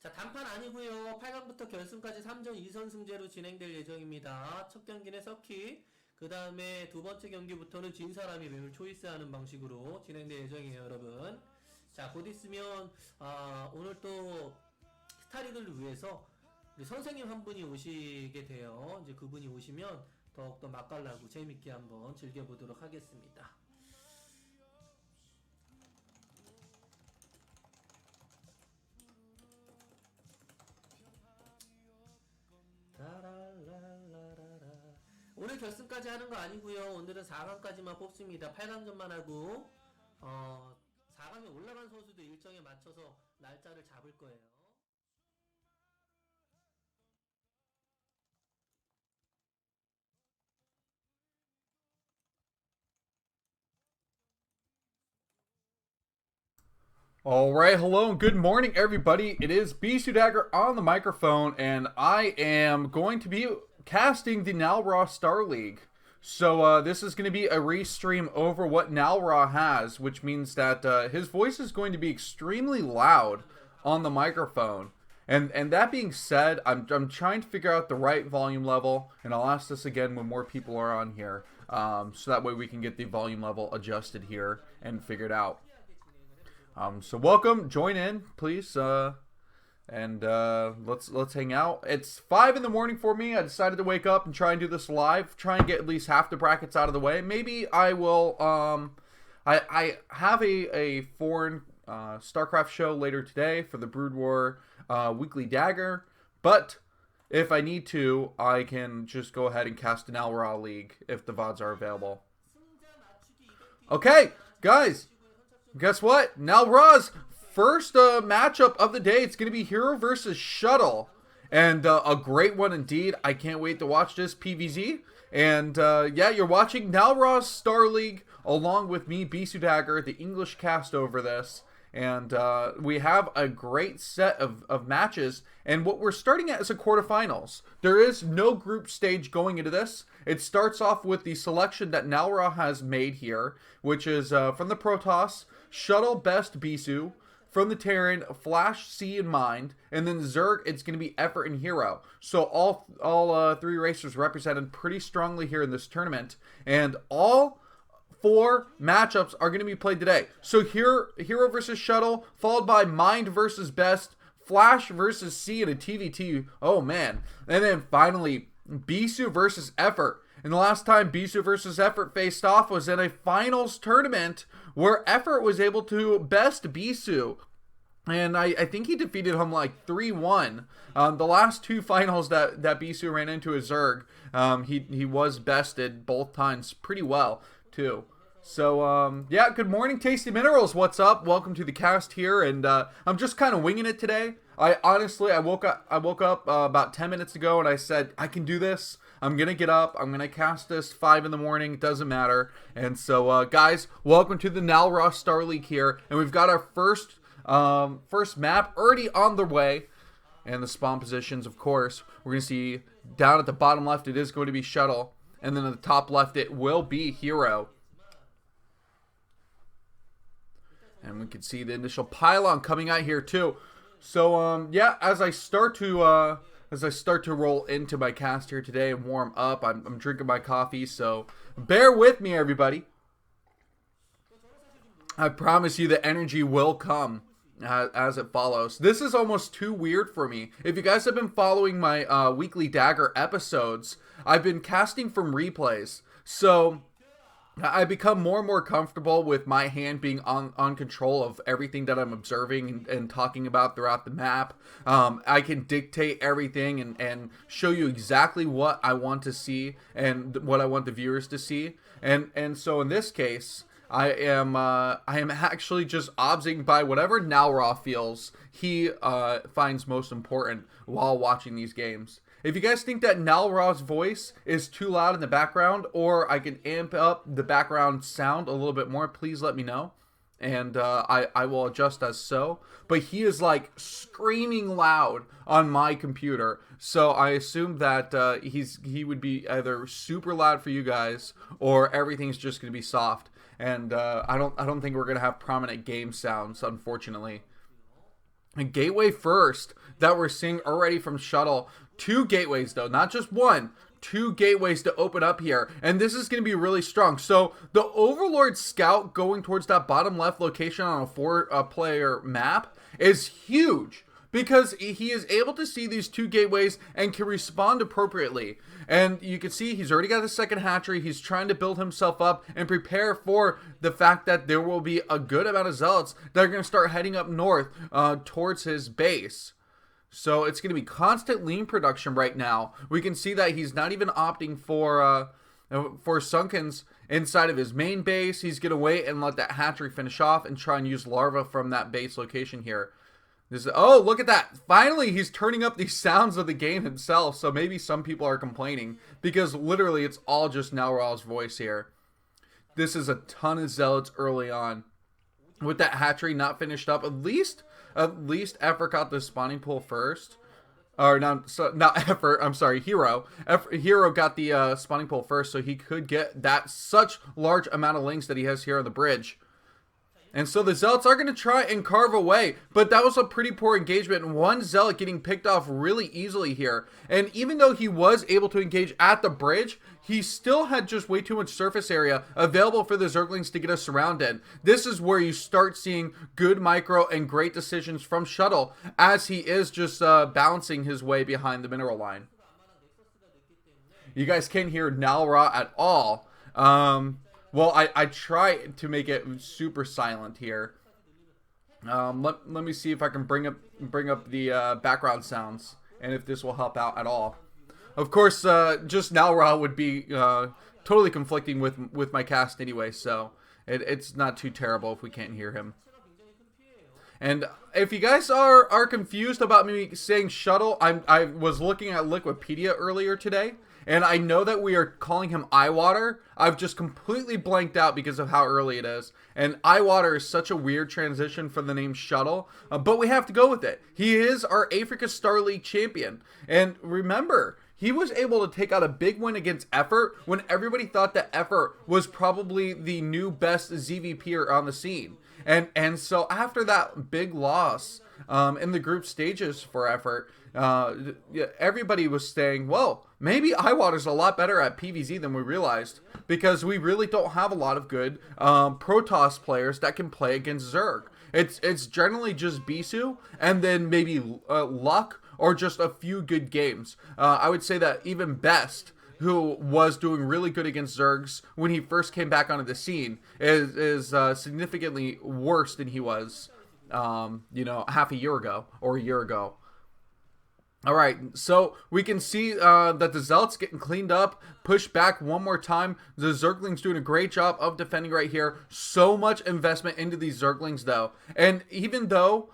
자, 단판 아니고요. 8강부터 결승까지 3전 2선승제로 진행될 예정입니다. 첫 경기는 서킷, 그 다음에 두 번째 경기부터는 진 사람이 맵을 초이스하는 방식으로 진행될 예정이에요, 여러분. 자, 곧 있으면 오늘 또 스타리그를 위해서 우리 선생님 한 분이 오시게 돼요. 이제 그분이 오시면 더욱더 맛깔나고 재밌게 한번 즐겨보도록 하겠습니다. 오늘 결승까지 하는 거 아니고요. 오늘은 4강까지만 뽑습니다. 8강전만 하고 4강에 올라간 선수도 일정에 맞춰서 날짜를 잡을 거예요. All right, hello and good morning, everybody. It is BisuDagger on the microphone, and I am going to be casting the Nalra Starleague. So this is going to be a restream over what Nalra has, which means that his voice is going to be extremely loud on the microphone. And that being said, I'm trying to figure out the right volume level, and I'll ask this again when more people are on here, so that way we can get the volume level adjusted here and figured out. So welcome, join in, please, and let's hang out. It's 5 in the morning for me. I decided to wake up and try and do this live, try and get at least half the brackets out of the way. Maybe I will. I have a foreign StarCraft show later today for the Brood War Weekly Dagger, but if I need to, I can just go ahead and cast an Al-Ra League if the VODs are available. Okay, guys. Guess what? Nalra's first matchup of the day. It's going to be Hero versus Shuttle. And a great one indeed. I can't wait to watch this PvZ. And yeah, you're watching Nalra's Star League along with me, BisuDagger, the English cast over this. And we have a great set of matches. And what we're starting at is a quarterfinals. There is no group stage going into this. It starts off with the selection that Nalra has made here, which is from the Protoss, Shuttle, Best, Bisu. From the Terran, Flash, C, and Mind. And then Zerg, it's going to be Effort and Hero. So all three racers represented pretty strongly here in this tournament. And all 4 matchups are going to be played today. So here, Hero versus Shuttle, followed by Mind versus Best, Flash versus C in a TVT. Oh, man. And then finally, Bisu versus Effort. And the last time Bisu versus Effort faced off was in a finals tournament where Effort was able to best Bisu. And I think he defeated him like 3-1. The last 2 finals that Bisu ran into a Zerg, he was bested both times pretty well, too. So, yeah, good morning, Tasty Minerals. What's up? Welcome to the cast here. And I'm just kind of winging it today. I woke up about 10 minutes ago and I said, I can do this. I'm going to get up. I'm going to cast this 5 in the morning. It doesn't matter. And so, guys, welcome to the Nalra Star League here. And we've got our first map already on the way. And the spawn positions, of course, we're going to see down at the bottom left, it is going to be Shuttle. And then at the top left, it will be Hero. And we can see the initial pylon coming out here too. So yeah, as I start to roll into my cast here today and warm up, I'm drinking my coffee, so bear with me, everybody. I promise you the energy will come as it follows. This is almost too weird for me. If you guys have been following my weekly Dagger episodes, I've been casting from replays. So I become more and more comfortable with my hand being on control of everything that I'm observing and talking about throughout the map. I can dictate everything and show you exactly what I want to see and what I want the viewers to see. And so in this case, I am actually just obsing by whatever Nalra feels he finds most important while watching these games. If you guys think that Nalra's voice is too loud in the background, or I can amp up the background sound a little bit more, please let me know. And I will adjust as so. But he is like screaming loud on my computer. So I assume that he would be either super loud for you guys, or everything's just going to be soft. And I don't think we're going to have prominent game sounds, unfortunately. A gateway first that we're seeing already from Shuttle. 2 gateways though, not just 1. 2 gateways to open up here, and this is going to be really strong. So the Overlord Scout going towards that bottom left location on a 4-player map is huge, because he is able to see these 2 gateways and can respond appropriately. And you can see he's already got the second hatchery. He's trying to build himself up and prepare for the fact that there will be a good amount of zealots that are going to start heading up north towards his base. So it's going to be constant lean production right now. We can see that he's not even opting for Sunkens inside of his main base. He's going to wait and let that hatchery finish off and try and use larva from that base location here. Oh, look at that. Finally, he's turning up the sounds of the game himself. So maybe some people are complaining, because literally it's all just Nalraw's voice here. This is a ton of zealots early on. With that hatchery not finished up, at least Effort got the spawning pool first. Or not Effort, I'm sorry, Hero. Hero got the spawning pool first, so he could get that such large amount of links that he has here on the bridge. And so the zealots are going to try and carve away, but that was a pretty poor engagement. One zealot getting picked off really easily here. And even though he was able to engage at the bridge, he still had just way too much surface area available for the Zerglings to get us surrounded. This is where you start seeing good micro and great decisions from Shuttle, as he is just balancing his way behind the mineral line. You guys can't hear Nalra at all. Well, I try to make it super silent here. Let me see if I can bring up the background sounds, and if this will help out at all. Of course, just Nalra would be totally conflicting with my cast anyway, so it's not too terrible if we can't hear him. And if you guys are confused about me saying Shuttle, I was looking at Liquipedia earlier today, and I know that we are calling him Eyewater. I've just completely blanked out because of how early it is. And Eyewater is such a weird transition from the name Shuttle, but we have to go with it. He is our Africa Starleague champion. And remember, he was able to take out a big win against Effort when everybody thought that Effort was probably the new best ZVPer on the scene. And so after that big loss in the group stages for Effort, everybody was saying, well, maybe Eyewater's a lot better at PvZ than we realized, because we really don't have a lot of good Protoss players that can play against Zerg. It's generally just Bisu, and then maybe luck, or just a few good games. I would say that even Best, who was doing really good against Zergs when he first came back onto the scene, is significantly worse than he was, half a year ago or a year ago. All right, so we can see that the Zealots getting cleaned up, pushed back one more time. The Zerglings doing a great job of defending right here. So much investment into these Zerglings, though. And even though,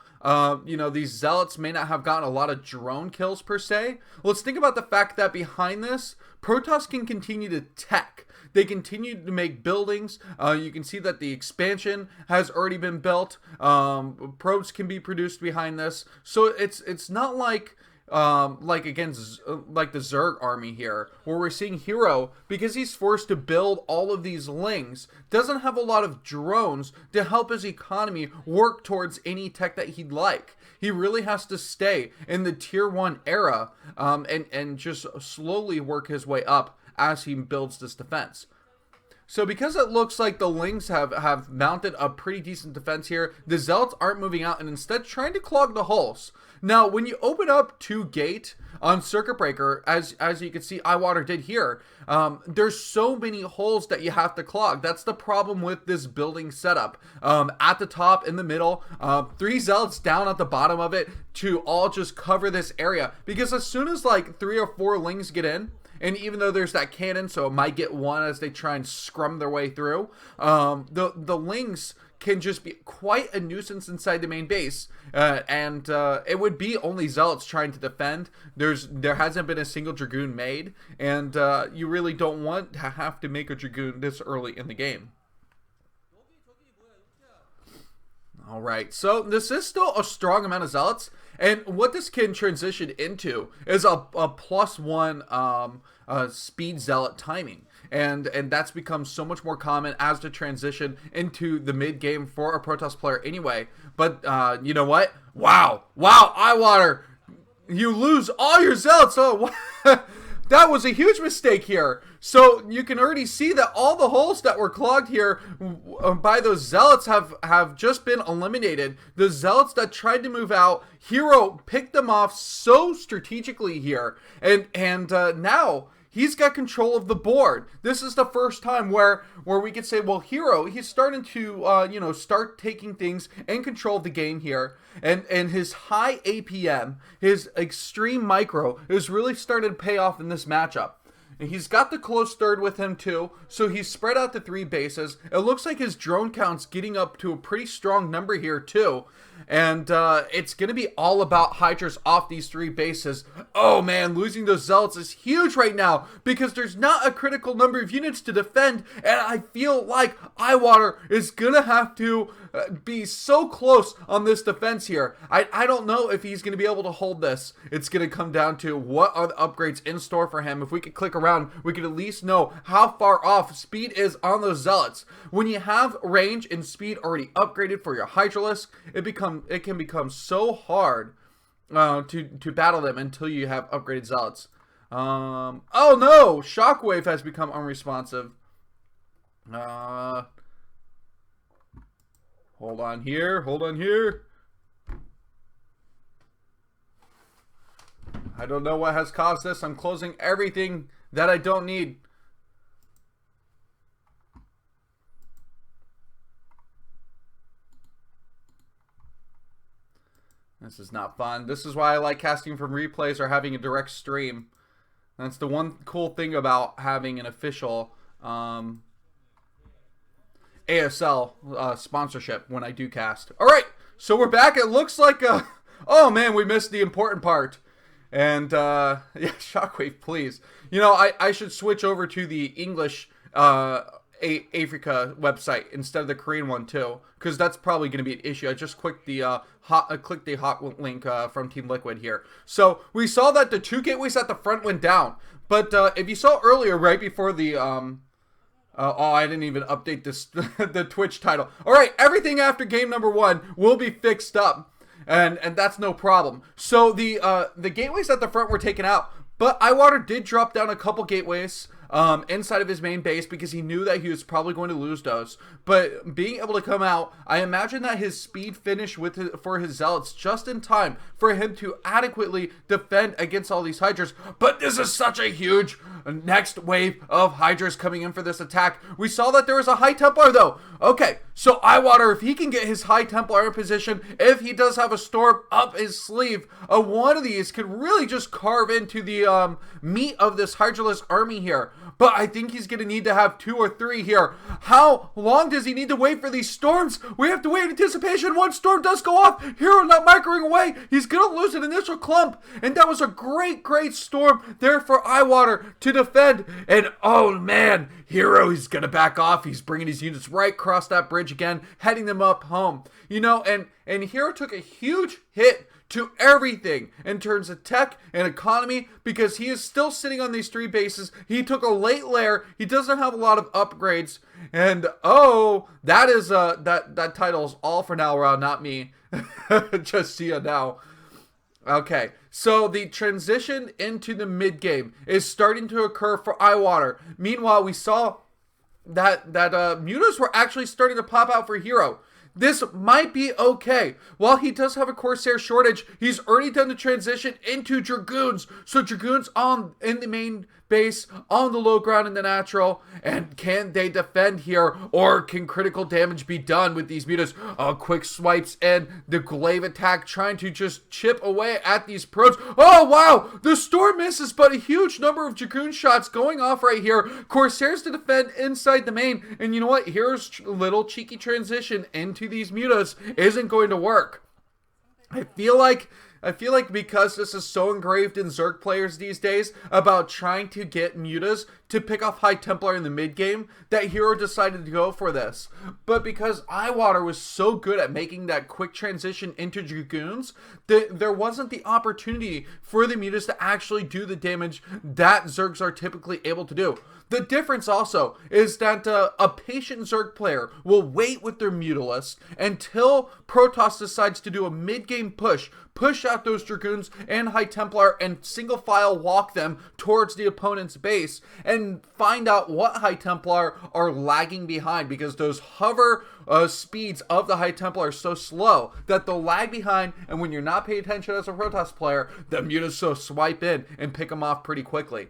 these Zealots may not have gotten a lot of drone kills per se, let's think about the fact that behind this, Protoss can continue to tech. They continue to make buildings. You can see that the expansion has already been built. Probes can be produced behind this. So it's not like against the Zerg army here, where we're seeing Hero, because he's forced to build all of these lings, doesn't have a lot of drones to help his economy work towards any tech that he'd like. He really has to stay in the tier 1 era and just slowly work his way up as he builds this defense. So because it looks like the Lings have mounted a pretty decent defense here, the Zealots aren't moving out and instead trying to clog the holes. Now, when you open up 2 gate on Circuit Breaker, as you can see Eyewater did here, there's so many holes that you have to clog. That's the problem with this building setup. At the top, in the middle, 3 Zealots down at the bottom of it to all just cover this area. Because as soon as like 3 or 4 Lings get in, and even though there's that cannon, so it might get one as they try and scrum their way through, the Lings can just be quite a nuisance inside the main base, and it would be only Zealots trying to defend. There hasn't been a single Dragoon made, and you really don't want to have to make a Dragoon this early in the game. Alright, so this is still a strong amount of Zealots, and what this can transition into is a +1 speed Zealot timing. and that's become so much more common as the transition into the mid game for a Protoss player anyway. But you know what? Wow, Eyewater, you lose all your zealots. Oh, that was a huge mistake here. So you can already see that all the holes that were clogged here by those zealots have just been eliminated. The zealots that tried to move out, Hero picked them off so strategically here, and now he's got control of the board. This is the first time where we could say, well, Hero, he's starting to start taking things in control of the game here, and his high APM, his extreme micro, is really starting to pay off in this matchup. And he's got the close third with him too, so he's spread out to 3 bases. It looks like his drone count's getting up to a pretty strong number here too. And it's going to be all about Hydras off these 3 bases. Oh man, losing those Zealots is huge right now because there's not a critical number of units to defend. And I feel like Eyewater is going to have to be so close on this defense here. I don't know if he's going to be able to hold this. It's going to come down to what are the upgrades in store for him. If we could click around, we could at least know how far off speed is on those Zealots. When you have range and speed already upgraded for your Hydralisk, it can become so hard to battle them until you have upgraded Zealots. Oh no! Shockwave has become unresponsive. Hold on here. I don't know what has caused this. I'm closing everything that I don't need. This is not fun. This is why I like casting from replays or having a direct stream. That's the one cool thing about having an official ASL sponsorship when I do cast. Alright, so we're back. It looks like oh man, we missed the important part. And yeah, Shockwave, please. You know, I should switch over to the English Africa website instead of the Korean one too, because that's probably going to be an issue. I just clicked the hot link from Team Liquid here. So we saw that the 2 gateways at the front went down, but if you saw earlier, right before the oh, I didn't even update this the Twitch title. All right, everything after game number 1 will be fixed up, and that's no problem. So the gateways at the front were taken out, but Eyewater did drop down a couple gateways inside of his main base because he knew that he was probably going to lose those. But being able to come out, I imagine that his speed finished for his Zealots just in time for him to adequately defend against all these Hydras. But this is such a huge next wave of Hydras coming in for this attack. We saw that there was a High Templar though. Okay, so Eyewater, if he can get his High Templar in position, if he does have a Storm up his sleeve, one of these could really just carve into the meat of this Hydralisk army here. But I think he's going to need to have 2 or 3 here. How long does he need to wait for these storms? We have to wait in anticipation. One storm does go off. Hero not microing away. He's going to lose an initial clump. And that was a great storm there for Eyewater to defend. And oh man, Hero, he's going to back off. He's bringing his units right across that bridge again, heading them up home. You know, and Hero took a huge hit to everything in terms of tech and economy because he is still sitting on these 3 bases. He took a late layer. He doesn't have a lot of upgrades. And oh, that is that title is all for now, Ro, not me. Just see you now. Okay, so the transition into the mid game is starting to occur for Eyewater. Meanwhile, we saw that mutas were actually starting to pop out for Hero. This might be okay. While he does have a Corsair shortage, he's already done the transition into Dragoons. So Dragoons in the main base, on the low ground in the natural. And can they defend here? Or can critical damage be done with these mutas? Quick swipes and the glaive attack trying to just chip away at these probes. Oh, wow! The storm misses, but a huge number of Dragoon shots going off right here. Corsairs to defend inside the main. And you know what? Here's a little cheeky transition into these mutas isn't going to work. I feel like because this is so engraved in Zerg players these days about trying to get mutas to pick off High Templar in the mid game that Hero decided to go for this. But because Eyewater was so good at making that quick transition into Dragoons, there wasn't the opportunity for the Mutas to actually do the damage that Zergs are typically able to do. The difference also is that a patient Zerg player will wait with their Mutalisk until Protoss decides to do a mid-game push out those Dragoons and High Templar and single file walk them towards the opponent's base and find out what High Templar are lagging behind, because those hover speeds of the High Templar are so slow that they'll lag behind, and when you're not paying attention as a Protoss player, the Mutas so swipe in and pick them off pretty quickly.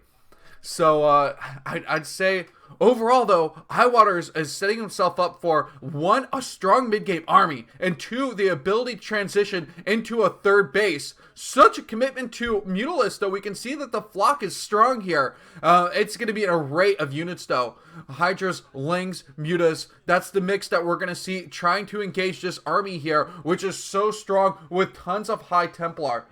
So I'd say overall, though, Eyewater is setting himself up for, one, a strong mid-game army, and two, the ability to transition into a third base. Such a commitment to Mutalisk, though. We can see that the flock is strong here. It's going to be an array of units, though. Hydras, Lings, Mutas. That's the mix that we're going to see trying to engage this army here, which is so strong with tons of High Templar.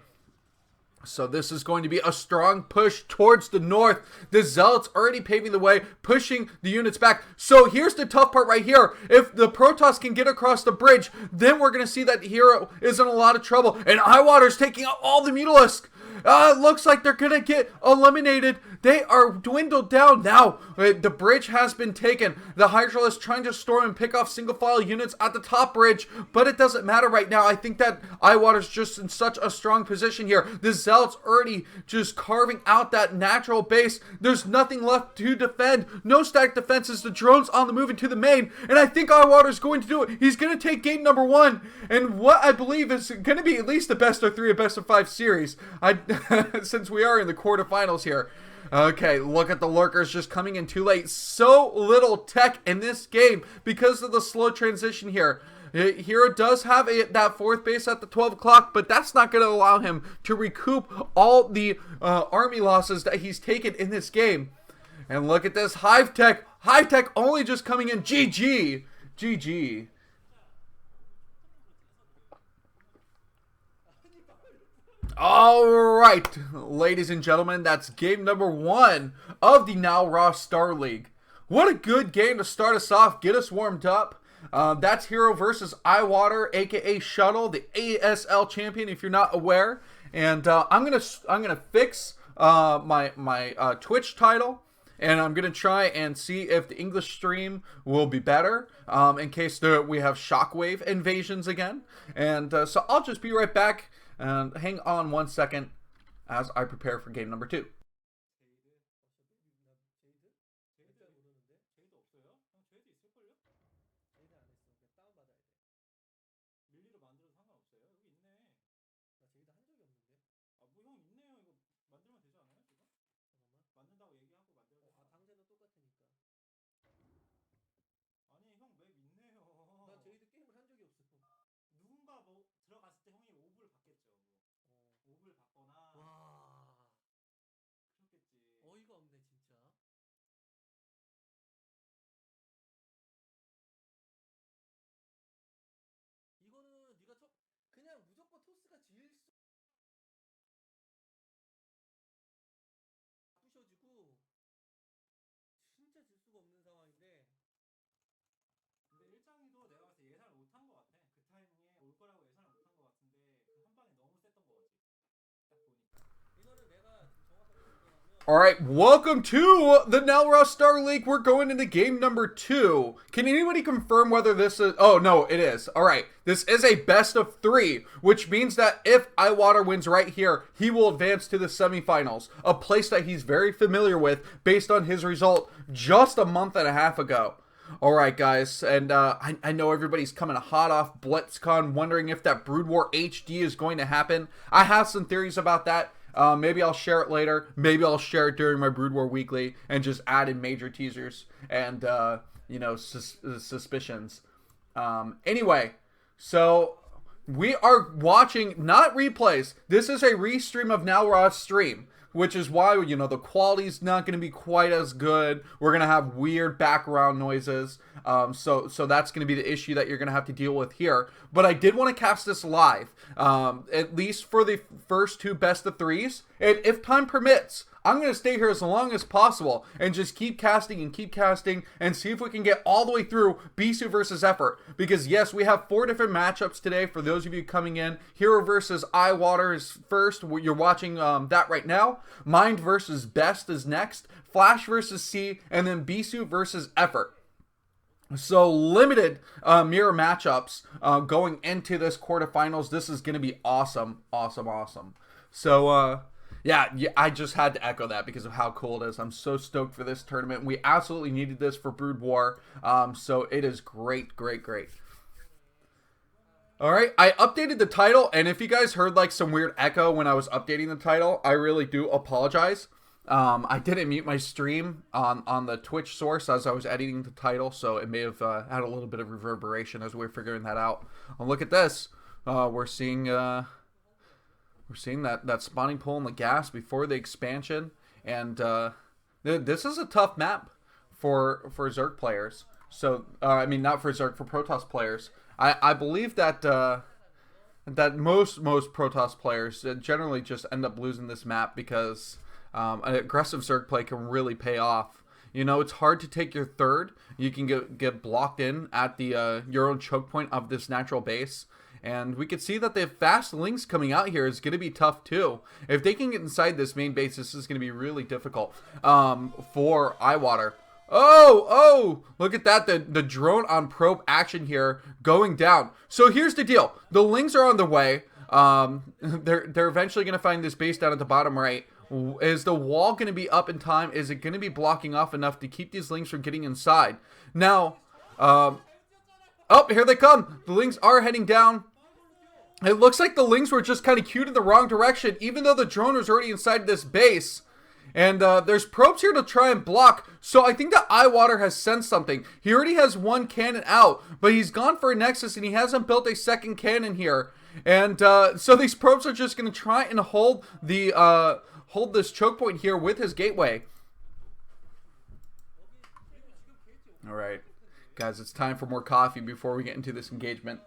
So this is going to be a strong push towards the north. The Zealots already paving the way, pushing the units back. So here's the tough part right here. If the Protoss can get across the bridge, then we're going to see that Hero is in a lot of trouble. And Eyewater's taking out all the Mutalisk. It looks like they're going to get eliminated. They are dwindled down now. The bridge has been taken. The Hydralisk trying to storm and pick off single file units at the top bridge, but it doesn't matter right now. I think that Eyewater's just in such a strong position here. The Zealots already just carving out that natural base. There's nothing left to defend. No static defenses. The drones on the move into the main, and I think Eyewater's going to do it. He's going to take game number 1, and what I believe is going to be at least a best of 3 or best of 5 series. Since we are in the quarterfinals here. Okay, look at the lurkers just coming in too late. So little tech in this game because of the slow transition here. Hero does have that 4th base at the 12 o'clock, but that's not going to allow him to recoup all the army losses that he's taken in this game. And look at this Hive Tech. Hive Tech only just coming in. GG. GG. Alright, ladies and gentlemen, that's game number 1 of the Now Raw Star League. What a good game to start us off, get us warmed up. That's Hero versus Eyewater, aka Shuttle, the ASL champion, if you're not aware. And I'm gonna fix my Twitch title, and I'm gonna try and see if the English stream will be better, in case we have shockwave invasions again. And so I'll just be right back. And hang on 1 second as I prepare for game number 2. 어이가 없네 진짜. 이거는 네가 그냥 무조건 토스가 제일 부셔지고 진짜 질 수가 없는 상황인데. 근데 일장이도 내가 봤을 때 예상을 못한 것 같아. 그 타이밍에 올 거라고 예상을 못한 것 같은데 그 한 방에 너무 셌던 거 같지. 딱 보니까. 이거는 내가 정확하게 얘기하면. Alright, welcome to the Now Raw Star League. We're going into game number 2. Can anybody confirm whether this is... Oh, no, it is. Alright, this is a best of 3, which means that if Eyewater wins right here, he will advance to the semifinals, a place that he's very familiar with based on his result just a month and a half ago. Alright, guys, and I know everybody's coming hot off BlitzCon, wondering if that Brood War HD is going to happen. I have some theories about that. Maybe I'll share it later. Maybe I'll share it during my Brood War Weekly and just add in major teasers and, you know, suspicions. Anyway, so we are watching, not replays. This is a restream of Now Raw stream, which is why, you know, the quality's not going to be quite as good. We're going to have weird background noises. So that's going to be the issue that you're going to have to deal with here. But I did want to cast this live, at least for the first 2 best of 3s. And if time permits, I'm going to stay here as long as possible and just keep casting and see if we can get all the way through Bisu versus Effort. Because yes, we have 4 different matchups today for those of you coming in. Hero versus Eyewater is first. You're watching that right now. Mind versus Best is next. Flash versus C, and then Bisu versus Effort. So limited mirror matchups going into this quarterfinals. This is going to be awesome. So yeah, I just had to echo that because of how cool it is. I'm so stoked for this tournament. We absolutely needed this for Brood War. So it is great. All right, I updated the title, and if you guys heard like some weird echo when I was updating the title, I really do apologize. I didn't mute my stream on the Twitch source as I was editing the title, so it may have had a little bit of reverberation as we were figuring that out. Look at this. We're seeing that spawning pool in the gas before the expansion, and this is a tough map for Zerg players. So I mean, not for Zerg, for Protoss players. I believe that that most Protoss players generally just end up losing this map because an aggressive Zerg play can really pay off. You know, it's hard to take your third. You can get blocked in at the your own choke point of this natural base. And we can see that the fast links coming out here is going to be tough too. If they can get inside this main base, this is going to be really difficult for Eyewater. Oh, look at that. The drone on probe action here going down. So here's the deal. The links are on the way. They're eventually going to find this base down at the bottom right. Is the wall going to be up in time? Is it going to be blocking off enough to keep these links from getting inside? Now, oh, here they come. The links are heading down. It looks like the links were just kind of cued in the wrong direction, even though the drone was already inside this base. And there's probes here to try and block. So I think that Eyewater has sensed something. He already has one cannon out, but he's gone for a Nexus and he hasn't built a second cannon here. And so these probes are just going to try and hold this choke point here with his gateway. All right, guys, it's time for more coffee before we get into this engagement.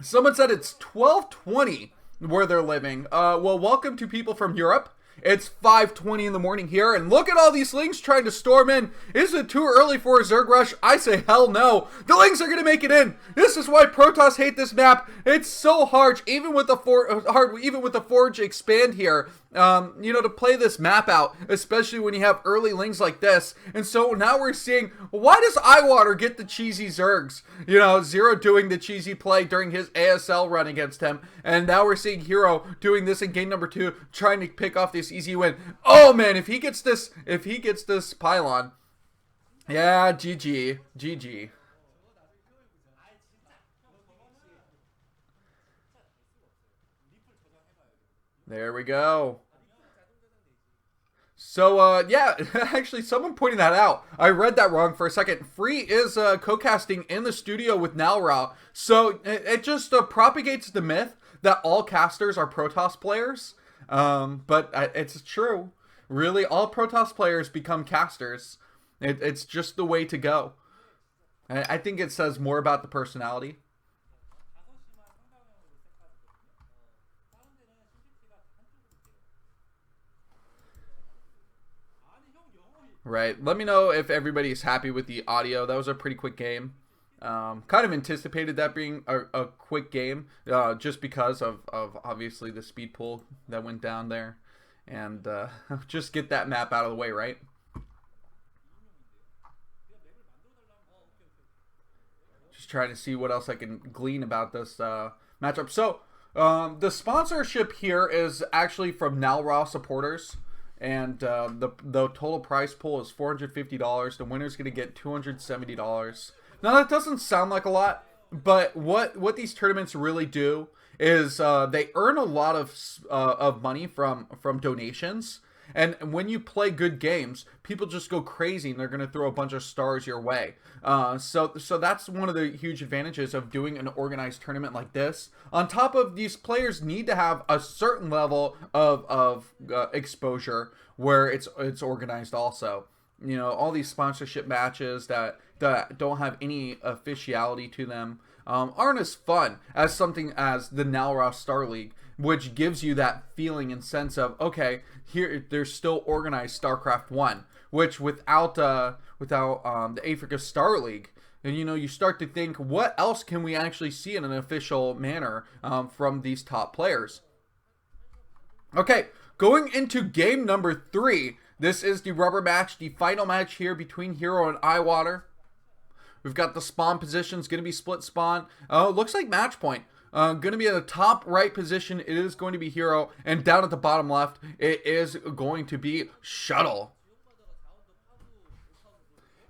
Someone said it's 12:20 where they're living. Well, welcome to people from Europe. It's 5:20 in the morning here, and look at all these links trying to storm in. Is it too early for a Zerg rush? I say hell no. The links are going to make it in. This is why Protoss hate this map. It's so hard, even with the Forge expand here. You know, to play this map out, especially when you have early links like this. And so now we're seeing, why does Eyewater get the cheesy Zergs? You know, Zero doing the cheesy play during his ASL run against him. And now we're seeing Hero doing this in game number 2, trying to pick off this easy win. Oh man, if he gets this pylon, yeah, GG. There we go. So, yeah, actually, someone pointed that out. I read that wrong for a second. Free is co-casting in the studio with Ro8. So, it just propagates the myth that all casters are Protoss players. But it's true. Really, all Protoss players become casters. It's just the way to go. I think it says more about the personality. Right. Let me know if everybody's happy with the audio. That was a pretty quick game. Kind of anticipated that being a quick game, just because of obviously the speed pool that went down there. And just get that map out of the way, right? Just trying to see what else I can glean about this matchup. So, the sponsorship here is actually from Ro8 supporters. And the total prize pool is $450. The winner's going to get $270. Now, that doesn't sound like a lot, but what these tournaments really do is they earn a lot of money from donations. And when you play good games, people just go crazy and they're going to throw a bunch of stars your way. So that's one of the huge advantages of doing an organized tournament like this. On top of, these players need to have a certain level of exposure where it's organized also. You know, all these sponsorship matches that don't have any officiality to them aren't as fun as something as the Ro8 Starleague. which gives you that feeling and sense of, okay, here there's still organized StarCraft 1, which without the Africa Star League, and you start to think, what else can we actually see in an official manner from these top players? Okay, going into game number 3. This is the rubber match, the final match here between Hero and Eyewater. We've got the spawn positions, going to be split spawn. Looks like match point. Going to be in the top right position. It is going to be Hero. And down at the bottom left, it is going to be Shuttle.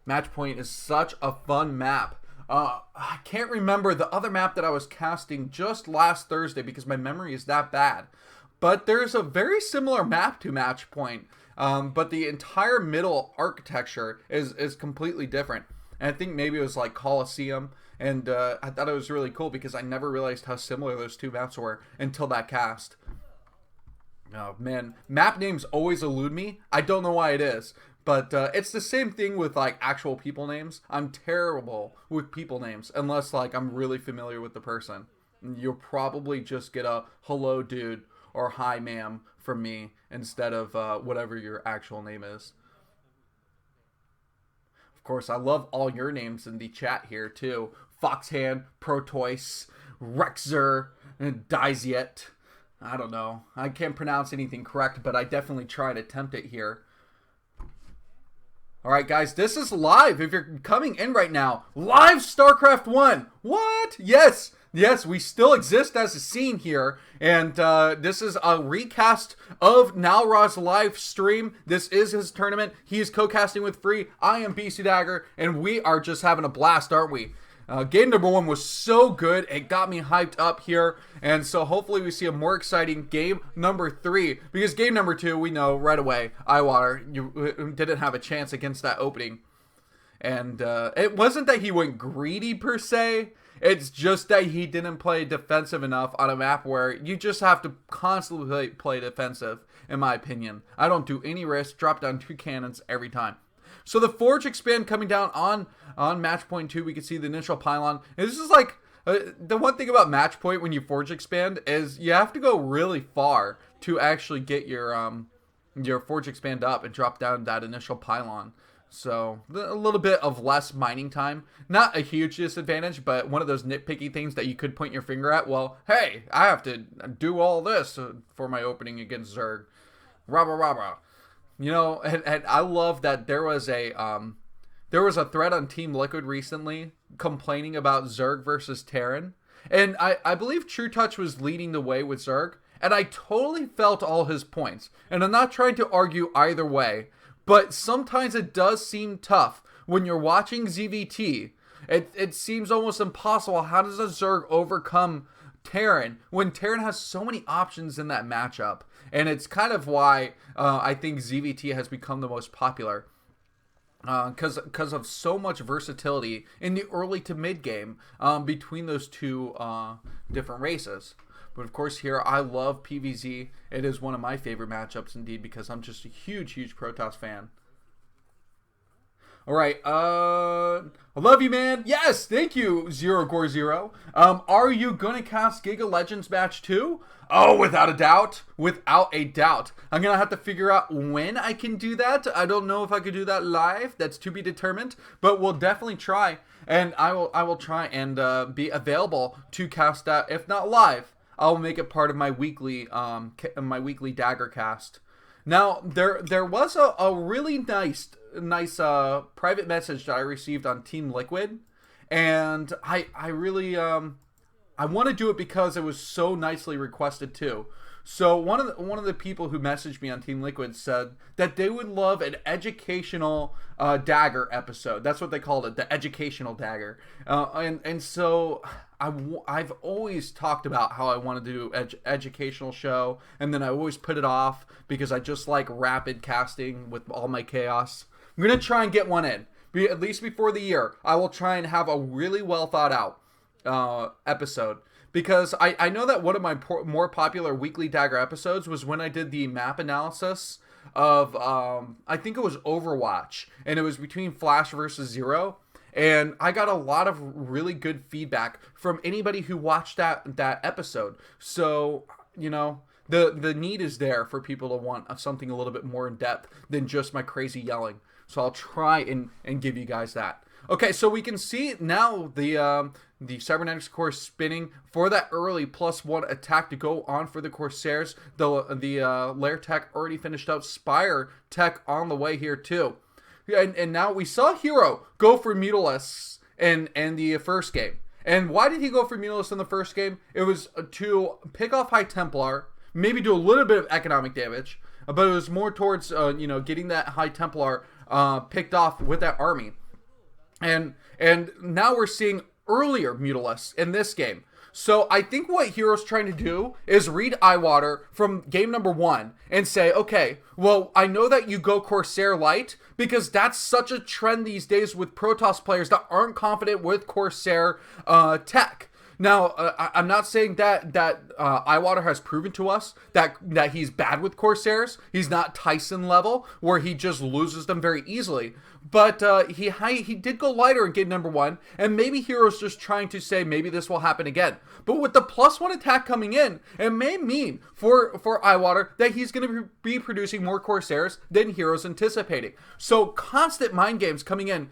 Match point is such a fun map. I can't remember the other map that I was casting just last Thursday because my memory is that bad. But there's a very similar map to match point. But the entire middle architecture is completely different. And I think maybe it was like Coliseum. And I thought it was really cool because I never realized how similar those two maps were until that cast. Oh man, map names always elude me. I don't know why it is. But it's the same thing with like actual people names. I'm terrible with people names unless like I'm really familiar with the person. You'll probably just get a hello dude or hi ma'am from me instead of whatever your actual name is. Of course, I love all your names in the chat here too. Foxhand, Protois, Rexer, and Diziet. I don't know. I can't pronounce anything correct, but I definitely try to attempt it here. Alright guys, this is live. If you're coming in right now, live StarCraft 1. What? Yes, we still exist as a scene here. And this is a recast of Nalra's live stream. This is his tournament. He is co-casting with Free. I am BisuDagger, and we are just having a blast, aren't we? Game number 1 was so good. It got me hyped up here. And so hopefully we see a more exciting game number 3. Because game number 2, we know right away, Eyewater, you didn't have a chance against that opening. And it wasn't that he went greedy per se. It's just that he didn't play defensive enough on a map where you just have to constantly play defensive, in my opinion. I don't do any risk, drop down 2 cannons every time. So the Forge Expand coming down on match point 2, we can see the initial pylon. And this is like, the one thing about match point when you Forge Expand is you have to go really far to actually get your Forge Expand up and drop down that initial pylon. So a little bit of less mining time. Not a huge disadvantage, but one of those nitpicky things that you could point your finger at. Well, hey, I have to do all this for my opening against Zerg. Rah. You know, and I love that there was a thread on Team Liquid recently complaining about Zerg versus Terran. And I believe True Touch was leading the way with Zerg. And I totally felt all his points. And I'm not trying to argue either way. But sometimes it does seem tough when you're watching ZVT. It seems almost impossible. How does a Zerg overcome Terran when Terran has so many options in that matchup? And it's kind of why I think ZVT has become the most popular. Because of so much versatility in the early to mid game between those two different races. But of course here, I love PvZ. It is one of my favorite matchups indeed because I'm just a huge Protoss fan. Alright, I love you, man. Yes, thank you, ZeroGore0. Are you gonna cast Giga Legends match 2? Oh, without a doubt. Without a doubt. I'm gonna have to figure out when I can do that. I don't know if I could do that live. That's to be determined. But we'll definitely try. And I will try and be available to cast that, if not live. I'll make it part of my weekly Dagger cast. Now, there was a really nice private message that I received on Team Liquid, and I really I want to do it because it was so nicely requested too. So one of the people who messaged me on Team Liquid said that they would love an educational dagger episode. That's what they called it, the educational dagger. And so I've always talked about how I want to do educational show, and then I always put it off because I just like rapid casting with all my chaos. I'm gonna try and get one in, at least before the year. I will try and have a really well thought out episode. Because I know that one of my more popular weekly Dagger episodes was when I did the map analysis of, I think it was Overwatch. And it was between Flash versus Zero. And I got a lot of really good feedback from anybody who watched that episode. So you know, the need is there for people to want something a little bit more in depth than just my crazy yelling. So I'll try and give you guys that. Okay, so we can see now the Cybernetics core spinning for that early +1 attack to go on for the Corsairs. The Lair tech already finished out. Spire tech on the way here too. And now we saw Hero go for Mutalisk in the first game. And why did he go for Mutalisk in the first game? It was to pick off High Templar, maybe do a little bit of economic damage, but it was more towards getting that High Templar picked off with that army. And now we're seeing earlier Mutalisks in this game. So I think what Hero's trying to do is read Eyewater from game number 1 and say, okay, well, I know that you go Corsair Light because that's such a trend these days with Protoss players that aren't confident with Corsair tech. Now, I'm not saying that Eyewater has proven to us that he's bad with Corsairs. He's not Tyson level, where he just loses them very easily. But he did go lighter in game number 1, and maybe Hero's just trying to say maybe this will happen again. But with the +1 attack coming in, it may mean for Eyewater that he's going to be producing more Corsairs than Hero's anticipating. So constant mind games coming in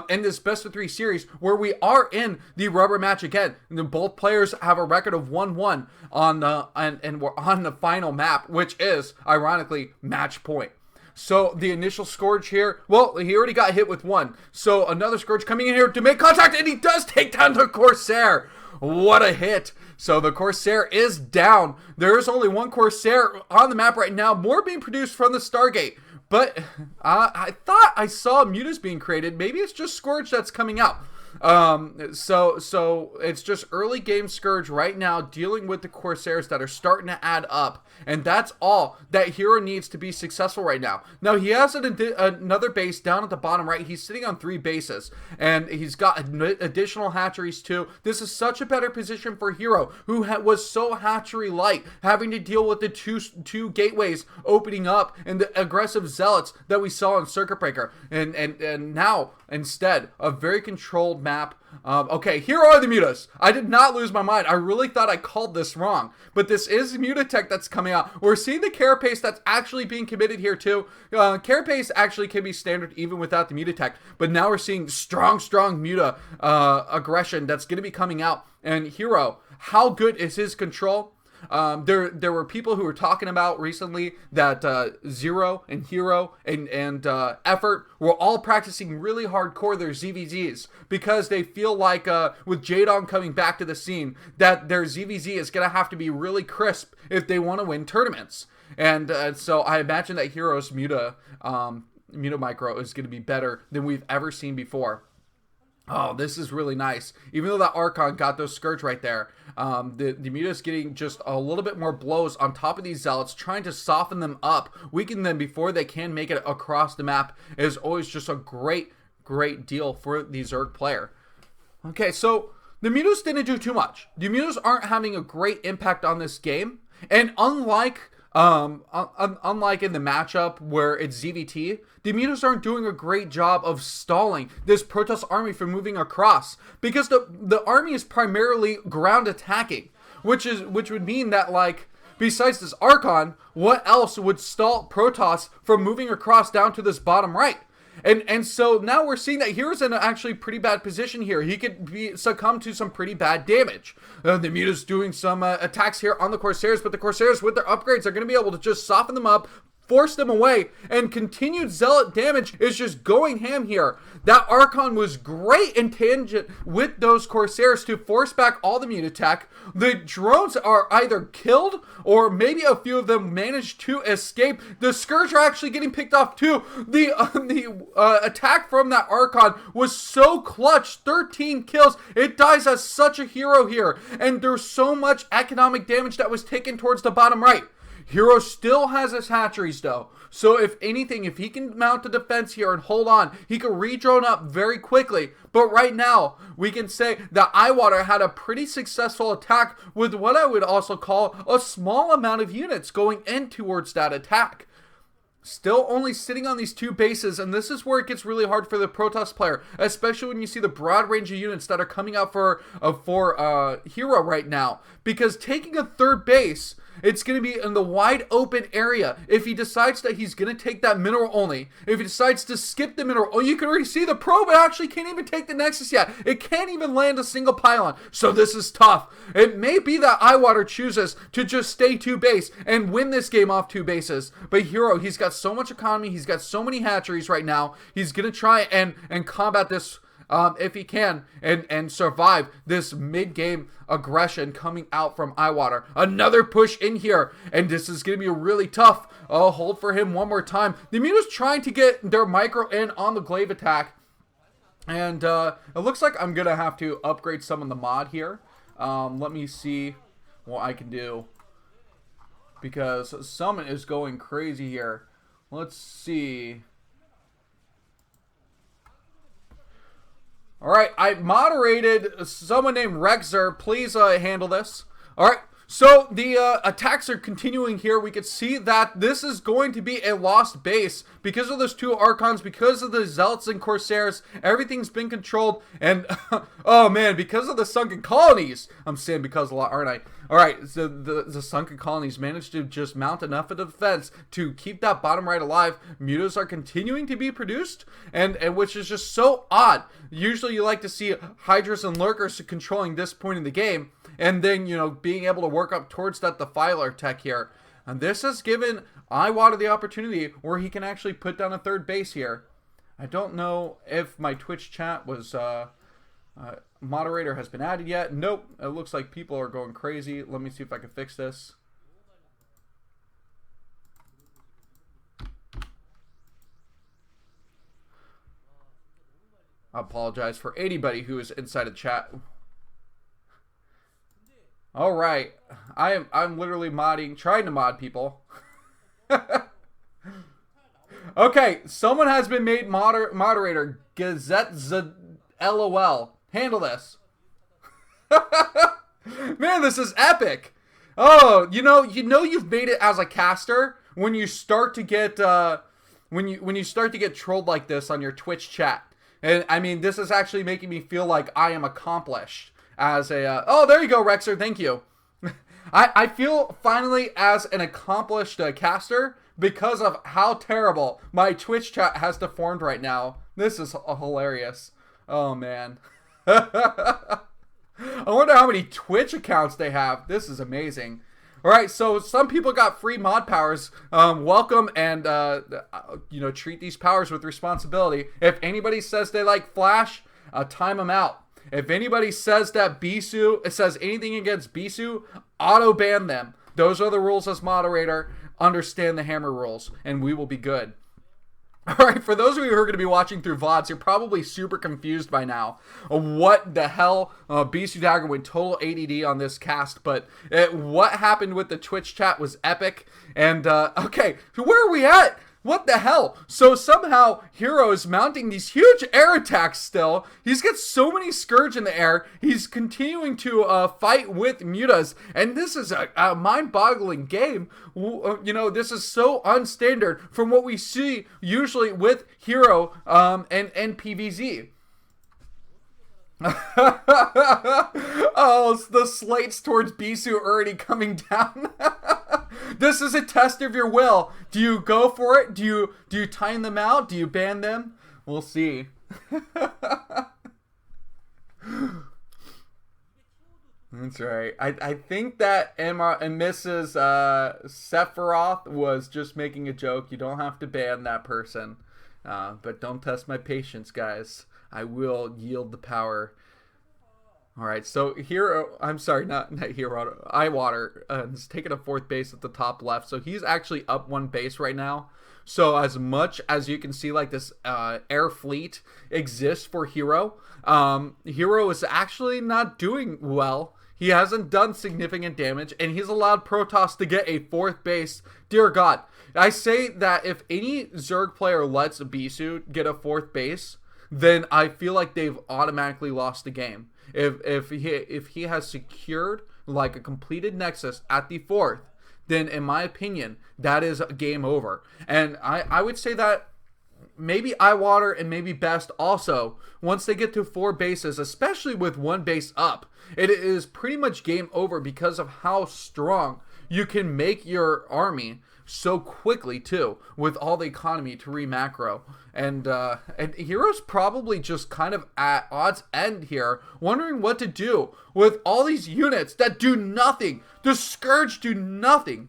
this best of 3 series, where we are in the rubber match again. Both players have a record of 1-1 on and we're on the final map, which is ironically match point. So the initial Scourge here, well, he already got hit with 1. So another Scourge coming in here to make contact, and he does take down the Corsair. What a hit. So the Corsair is down. There is only 1 Corsair on the map right now, more being produced from the Stargate. But I thought I saw Mutas being created. Maybe it's just Scourge that's coming out. So it's just early game Scourge right now, dealing with the Corsairs that are starting to add up, and that's all that Hero needs to be successful right now. Now he has another base down at the bottom right. He's sitting on 3 bases, and he's got additional hatcheries too. This is such a better position for Hero, who was so hatchery light, having to deal with the two gateways opening up and the aggressive zealots that we saw in Circuit Breaker, and now instead a very controlled map. Okay, here are the Mutas. I did not lose my mind. I really thought I called this wrong, but this is Mutatech that's coming out. We're seeing the carapace that's actually being committed here too. Carapace actually can be standard even without the Mutatech, but now we're seeing strong Muta aggression that's going to be coming out. And Hero, how good is his control? There were people who were talking about recently that Zero and Hero and Effort were all practicing really hardcore their ZVZs because they feel like with Jadon coming back to the scene that their ZVZ is going to have to be really crisp if they want to win tournaments. And so I imagine that Hero's Muta Micro is going to be better than we've ever seen before. Oh, this is really nice. Even though that Archon got those Scourge right there, the Muta's getting just a little bit more blows on top of these Zealots, trying to soften them up, weaken them before they can make it across the map. Is always just a great deal for the Zerg player. Okay, so the Mutas didn't do too much. The Mutas aren't having a great impact on this game, and unlike in the matchup where it's ZVT, the Mutas aren't doing a great job of stalling this Protoss army from moving across, because the army is primarily ground attacking, which would mean that, like, besides this Archon, what else would stall Protoss from moving across down to this bottom right? And so now we're seeing that Hero's in an actually pretty bad position here. He could succumb to some pretty bad damage. The Muta's doing some attacks here on the Corsairs, but the Corsairs with their upgrades are going to be able to just soften them up, force them away, and continued Zealot damage is just going ham here. That Archon was great in tangent with those Corsairs to force back all the Mutatech. The drones are either killed or maybe a few of them managed to escape. The Scourge are actually getting picked off too. The attack from that Archon was so clutch. 13 kills. It dies as such a hero here. And there's so much economic damage that was taken towards the bottom right. Hero still has his hatcheries though, so if anything, if he can mount a defense here and hold on, he can re-drone up very quickly. But right now, we can say that Eyewater had a pretty successful attack with what I would also call a small amount of units going in towards that attack. Still only sitting on these 2 bases, and this is where it gets really hard for the Protoss player, especially when you see the broad range of units that are coming out for Hero right now, because taking a 3rd base it's going to be in the wide open area. If he decides that he's going to take that mineral only, if he decides to skip the mineral, oh, you can already see the probe actually can't even take the Nexus yet. It can't even land a single pylon. So this is tough. It may be that Eyewater chooses to just stay 2 base and win this game off 2 bases. But Hero, he's got so much economy. He's got so many hatcheries right now. He's going to try and combat this if he can, and survive this mid-game aggression coming out from Eyewater. Another push in here, and this is going to be really tough. Oh, hold for him one more time. The Muta's trying to get their micro in on the glaive attack, and it looks like I'm going to have to upgrade some of the mod here. Let me see what I can do, because Summon is going crazy here. Let's see. Alright, I moderated someone named Rexer. Please handle this. Alright, so the attacks are continuing here. We can see that this is going to be a lost base because of those 2 Archons, because of the Zealots and Corsairs. Everything's been controlled, and oh man, because of the Sunken Colonies. I'm saying because a lot, aren't I? Alright, so the Sunken Colonies managed to just mount enough of the defense to keep that bottom right alive. Mutas are continuing to be produced, and which is just so odd. Usually you like to see Hydras and Lurkers controlling this point in the game, and then, you know, being able to work up towards that Defiler tech here. And this has given Eyewater the opportunity where he can actually put down a 3rd base here. I don't know if my Twitch chat was moderator has been added yet. Nope. It looks like people are going crazy. Let me see if I can fix this. I apologize for anybody who is inside a chat. All right, I'm literally trying to mod people. Okay, someone has been made moderator. Gazette LOL. Handle this. Man, this is epic. Oh, you know you've made it as a caster when you start to get when you start to get trolled like this on your Twitch chat. And I mean, this is actually making me feel like I am accomplished as a oh, there you go, Rexer, thank you. I feel finally as an accomplished caster because of how terrible my Twitch chat has deformed right now. This is hilarious. Oh man. I wonder how many Twitch accounts they have. This is amazing. Alright, so some people got free mod powers. Welcome, and you know, treat these powers with responsibility. If anybody says they like Flash, time them out. If anybody says that Bisu, it says anything against Bisu, auto ban them. Those are the rules as moderator. Understand the hammer rules, and we will be good. Alright, for those of you who are going to be watching through VODs, you're probably super confused by now. What the hell? BisuDagger went total ADD on this cast, but what happened with the Twitch chat was epic. And, okay, where are we at? What the hell? So somehow Hero is mounting these huge air attacks still. He's got so many Scourge in the air. He's continuing to fight with Mutas. And this is a mind-boggling game. You know, this is so unstandard from what we see usually with Hero and PvZ. Oh, the slates towards Bisu already coming down. This is a test of your will. Do you go for it? Do you time them out? Do you ban them? We'll see. That's right. I think that Emma and Mrs. Sephiroth was just making a joke. You don't have to ban that person. But don't test my patience, guys. I will yield the power. Alright, so Hero, I'm sorry, not Hero, Eyewater is taking a 4th base at the top left. So he's actually up 1 base right now. So as much as you can see like this air fleet exists for Hero, Hero is actually not doing well. He hasn't done significant damage, and he's allowed Protoss to get a 4th base. Dear God, I say that if any Zerg player lets Bisu get a 4th base, then I feel like they've automatically lost the game. If he has secured like a completed Nexus at the 4th, then in my opinion, that is a game over. And I would say that maybe Eyewater and maybe Best also, once they get to 4 bases, especially with 1 base up, it is pretty much game over because of how strong you can make your army so quickly too, with all the economy to re-macro. And Hero's probably just kind of at odds end here, wondering what to do with all these units that do nothing. The Scourge do nothing.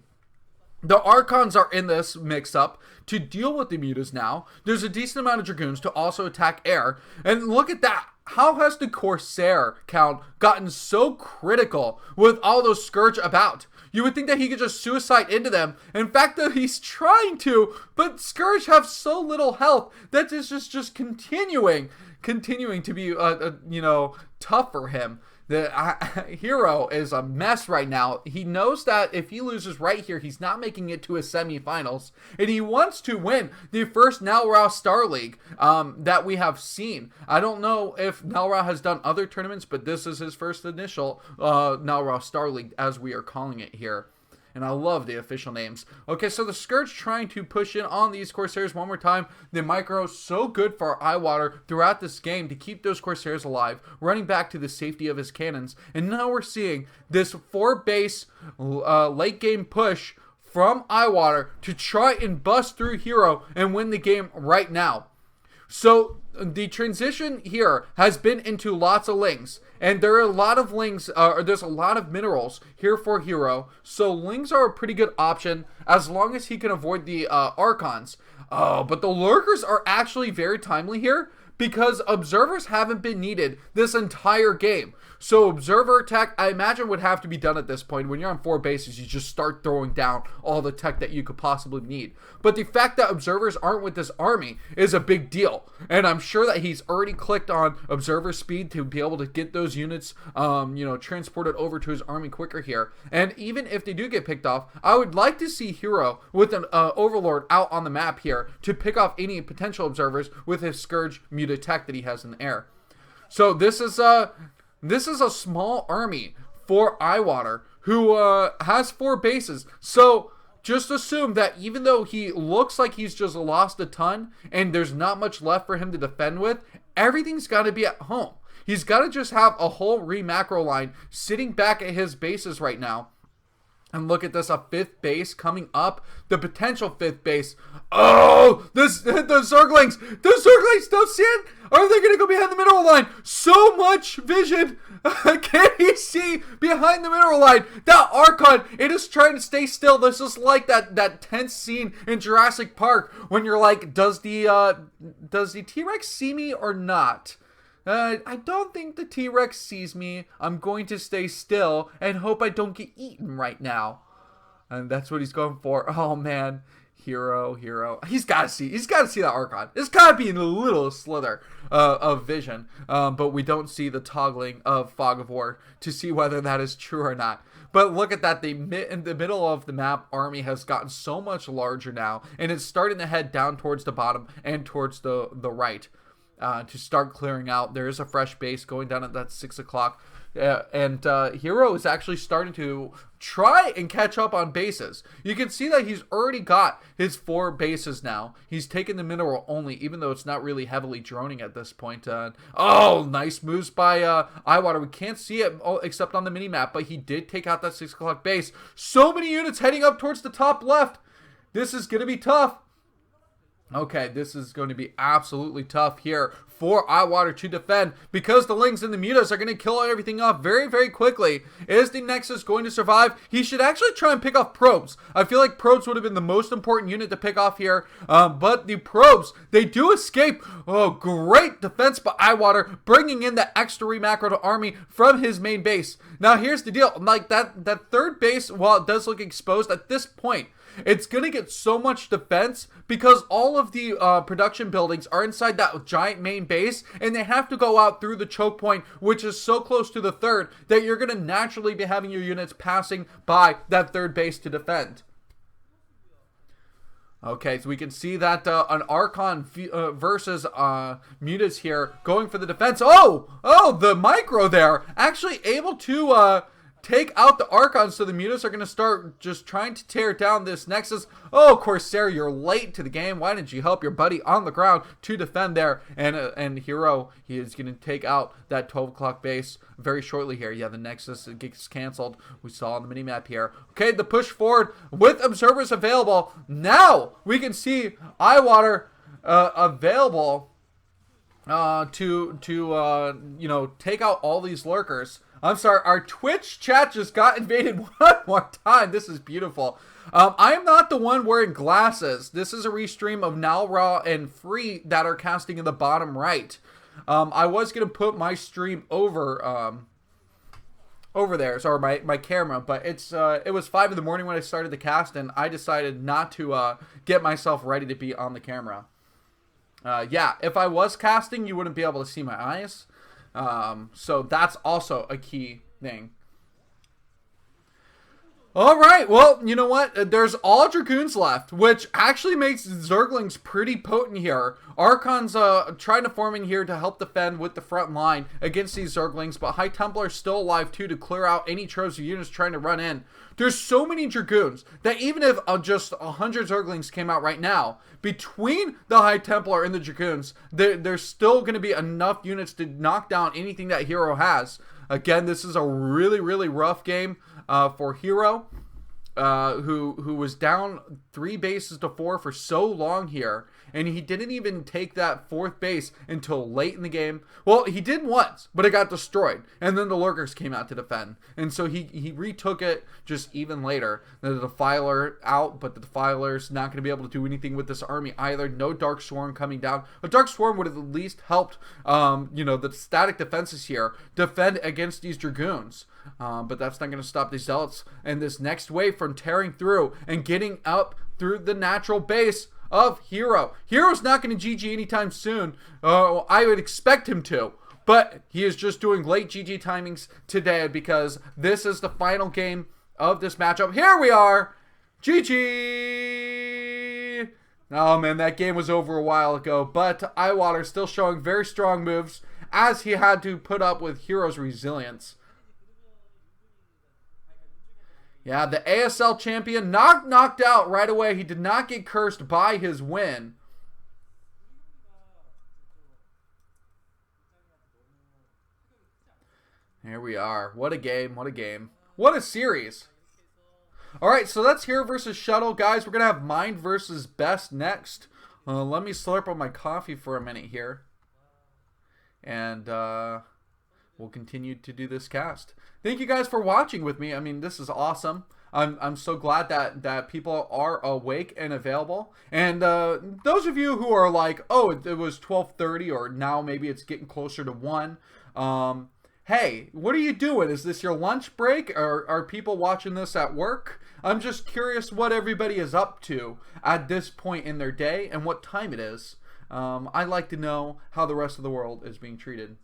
The Archons are in this mix-up to deal with the mutas now. There's a decent amount of Dragoons to also attack air. And look at that. How has the Corsair count gotten so critical with all those Scourge about? You would think that he could just suicide into them. In fact, that he's trying to, but Scourge have so little health that this is just continuing to be, tough for him. The Hero is a mess right now. He knows that if he loses right here, he's not making it to his semifinals. And he wants to win the first Nalrao Starleague that we have seen. I don't know if Nalrao has done other tournaments, but this is his first initial Nalrao Starleague, as we are calling it here. And I love the official names. Okay, so the Scourge trying to push in on these Corsairs one more time. The micro so good for Eyewater throughout this game to keep those Corsairs alive, running back to the safety of his cannons. And now we're seeing this 4-base late game push from Eyewater to try and bust through Hero and win the game right now. So the transition here has been into lots of lings, and there are a lot of lings, there's a lot of minerals here for Hero, so lings are a pretty good option as long as he can avoid the Archons. Oh, but the Lurkers are actually very timely here because observers haven't been needed this entire game. So observer attack, I imagine, would have to be done at this point. When you're on 4 bases, you just start throwing down all the tech that you could possibly need. But the fact that observers aren't with this army is a big deal. And I'm sure that he's already clicked on observer speed to be able to get those units, transported over to his army quicker here. And even if they do get picked off, I would like to see Hero with an Overlord out on the map here to pick off any potential observers with his Scourge muted tech that he has in the air. So this is a small army for Eyewater, who has 4 bases. So just assume that even though he looks like he's just lost a ton and there's not much left for him to defend with, everything's got to be at home. He's got to just have a whole re-macro line sitting back at his bases right now. And look at this, a 5th base coming up. The potential 5th base. Oh, the Zerglings. The Zerglings, don't see it? Are they going to go behind the mineral line? So much vision. Can he see behind the mineral line? That Archon, it is trying to stay still. This is like that tense scene in Jurassic Park when you're like, does the T-Rex see me or not? I don't think the T-Rex sees me. I'm going to stay still and hope I don't get eaten right now. And that's what he's going for. Oh, man. Hero. He's got to see that Archon. It's got to be in a little slither of vision. But we don't see the toggling of Fog of War to see whether that is true or not. But look at that. In the middle of the map, army has gotten so much larger now. And it's starting to head down towards the bottom and towards the right. To start clearing out. There is a fresh base going down at that 6 o'clock. And Hero is actually starting to try and catch up on bases. You can see that he's already got his 4 bases now. He's taken the mineral only, even though it's not really heavily droning at this point. Oh, nice moves by Eyewater. We can't see it except on the mini-map, but he did take out that 6 o'clock base. So many units heading up towards the top left. This is going to be tough. Okay, this is going to be absolutely tough here for Eyewater to defend because the Lings and the Mutas are going to kill everything off very, very quickly. Is the Nexus going to survive? He should actually try and pick off Probes. I feel like Probes would have been the most important unit to pick off here, but the Probes, they do escape. Oh, great defense by Eyewater, bringing in the extra re-macro to army from his main base. Now, here's the deal. Like, that 3rd base, while it does look exposed at this point, it's going to get so much defense because all of the production buildings are inside that giant main base, and they have to go out through the choke point, which is so close to the 3rd that you're going to naturally be having your units passing by that 3rd base to defend. Okay, so we can see that an Archon versus Mutas here going for the defense. Oh, the micro there actually able to take out the Archons, so the Mutas are going to start just trying to tear down this Nexus. Oh, Corsair, you're late to the game. Why didn't you help your buddy on the ground to defend there? And Hero, he is going to take out that 12 o'clock base very shortly here. Yeah, the Nexus gets canceled. We saw on the minimap here. Okay, the push forward with Observers available. Now we can see Eyewater available to you know, take out all these lurkers. I'm sorry, our Twitch chat just got invaded one more time. This is beautiful. I am not the one wearing glasses. This is a restream of Now Raw and Free that are casting in the bottom right. I was going to put my stream over there, or my camera, but it was 5 in the morning when I started the cast, and I decided not to get myself ready to be on the camera. Yeah, if I was casting, you wouldn't be able to see my eyes. So that's also a key thing. Alright, well, you know what? There's all Dragoons left, which actually makes Zerglings pretty potent here. Archon's trying to form in here to help defend with the front line against these Zerglings, but High Templar's still alive too to clear out any troves of units trying to run in. There's so many Dragoons that even if just 100 Zerglings came out right now, between the High Templar and the Dragoons, there's still going to be enough units to knock down anything that Hero has. Again, this is a really, really rough game for Hero, who was down 3 bases to 4 for so long here, and he didn't even take that 4th base until late in the game. Well, he did once, but it got destroyed, and then the Lurkers came out to defend, and so he retook it just even later. The Defiler out, but the Defiler's not going to be able to do anything with this army either. No Dark Swarm coming down. A Dark Swarm would have at least helped, you know, the static defenses here defend against these Dragoons. But that's not going to stop these Zealots and this next wave from tearing through and getting up through the natural base of Hero. Hero's not going to GG anytime soon. I would expect him to. But he is just doing late GG timings today because this is the final game of this matchup. Here we are. GG. Oh, man, that game was over a while ago. But Eyewater still showing very strong moves as he had to put up with Hero's resilience. Yeah, the ASL champion knocked out right away. He did not get cursed by his win. Here we are. What a game. What a game. What a series. Alright, so that's Hero versus Shuttle. Guys, we're going to have Mind versus Best next. Let me slurp on my coffee for a minute here. And we'll continue to do this cast. Thank you guys for watching with me. I mean, this is awesome. I'm so glad that people are awake and available. And those of you who are like, oh, it was 12:30 or now maybe it's getting closer to 1. Hey, what are you doing? Is this your lunch break? Or are people watching this at work? I'm just curious what everybody is up to at this point in their day and what time it is. I'd like to know how the rest of the world is being treated.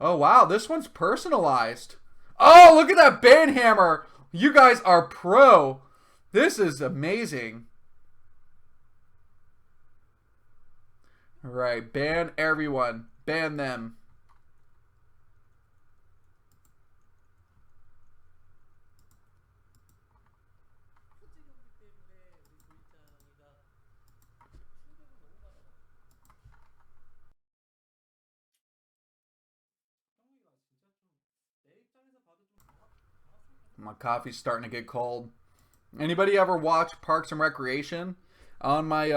Oh, wow. This one's personalized. Oh, look at that banhammer. You guys are pro. This is amazing. All right. Ban everyone. Ban them. My coffee's starting to get cold. Anybody ever watch Parks and Recreation? On my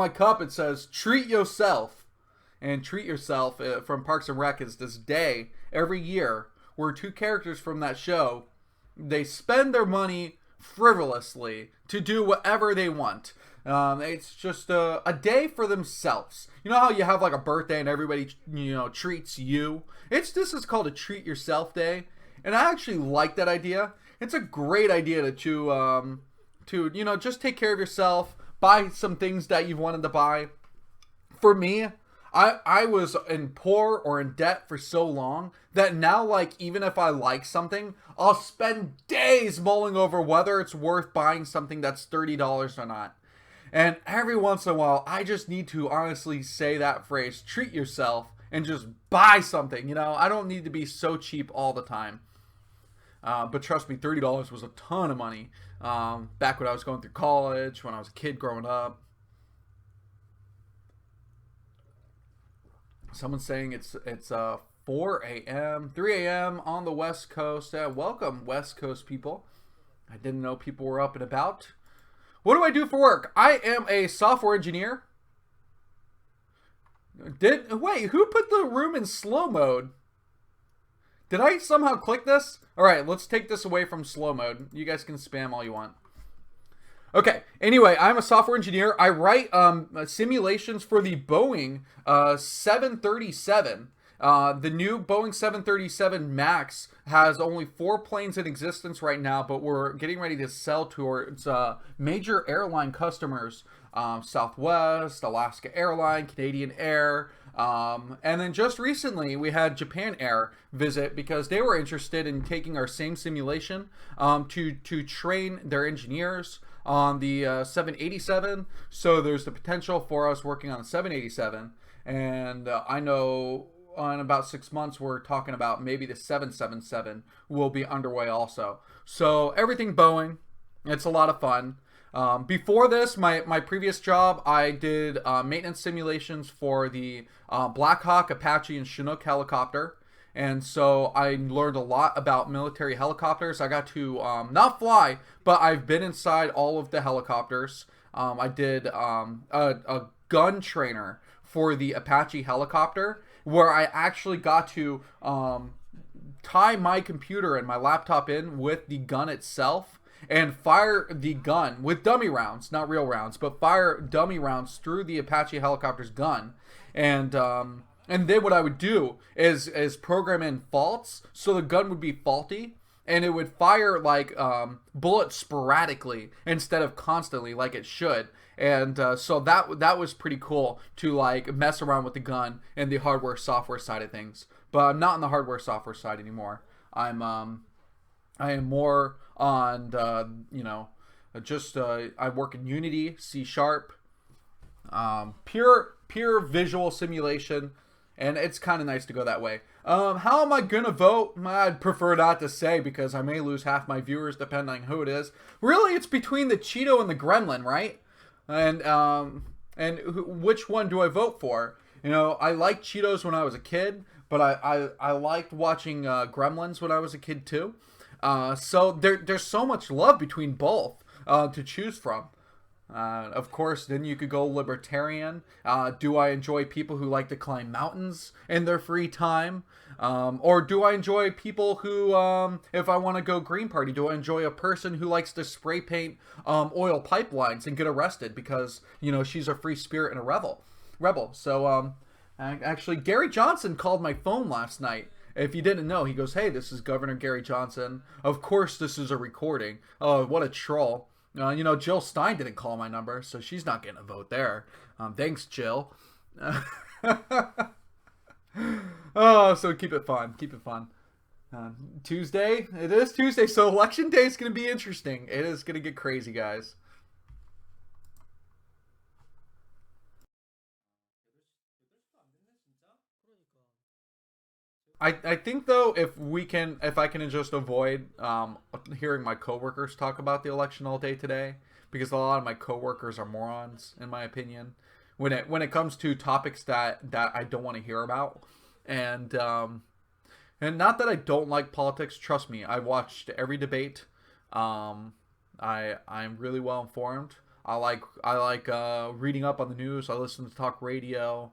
cup it says treat yourself. And treat yourself from Parks and Rec is this day every year where 2 characters from that show, they spend their money frivolously to do whatever they want. It's just a day for themselves. You know how you have like a birthday and everybody, you know, treats you? This is called a treat yourself day. And I actually like that idea. It's a great idea to you know, just take care of yourself, buy some things that you've wanted to buy. For me, I was in poor or in debt for so long that now, like, even if I like something, I'll spend days mulling over whether it's worth buying something that's $30 or not. And every once in a while, I just need to honestly say that phrase, treat yourself, and just buy something. You know, I don't need to be so cheap all the time. But trust me, $30 was a ton of money back when I was going through college, when I was a kid growing up. Someone's saying it's 4 a.m., 3 a.m. on the West Coast. Welcome, West Coast people. I didn't know people were up and about. What do I do for work? I am a software engineer. Wait, who put the room in slow mode? Did I somehow click this? All right, let's take this away from slow mode. You guys can spam all you want. Okay, anyway, I'm a software engineer. I write simulations for the Boeing 737. The new Boeing 737 MAX has only 4 planes in existence right now, but we're getting ready to sell towards major airline customers. Southwest, Alaska Airline, Canadian Air, and then just recently we had Japan Air visit because they were interested in taking our same simulation to train their engineers on the 787. So there's the potential for us working on the 787, and I know in about 6 months we're talking about maybe the 777 will be underway also. So everything Boeing, it's a lot of fun. Before this, my previous job, I did maintenance simulations for the Black Hawk, Apache, and Chinook helicopter. And so I learned a lot about military helicopters. I got to not fly, but I've been inside all of the helicopters. I did a gun trainer for the Apache helicopter, where I actually got to tie my computer and my laptop in with the gun itself and fire the gun with dummy rounds, not real rounds, but fire dummy rounds through the Apache helicopter's gun. And then what I would do is program in faults, so the gun would be faulty, and it would fire like bullets sporadically instead of constantly like it should. And so that was pretty cool to like mess around with the gun and the hardware software side of things. But I'm not on the hardware software side anymore. I am more on I work in Unity, C#, pure visual simulation, and it's kind of nice to go that way. How am I gonna vote? I'd prefer not to say because I may lose half my viewers depending on who it is. Really, it's between the Cheeto and the Gremlin, right? And which one do I vote for? You know, I liked Cheetos when I was a kid, but I liked watching Gremlins when I was a kid too. So there's so much love between both to choose from. Of course, then you could go libertarian. Do I enjoy people who like to climb mountains in their free time? Or do I enjoy people who, if I want to go Green Party, do I enjoy a person who likes to spray paint oil pipelines and get arrested because, you know, she's a free spirit and a rebel? So, actually, Gary Johnson called my phone last night. If you didn't know, he goes, "Hey, this is Governor Gary Johnson. Of course, this is a recording." Oh, what a troll. You know, Jill Stein didn't call my number, so she's not getting a vote there. Thanks, Jill. Oh, so keep it fun. Keep it fun. Tuesday? It is Tuesday, so Election Day is going to be interesting. It is going to get crazy, guys. I think though if I can just avoid hearing my coworkers talk about the election all day today, because a lot of my coworkers are morons in my opinion when it comes to topics that I don't want to hear about, and not that I don't like politics. Trust me, I watched every debate. I'm really well informed. I like reading up on the news. I listen to talk radio.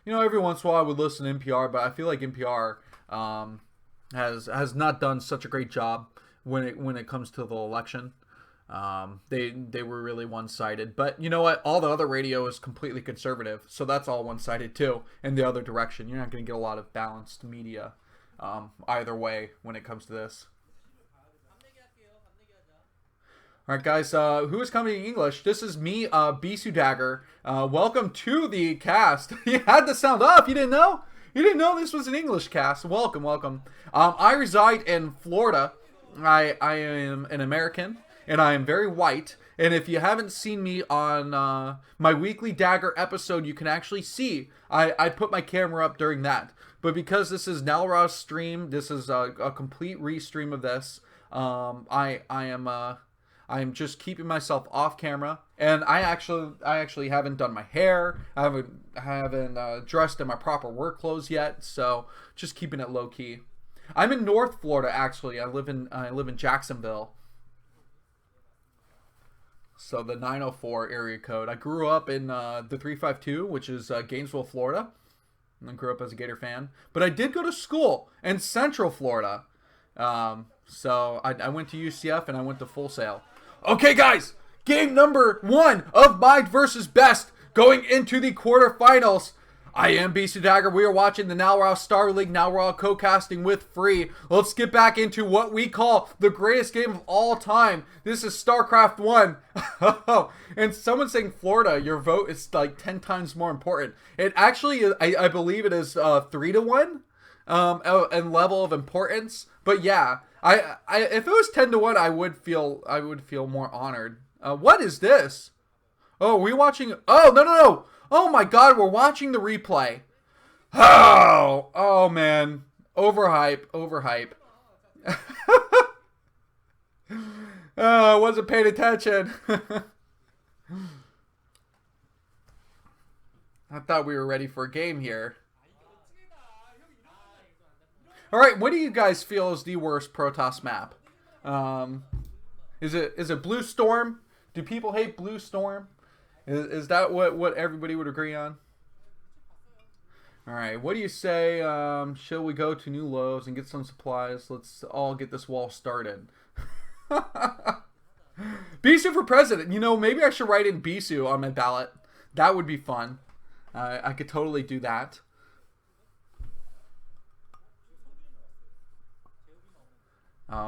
You know, every once in a while I would listen to NPR, but I feel like NPR has not done such a great job when it comes to the election. They were really one-sided. But you know what? All the other radio is completely conservative, so that's all one-sided too. In the other direction, you're not going to get a lot of balanced media either way when it comes to this. Alright guys, who is coming in English? This is me, BisuDagger. Welcome to the cast. You had the sound up, you didn't know? You didn't know this was an English cast. Welcome. I reside in Florida. I am an American, and I am very white. And if you haven't seen me on my weekly Dagger episode, you can actually see I put my camera up during that. But because this is Nalra's stream, this is a complete restream of this. I am just keeping myself off camera, and I actually haven't done my hair. I haven't dressed in my proper work clothes yet, so just keeping it low key. I'm in North Florida actually. I live in Jacksonville. So the 904 area code. I grew up in the 352, which is Gainesville, Florida. I grew up as a Gator fan, but I did go to school in Central Florida. So I went to UCF and I went to Full Sail. Okay, guys, game number 1 of Mind versus Best going into the quarterfinals. I am BisuDagger. We are watching the Now Raw Starleague, Now Raw co-casting with Free. Let's get back into what we call the greatest game of all time. This is StarCraft 1. And someone saying Florida, your vote is like 10 times more important. It actually is, I believe it is 3-1 in level of importance. But yeah, if it was 10-1, I would feel more honored. What is this? Oh, are we watching? Oh, no. Oh my god, we're watching the replay. Oh man. Overhype. Oh, I wasn't paying attention. I thought we were ready for a game here. Alright, what do you guys feel is the worst Protoss map? Is it Blue Storm? Do people hate Blue Storm? Is that what everybody would agree on? Alright, what do you say? Shall we go to New Lows and get some supplies? Let's all get this wall started. Bisu for president. You know, maybe I should write in Bisu on my ballot. That would be fun. I could totally do that.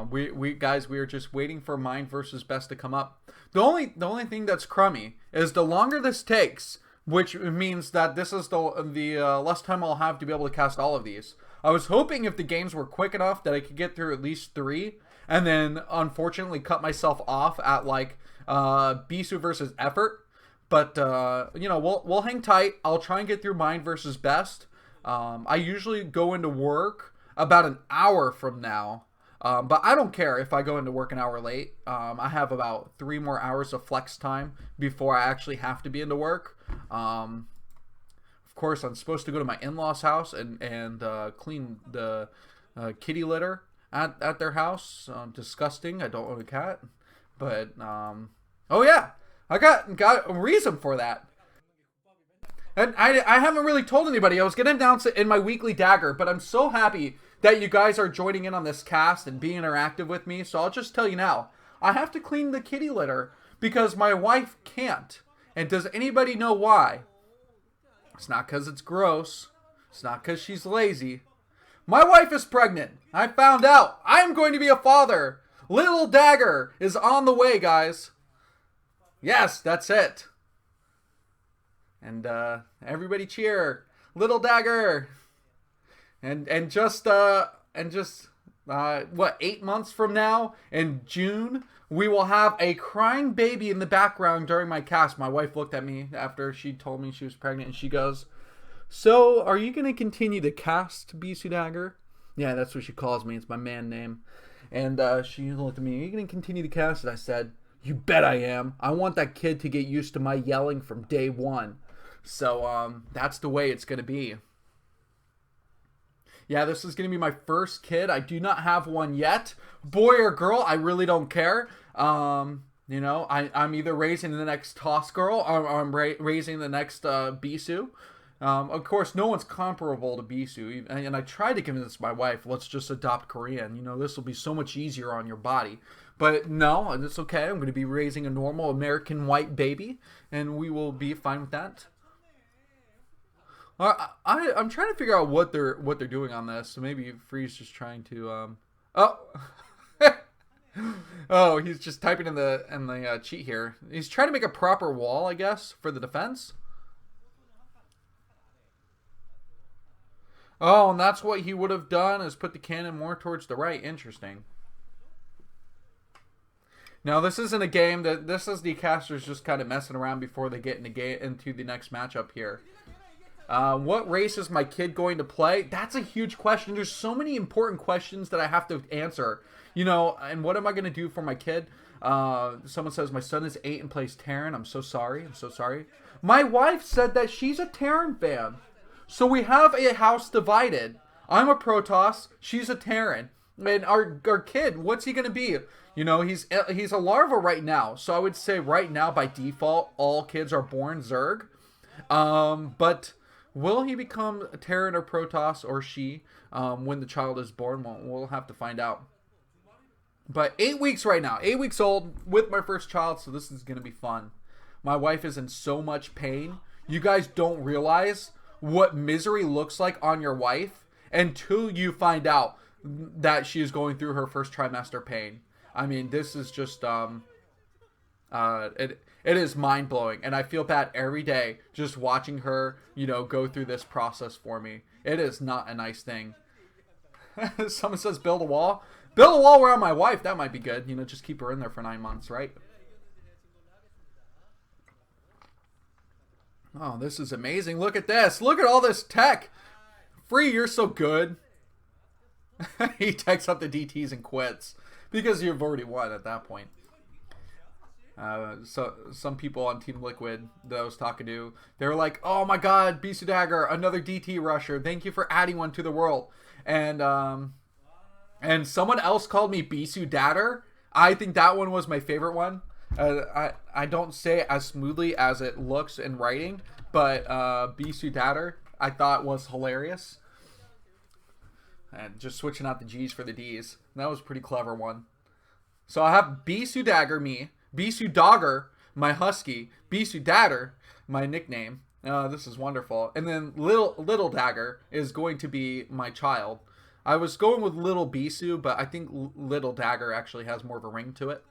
We are just waiting for Mind versus Best to come up. The only thing that's crummy is the longer this takes, which means that this is the less time I'll have to be able to cast all of these. I was hoping if the games were quick enough that I could get through at least 3, and then unfortunately cut myself off at like Bisu versus Effort. But you know, we'll hang tight. I'll try and get through Mind versus Best. I usually go into work about an hour from now. But I don't care if I go into work an hour late. I have about 3 more hours of flex time before I actually have to be into work. Of course, I'm supposed to go to my in-laws' house and clean the kitty litter at their house. Disgusting. I don't own a cat. But, oh yeah, I got a reason for that. And I haven't really told anybody. I was going to announce it in my weekly Dagger, but I'm so happy that you guys are joining in on this cast and being interactive with me. So I'll just tell you now, I have to clean the kitty litter because my wife can't. And does anybody know why? It's not because it's gross. It's not because she's lazy. My wife is pregnant. I found out. I'm going to be a father. Little Dagger is on the way, guys. Yes, that's it. And everybody cheer. Little Dagger. And just what, 8 months from now, in June, we will have a crying baby in the background during my cast. My wife looked at me after she told me she was pregnant, and she goes, "So, are you going to continue to cast BisuDagger?" Yeah, that's what she calls me. It's my man name. And she looked at me, "Are you going to continue to cast it?" I said, "You bet I am. I want that kid to get used to my yelling from day one." So, that's the way it's going to be. Yeah, this is going to be my first kid. I do not have one yet. Boy or girl, I really don't care. You know, I'm either raising the next Toss Girl or I'm raising the next Bisu. Of course, no one's comparable to Bisu. And I tried to convince my wife, let's just adopt Korean. You know, this will be so much easier on your body. But no, it's okay. I'm going to be raising a normal American white baby. And we will be fine with that. I'm trying to figure out what they're doing on this. So maybe Free's just trying to oh oh, he's just typing in the cheat here. He's trying to make a proper wall, I guess, for the defense. Oh, and that's what he would have done, is put the cannon more towards the right. Interesting. Now, this isn't a game that this is the casters just kind of messing around before they get into the next matchup here. What race is my kid going to play? That's a huge question. There's so many important questions that I have to answer. You know, and what am I going to do for my kid? Someone says my son is 8 and plays Terran. I'm so sorry. I'm so sorry. My wife said that she's a Terran fan. So we have a house divided. I'm a Protoss. She's a Terran. And our kid, what's he going to be? You know, he's a larva right now. So I would say right now, by default, all kids are born Zerg. But will he become a Terran or Protoss, or she, when the child is born? We'll have to find out. But 8 weeks right now. 8 weeks old with my first child, so this is going to be fun. My wife is in so much pain. You guys don't realize what misery looks like on your wife until you find out that she is going through her first trimester pain. I mean, this is just, it is mind-blowing. And I feel bad every day just watching her, you know, go through this process for me. It is not a nice thing. Someone says build a wall. Build a wall around my wife. That might be good. You know, just keep her in there for 9 months, right? Oh, this is amazing. Look at this. Look at all this tech. Free, you're so good. He takes up the DTs and quits. Because you've already won at that point. So some people on Team Liquid that I was talking to, they were like, oh my god, BisuDagger, another DT rusher. Thank you for adding one to the world. And someone else called me BisuDagger. I think that one was my favorite one. I don't say it as smoothly as it looks in writing, but BisuDagger I thought was hilarious. And just switching out the G's for the D's. That was a pretty clever one. So I have BisuDagger, me. BisuDagger, my husky. BisuDagger, my nickname. This is wonderful. And then Little Dagger is going to be my child. I was going with Little Bisu, but I think Little Dagger actually has more of a ring to it.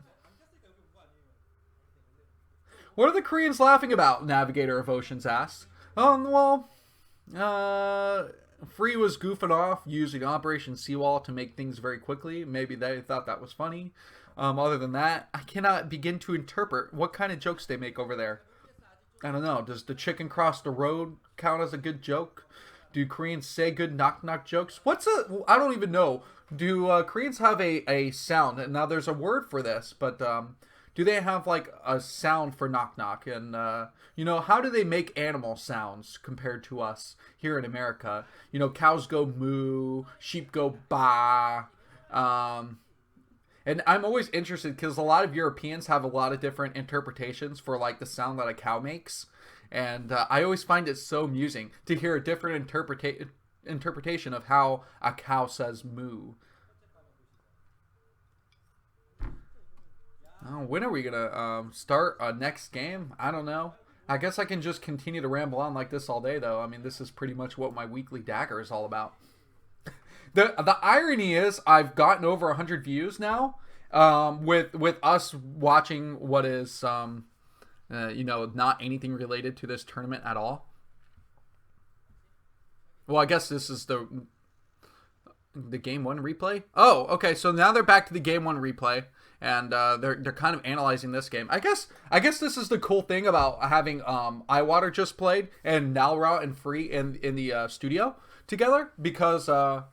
What are the Koreans laughing about? Navigator of Oceans asks. Well, Free was goofing off using Operation Seawall to make things very quickly. Maybe they thought that was funny. Other than that, I cannot begin to interpret what kind of jokes they make over there. I don't know. Does the chicken cross the road count as a good joke? Do Koreans say good knock-knock jokes? I don't even know. Do Koreans have a sound? And now there's a word for this, but do they have like a sound for knock-knock? And, you know, how do they make animal sounds compared to us here in America? You know, cows go moo, sheep go ba. And I'm always interested because a lot of Europeans have a lot of different interpretations for like the sound that a cow makes. And I always find it so amusing to hear a different interpretation of how a cow says moo. Oh, when are we going to start a next game? I don't know. I guess I can just continue to ramble on like this all day, though. I mean, this is pretty much what my weekly dagger is all about. The irony is I've gotten over 100 views now with us watching what is, you know, not anything related to this tournament at all. Well, I guess this is the Game 1 replay. Oh, okay. So now they're back to the Game 1 replay. And they're kind of analyzing this game. I guess this is the cool thing about having Eyewater just played and Ro8 and Free in the studio together, because they're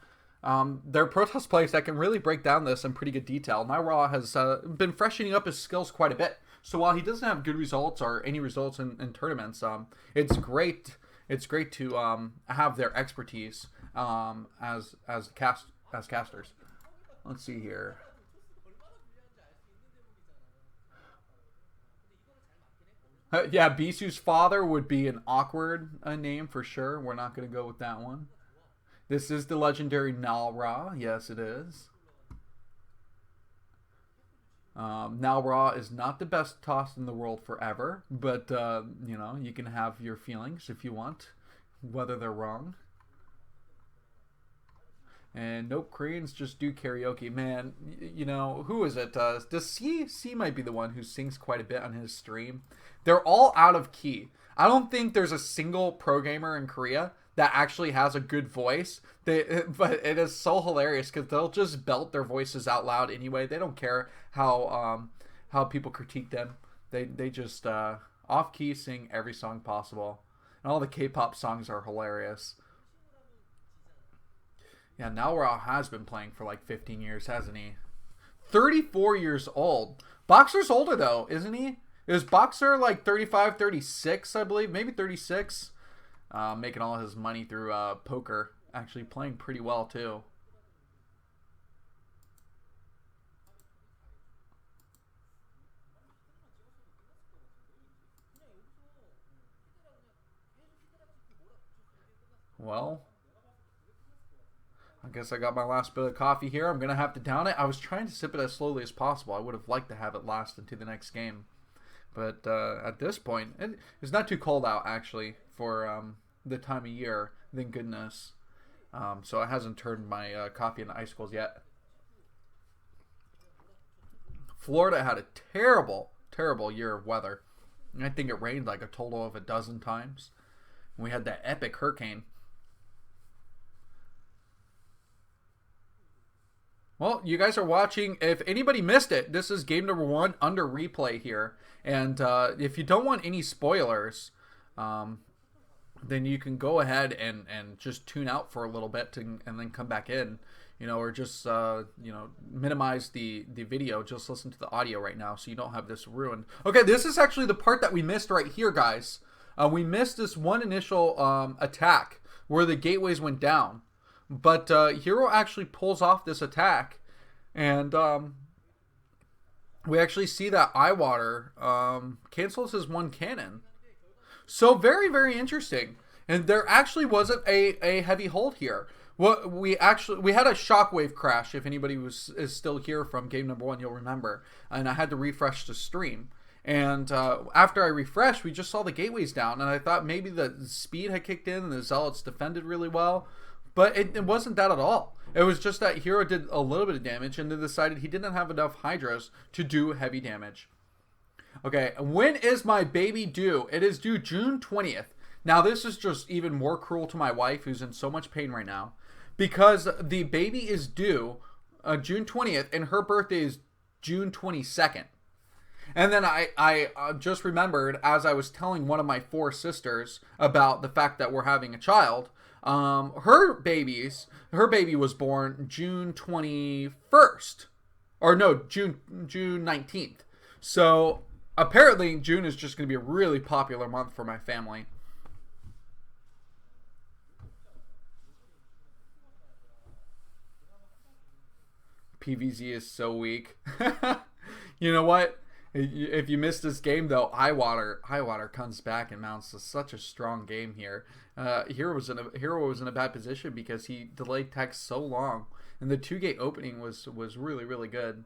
Protoss players that can really break down this in pretty good detail. Ro8 has been freshening up his skills quite a bit. So while he doesn't have good results or any results in tournaments, it's great. It's great to have their expertise as casters. Let's see here. Yeah, Bisu's father would be an awkward name for sure. We're not going to go with that one. This is the legendary Ro8. Yes, it is. Ro8 is not the best toss in the world forever, but, you know, you can have your feelings if you want, whether they're wrong. And nope, Koreans just do karaoke. Man, you know, who is it? Does C might be the one who sings quite a bit on his stream. They're all out of key. I don't think there's a single pro gamer in Korea that actually has a good voice. But it is so hilarious because they'll just belt their voices out loud anyway. They don't care how how people critique them. They just off key sing every song possible, and all the K-pop songs are hilarious. Yeah, now Ro8 has been playing for like 15 years, hasn't he? 34 years old. Boxer's older though, isn't he? Is Boxer like 35, 36, I believe? Maybe 36. Making all his money through poker. Actually playing pretty well too. Well, I guess I got my last bit of coffee here. I'm going to have to down it. I was trying to sip it as slowly as possible. I would have liked to have it last into the next game. But at this point, it's not too cold out, actually, for the time of year. Thank goodness. So it hasn't turned my coffee into icicles yet. Florida had a terrible, terrible year of weather. I think it rained like a total of 12 times. We had that epic hurricane. Well, you guys are watching. If anybody missed it, this is game number 1 under replay here. And if you don't want any spoilers, then you can go ahead and just tune out for a little bit and then come back in. You know, or just, minimize the video. Just listen to the audio right now so you don't have this ruined. Okay, this is actually the part that we missed right here, guys. We missed this one initial attack where the gateways went down. But Hero actually pulls off this attack, and we actually see that Eyewater cancels his one cannon. So very, very interesting. And there actually wasn't a heavy hold here. What we had a shockwave crash. If anybody is still here from game number 1, you'll remember. And I had to refresh the stream. And after I refreshed, we just saw the gateways down, and I thought maybe the speed had kicked in and the Zealots defended really well. But it wasn't that at all. It was just that Hero did a little bit of damage and then decided he didn't have enough Hydras to do heavy damage. Okay, when is my baby due? It is due June 20th. Now, this is just even more cruel to my wife, who's in so much pain right now, because the baby is due June 20th, and her birthday is June 22nd. And then I just remembered, as I was telling one of my 4 sisters about the fact that we're having a child, her baby was born June 21st, or no, June 19th. So apparently June is just going to be a really popular month for my family. PVZ is so weak. You know what? If you missed this game, though, Eyewater comes back and mounts such a strong game here. Hero was in a bad position because he delayed tech so long, and the 2-gate opening was really, really good.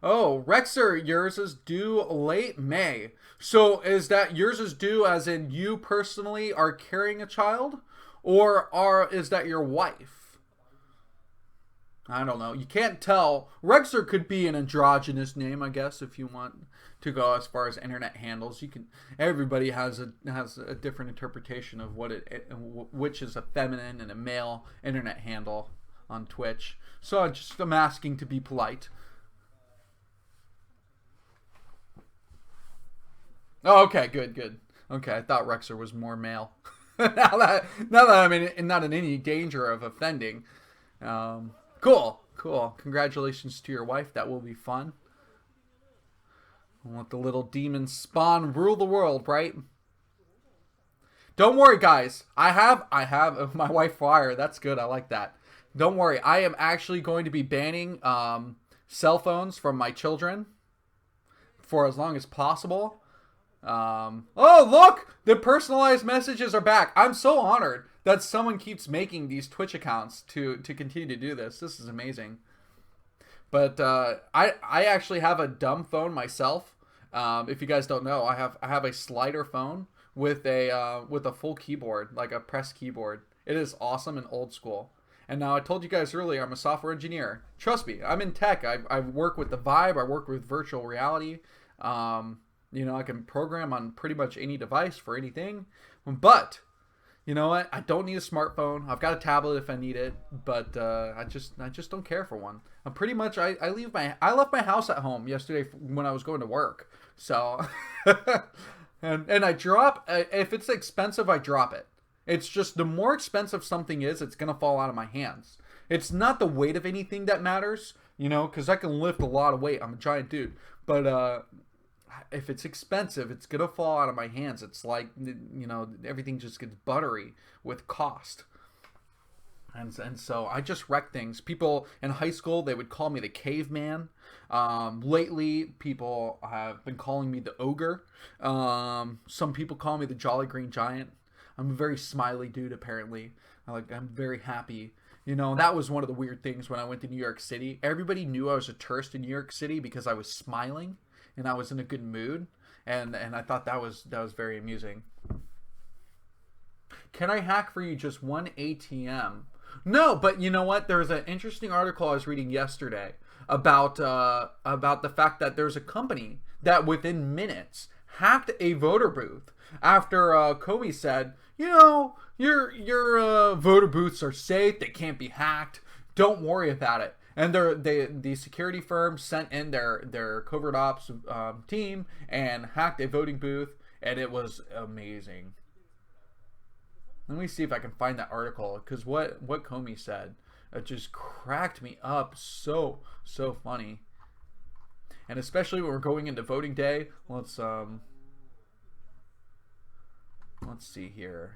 Oh, Rexer, yours is due late May. So is that yours is due as in you personally are carrying a child, or is that your wife? I don't know. You can't tell. Rexer could be an androgynous name, I guess, if you want to go as far as internet handles. You can. Everybody has a different interpretation of which is a feminine and a male internet handle on Twitch. So I'm asking to be polite. Oh, okay, good. Okay, I thought Rexer was more male. now that I'm not in any danger of offending. Cool. Congratulations to your wife. That will be fun. I'll let the little demon spawn rule the world, right? Don't worry, guys. I have my wife Fire. That's good. I like that. Don't worry. I am actually going to be banning cell phones from my children for as long as possible. Oh, look! The personalized messages are back. I'm so honored that someone keeps making these Twitch accounts to continue to do this. This is amazing. But I actually have a dumb phone myself. If you guys don't know, I have a slider phone with a full keyboard, like a press keyboard. It is awesome and old school. And now I told you guys earlier, I'm a software engineer. Trust me, I'm in tech. I work with the Vibe. I work with virtual reality. I can program on pretty much any device for anything. But You know what? I don't need a smartphone. I've got a tablet if I need it, but I just don't care for one. I'm pretty much I left my house at home yesterday when I was going to work. So and I drop if it's expensive, I drop it. It's just the more expensive something is, it's gonna fall out of my hands. It's not the weight of anything that matters, you know, because I can lift a lot of weight. I'm a giant dude, but if it's expensive, it's gonna fall out of my hands. It's like, you know, everything just gets buttery with cost. And so I just wreck things. People in high school, they would call me the caveman. Lately, people have been calling me the ogre. Some people call me the jolly green giant. I'm a very smiley dude, apparently. I'm very happy. You know, that was one of the weird things when I went to New York City. Everybody knew I was a tourist in New York City because I was smiling and I was in a good mood. And I thought that was very amusing. Can I hack for you just one ATM? No, but you know what? There was an interesting article I was reading yesterday about the fact that there's a company that within minutes hacked a voter booth after Comey said, you know, your voter booths are safe. They can't be hacked. Don't worry about it. And the security firm sent in their covert ops team and hacked a voting booth, and it was amazing. Let me see if I can find that article, because what Comey said, it just cracked me up. So funny. And especially when we're going into voting day, let's see here.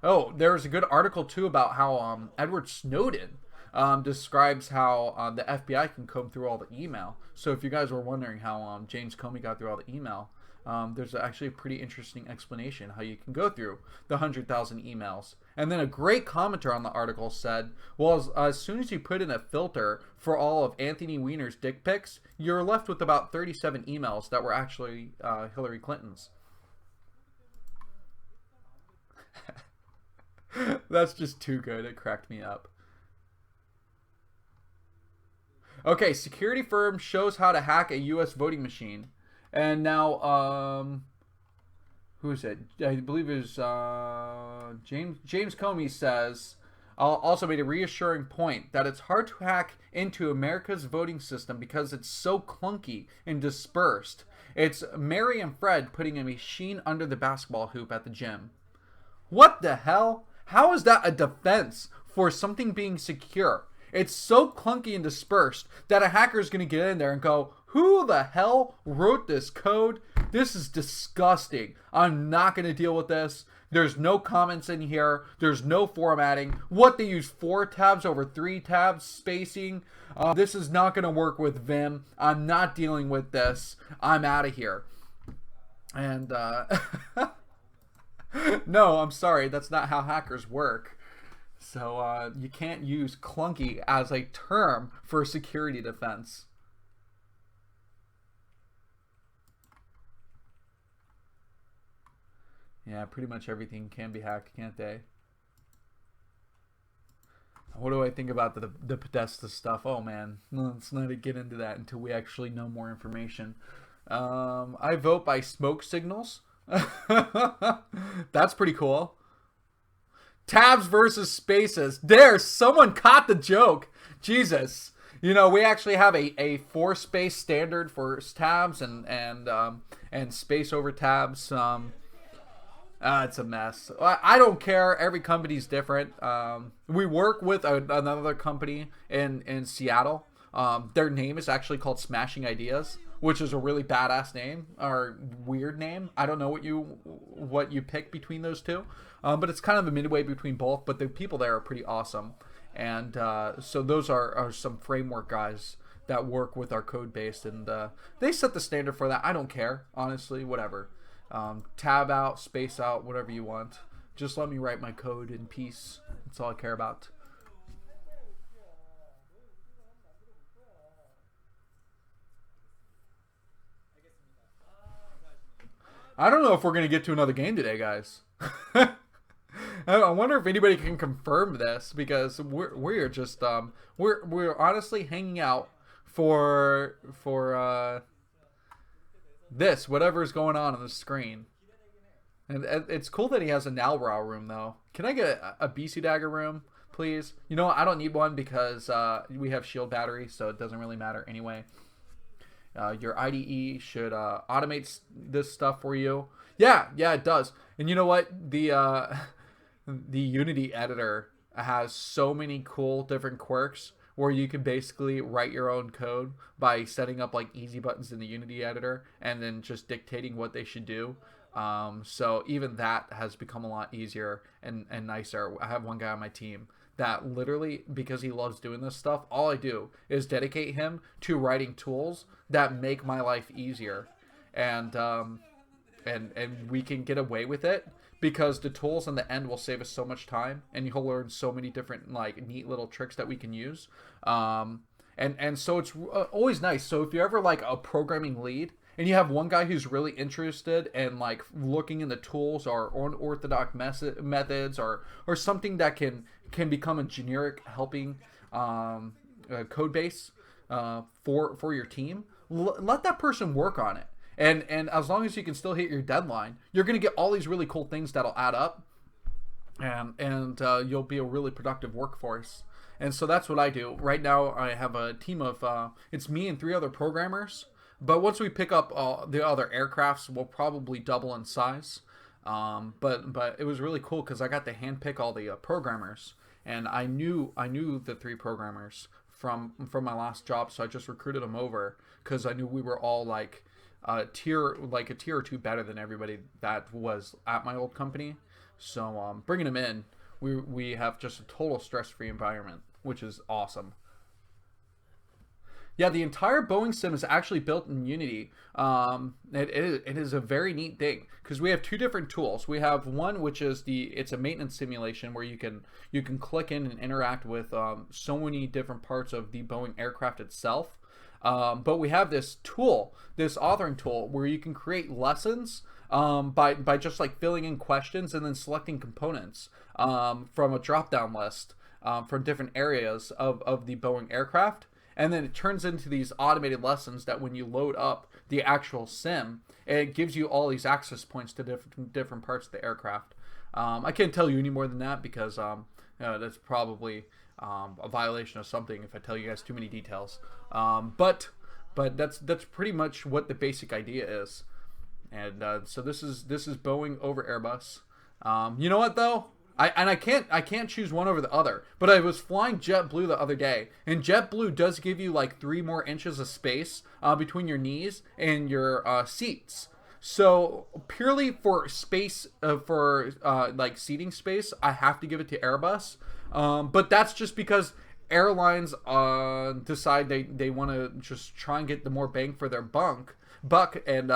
Oh, there's a good article too about how Edward Snowden describes how the FBI can comb through all the email. So if you guys were wondering how James Comey got through all the email, there's actually a pretty interesting explanation how you can go through the 100,000 emails. And then a great commenter on the article said, well, as soon as you put in a filter for all of Anthony Weiner's dick pics, you're left with about 37 emails that were actually Hillary Clinton's. That's just too good. It cracked me up. Okay, security firm shows how to hack a U.S. voting machine. And now, who is it? I believe it was James Comey says, also made a reassuring point that it's hard to hack into America's voting system because it's so clunky and dispersed. It's Mary and Fred putting a machine under the basketball hoop at the gym. What the hell? How is that a defense for something being secure? It's so clunky and dispersed that a hacker is going to get in there and go, who the hell wrote this code? This is disgusting. I'm not going to deal with this. There's no comments in here. There's no formatting. What, they use 4 tabs over 3 tabs spacing? This is not going to work with Vim. I'm not dealing with this. I'm out of here. And no, I'm sorry. That's not how hackers work. So you can't use clunky as a term for security defense. Yeah, pretty much everything can be hacked, can't they? What do I think about the Podesta stuff? Oh man, let's not get into that until we actually know more information. I vote by smoke signals. That's pretty cool. Tabs versus spaces. There, someone caught the joke. Jesus. You know, we actually have a 4-space standard for tabs and space over tabs. It's a mess. I don't care. Every company's different. We work with another company in Seattle. Their name is actually called Smashing Ideas, which is a really badass name or weird name. I don't know what you pick between those two, but it's kind of a midway between both. But the people there are pretty awesome, and so those are some framework guys that work with our code base, and they set the standard for that. I don't care, honestly, whatever. Tab out, space out, whatever you want. Just let me write my code in peace. That's all I care about. I don't know if we're going to get to another game today, guys. I wonder if anybody can confirm this, because we're just we're honestly hanging out for this, whatever is going on the screen. And it's cool that he has a Ro8 room, though. Can I get a BisuDagger room, please? You know what? I don't need one because we have shield battery, so it doesn't really matter anyway. Your IDE should automate this stuff for you. Yeah, it does. And you know what? The Unity editor has so many cool different quirks where you can basically write your own code by setting up like easy buttons in the Unity editor and then just dictating what they should do. So even that has become a lot easier and nicer. I have one guy on my team that literally, because he loves doing this stuff, all I do is dedicate him to writing tools that make my life easier. And we can get away with it because the tools in the end will save us so much time, and you'll learn so many different like neat little tricks that we can use. And so it's always nice. So if you're ever like a programming lead and you have one guy who's really interested in like looking in the tools or unorthodox methods or something that can become a generic helping code base for your team, let that person work on it. And as long as you can still hit your deadline, you're going to get all these really cool things that'll add up, and you'll be a really productive workforce. And so that's what I do. Right now I have a team of, it's me and 3 other programmers. But once we pick up the other aircrafts, we'll probably double in size. But it was really cool because I got to handpick all the programmers. And I knew the 3 programmers from my last job, so I just recruited them over because I knew we were all like a tier or 2 better than everybody that was at my old company. So bringing them in, we have just a total stress-free environment, which is awesome. Yeah, the entire Boeing sim is actually built in Unity. It is a very neat thing because we have 2 different tools. We have one which is it's a maintenance simulation where you can click in and interact with so many different parts of the Boeing aircraft itself. But we have this tool, this authoring tool, where you can create lessons by just like filling in questions and then selecting components from a drop-down list from different areas of the Boeing aircraft. And then it turns into these automated lessons that when you load up the actual sim, it gives you all these access points to different parts of the aircraft. I can't tell you any more than that because that's probably a violation of something if I tell you guys too many details. But that's pretty much what the basic idea is. And so this is Boeing over Airbus. You know what though? I can't choose one over the other, but I was flying JetBlue the other day, and JetBlue does give you like 3 more inches of space between your knees and your seats. So purely for space, like seating space, I have to give it to Airbus. But that's just because airlines decide they want to just try and get the more bang for their buck and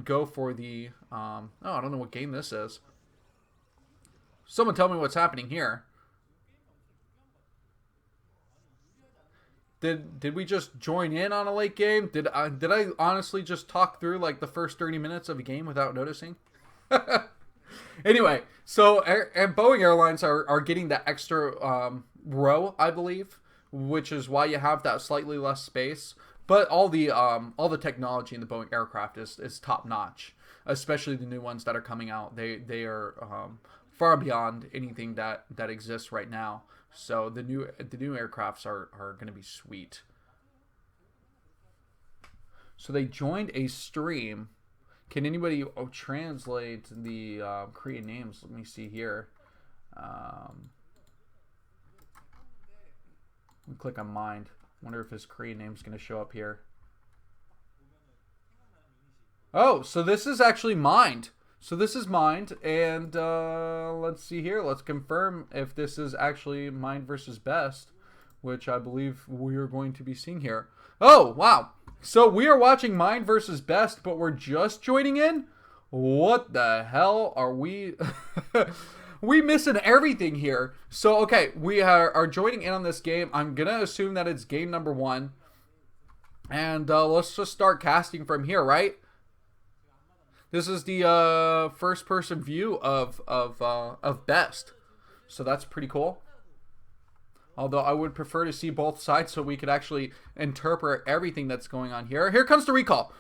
go for the I don't know what game this is. Someone tell me what's happening here. Did we just join in on a late game? Did I honestly just talk through like the first 30 minutes of a game without noticing? Anyway, so and Boeing Airlines are getting that extra row, I believe, which is why you have that slightly less space. But all the technology in the Boeing aircraft is top notch, especially the new ones that are coming out. They are far beyond anything that exists right now. So the new aircrafts are going to be sweet. So they joined a stream. Can anybody translate the Korean names? Let me see here. Let me click on Mind. Wonder if his Korean name's going to show up here. Oh, so this is actually Mind. So this is Mind, and let's see here. Let's confirm if this is actually Mind versus Best, which I believe we are going to be seeing here. Oh, wow. So we are watching Mind versus Best, but we're just joining in? What the hell are we... We missing everything here. So, okay, we are joining in on this game. I'm going to assume that it's game number 1. And let's just start casting from here, right? This is the first-person view of Best, so that's pretty cool. Although I would prefer to see both sides so we could actually interpret everything that's going on here. Here comes the recall.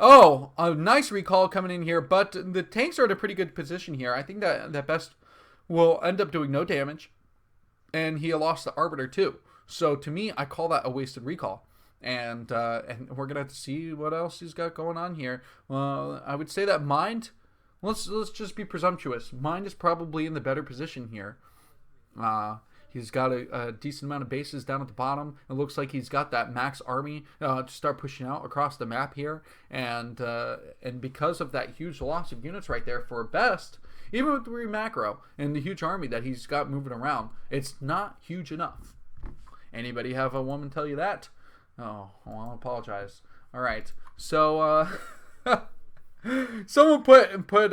Oh, a nice recall coming in here, but the tanks are in a pretty good position here. I think that Best will end up doing no damage, and he lost the Arbiter too. So to me, I call that a wasted recall. And we're gonna have to see what else he's got going on here. I would say that Mind. Let's just be presumptuous. Mind is probably in the better position here. He's got a decent amount of bases down at the bottom. It looks like he's got that max army to start pushing out across the map here. And because of that huge loss of units right there for Best, even with 3 macro and the huge army that he's got moving around, it's not huge enough. Anybody have a woman tell you that? Oh, well, I apologize. All right. So, someone put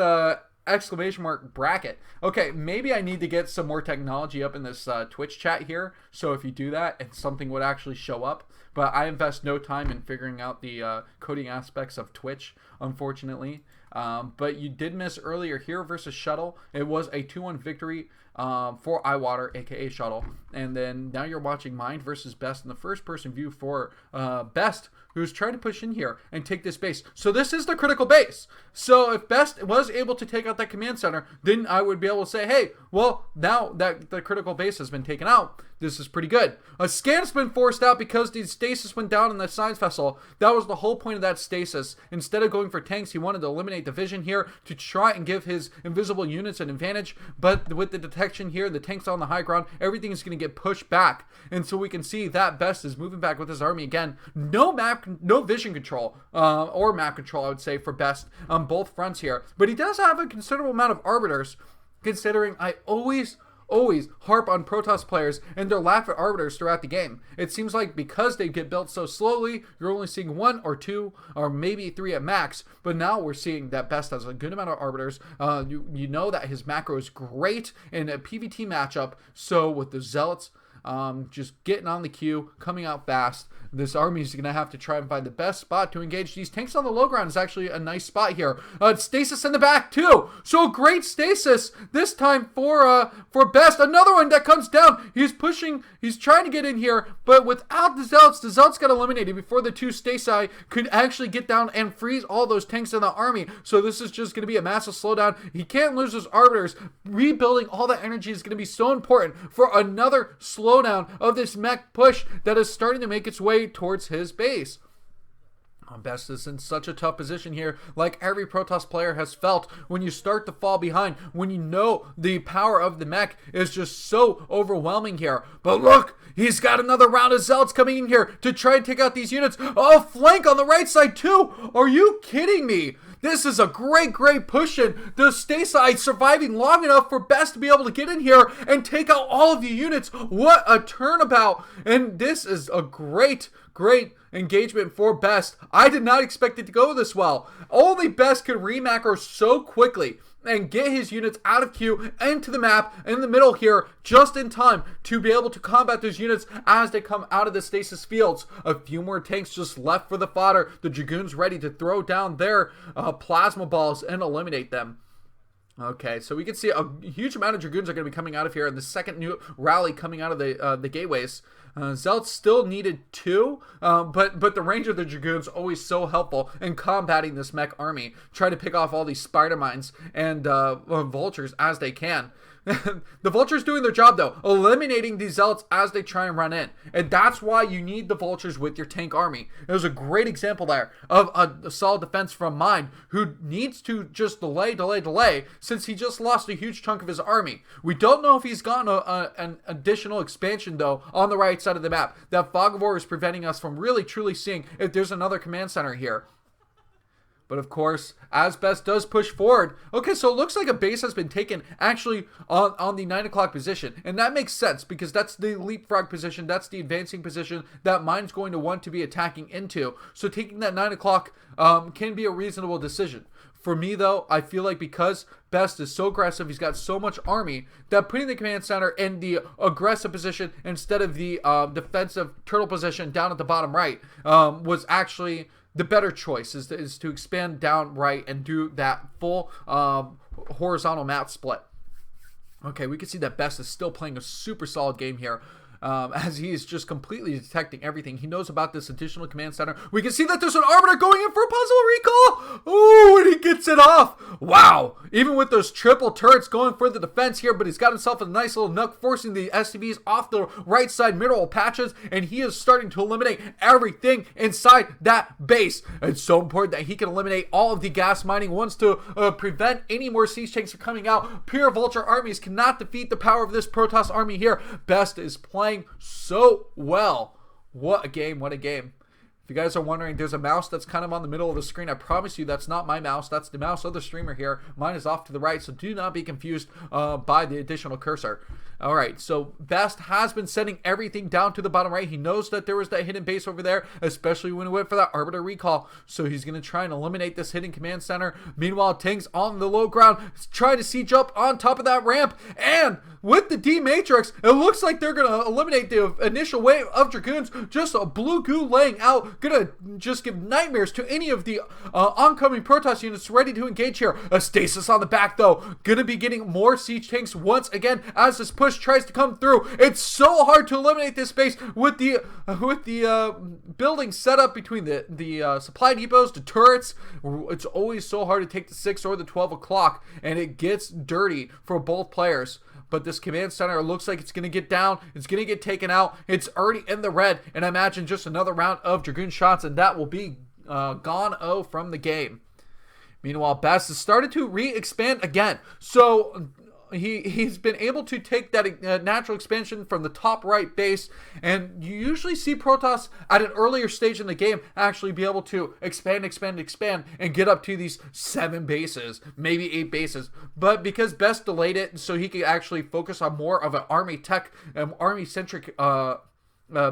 exclamation mark bracket. Okay, maybe I need to get some more technology up in this Twitch chat here. So if you do that, and something would actually show up. But I invest no time in figuring out the coding aspects of Twitch, unfortunately. But you did miss earlier here versus Shuttle. It was a 2-1 victory for Eyewater, aka Shuttle. And then now you're watching Mind versus Best in the first person view for Best, who's trying to push in here and take this base. So this is the critical base. So if Best was able to take out that command center, then I would be able to say, hey, well, now that the critical base has been taken out, this is pretty good. A scan's been forced out because the stasis went down in the science vessel. That was the whole point of that stasis. Instead of going for tanks, he wanted to eliminate the vision here to try and give his invisible units an advantage. But with the detection here, the tanks on the high ground, everything is going to get pushed back. And so we can see that Best is moving back with his army again. No vision control, or map control, I would say, for Best on both fronts here. But he does have a considerable amount of arbiters, considering I always harp on Protoss players and their lack of arbiters throughout the game. It seems like because they get built so slowly, you're only seeing 1 or 2 or maybe 3 at max. But now we're seeing that Best has a good amount of arbiters. You know that his macro is great in a PvT matchup. So with the Zealots just getting on the queue, coming out fast, this army is going to have to try and find the best spot to engage these tanks on the low ground. Is actually a nice spot here. Stasis in the back too. So great stasis this time for Best. Another one that comes down. He's pushing. He's trying to get in here, but without the Zealots got eliminated before the 2 stasi could actually get down and freeze all those tanks in the army. So this is just going to be a massive slowdown. He can't lose his arbiters. Rebuilding all that energy is going to be so important for another slowdown of this mech push that is starting to make its way towards his base. Best is in such a tough position here, like every Protoss player has felt when you start to fall behind, when you know the power of the mech is just so overwhelming here. But look, he's got another round of Zealots coming in here to try and take out these units. Oh, flank on the right side too. Are you kidding me? This is a great push in. The Stasi surviving long enough for Best to be able to get in here and take out all of the units. What a turnabout. And this is a great engagement for Best. I did not expect it to go this well. Only Best could remacro so quickly and get his units out of queue into the map in the middle here just in time to be able to combat those units as they come out of the stasis fields. A few more tanks just left for the fodder. The Dragoons ready to throw down their plasma balls and eliminate them. Okay, so we can see a huge amount of Dragoons are going to be coming out of here, and the second new rally coming out of the gateways. Zealots still needed 2, but the range of the Dragoons always so helpful in combating this mech army. Try to pick off all these spider mines and vultures as they can. The vultures doing their job though, eliminating these Zealots as they try and run in. And that's why you need the vultures with your tank army. It was a great example there of a solid defense from Mind, who needs to just delay, since he just lost a huge chunk of his army. We don't know if he's gotten an additional expansion though on the right side of the map. That fog of war is preventing us from really truly seeing if there's another command center here. But of course, as Best does push forward. Okay, so it looks like a base has been taken actually on the 9 o'clock position. And that makes sense because that's the leapfrog position. That's the advancing position that Mind's going to want to be attacking into. So taking that 9 o'clock can be a reasonable decision. For me, though, I feel like because Best is so aggressive, he's got so much army, that putting the command center in the aggressive position instead of the defensive turtle position down at the bottom right was actually the better choice, is to expand down right and do that full horizontal map split. Okay, we can see that Best is still playing a super solid game here. as he is just completely detecting everything. He knows about this additional command center. We can see that there's an Arbiter going in for a puzzle recall. Oh, and he gets it off. Wow. Even with those triple turrets going for the defense here, but he's got himself a nice little nook, forcing the SCVs off the right side mineral patches, and he is starting to eliminate everything inside that base. It's so important that he can eliminate all of the gas mining ones to prevent any more siege tanks from coming out. Pure Vulture armies cannot defeat the power of this Protoss army here. Best is playing so well. What a game, what a game. If you guys are wondering, there's a mouse that's kind of on the middle of the screen. I promise you that's not my mouse. That's the mouse of the streamer here. Mine is off to the right, so do not be confused by the additional cursor. All right, so Best has been sending everything down to the bottom right. He knows that there was that hidden base over there, especially when he went for that Arbiter recall. So he's going to try and eliminate this hidden command center. Meanwhile, Ting's on the low ground, trying to siege up on top of that ramp. And with the D-Matrix, it looks like they're going to eliminate the initial wave of Dragoons. Just a blue goo laying out. Going to just give nightmares to any of the oncoming Protoss units ready to engage here. A stasis on the back, though. Going to be getting more siege tanks once again as this push tries to come through. It's so hard to eliminate this base with the building set up between the supply depots, the turrets. It's always so hard to take the 6 or the 12 o'clock, and it gets dirty for both players. But this command center looks like it's going to get down. It's going to get taken out. It's already in the red. And I imagine just another round of Dragoon shots, and that will be gone from the game. Meanwhile, Best has started to re-expand again. So he's been able to take that natural expansion from the top right base, and you usually see Protoss at an earlier stage in the game actually be able to expand and get up to these 7 bases, maybe 8 bases. But because Best delayed it so he could actually focus on more of an army tech, army centric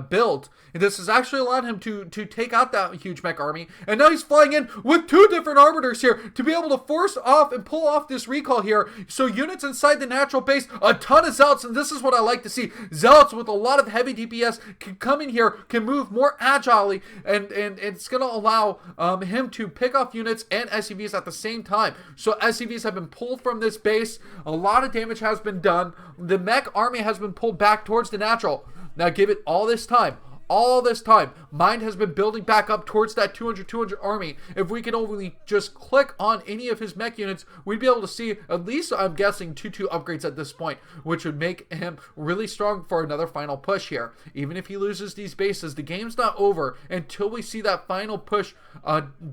build, and this has actually allowed him to take out that huge mech army. And now he's flying in with 2 different arbiters here to be able to force off and pull off this recall here. So units inside the natural base, a ton of zealots, and this is what I like to see. Zealots with a lot of heavy DPS can come in here, can move more agilely, and it's going to allow him to pick off units and SCVs at the same time. So SCVs have been pulled from this base. A lot of damage has been done. The mech army has been pulled back towards the natural. Now give it all this time. Mind has been building back up towards that 200 army. If we can only just click on any of his mech units, we'd be able to see at least, I'm guessing, 2 upgrades at this point, which would make him really strong for another final push here. Even if he loses these bases, the game's not over until we see that final push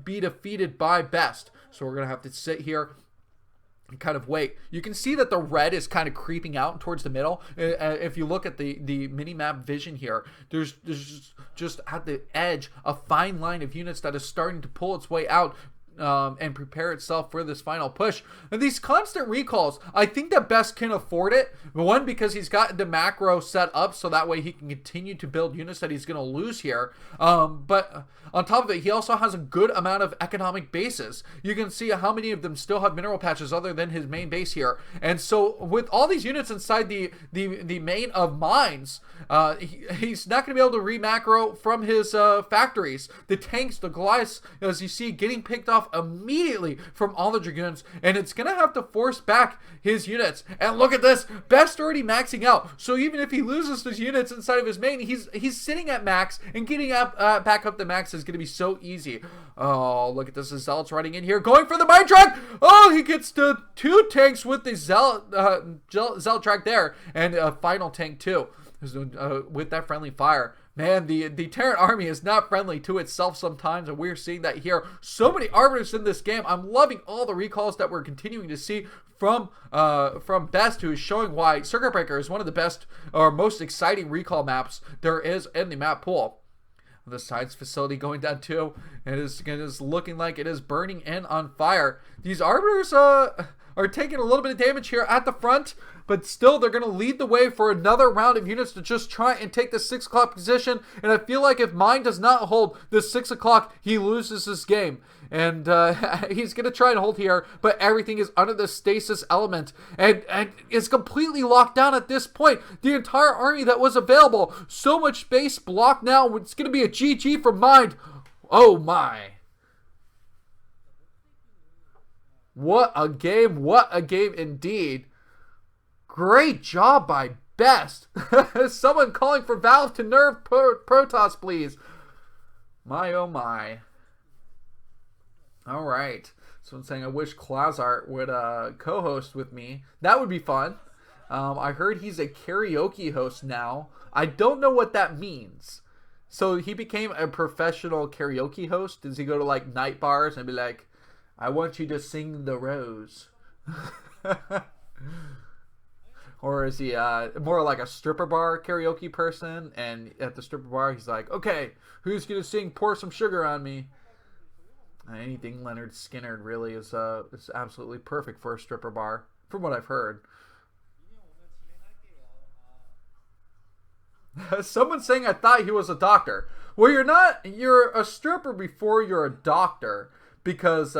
be defeated by Best. So we're going to have to sit here and kind of wait. You can see that the red is kind of creeping out towards the middle. If you look at the mini-map vision here, there's just at the edge a fine line of units that is starting to pull its way out and prepare itself for this final push. And these constant recalls, I think that Best can afford it. One, because he's got the macro set up so that way he can continue to build units that he's going to lose here. But on top of it, he also has a good amount of economic bases. You can see how many of them still have mineral patches other than his main base here. And so with all these units inside the main of mines, he's not going to be able to re-macro from his factories. The tanks, the Goliaths, as you see, getting picked off immediately from all the Dragoons, and it's gonna have to force back his units. And look at this, Best already maxing out, so even if he loses his units inside of his main, he's sitting at max, and getting up back up to max is gonna be so easy. Oh, look at this, the Zealots running in here, going for the mine track. Oh, he gets to 2 tanks with the Zealot track there, and a final tank too, with that friendly fire. Man, the Terran army is not friendly to itself sometimes, and we're seeing that here. So many arbiters in this game. I'm loving all the recalls that we're continuing to see from Best, who is showing why Circuit Breaker is one of the best or most exciting recall maps there is in the map pool. The science facility going down too, and it is looking like it is burning in on fire. These arbiters are taking a little bit of damage here at the front, but still they're going to lead the way for another round of units to just try and take the 6 o'clock position. And I feel like if Mine does not hold this 6 o'clock, he loses this game. And he's going to try and hold here, but everything is under the stasis element, and is completely locked down at this point. The entire army that was available, so much space blocked now. It's going to be a GG for Mind. Oh my. What a game indeed. Great job by best. Someone calling for Valve to nerf Protoss, please. My oh my. All right. Someone saying, I wish Klazart would co-host with me. That would be fun. I heard he's a karaoke host now. I don't know what that means. So he became a professional karaoke host? Does he go to like night bars and be like, I want you to sing The Rose? Or is he more like a stripper bar karaoke person? And at the stripper bar, he's like, okay, who's going to sing Pour Some Sugar on Me? Anything Leonard Skinner really is absolutely perfect for a stripper bar, from what I've heard. Someone's saying I thought he was a doctor. Well, you're not. You're a stripper before you're a doctor because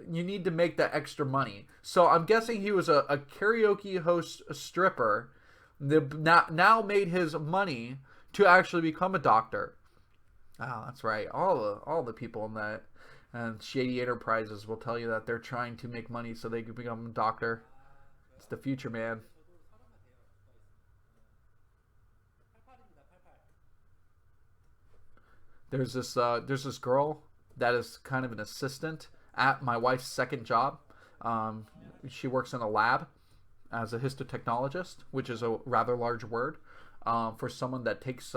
you need to make that extra money. So I'm guessing he was a karaoke host, a stripper, that now made his money to actually become a doctor. Oh, that's right. All the people in that and shady enterprises will tell you that they're trying to make money so they can become a doctor. It's the future, man. There's this girl that is kind of an assistant at my wife's second job. She works in a lab as a histotechnologist, which is a rather large word for someone that takes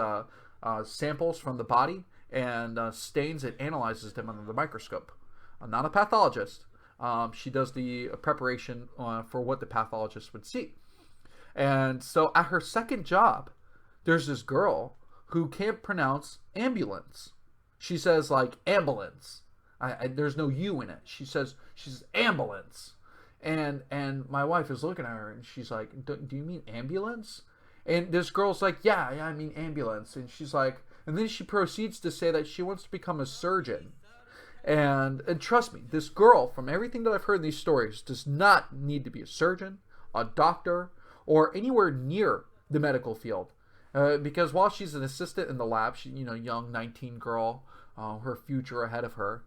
samples from the body and stains and analyzes them under the microscope. I'm not a pathologist. She does the preparation for what the pathologist would see. And so at her second job, there's this girl who can't pronounce ambulance. She says like ambulance. There's no U in it. She's ambulance. And my wife is looking at her and she's like, do you mean ambulance? And this girl's like, yeah, I mean ambulance. And she's like, and then she proceeds to say that she wants to become a surgeon. And trust me, this girl, from everything that I've heard in these stories, does not need to be a surgeon, a doctor, or anywhere near the medical field. Because while she's an assistant in the lab, she, young 19 girl, her future ahead of her,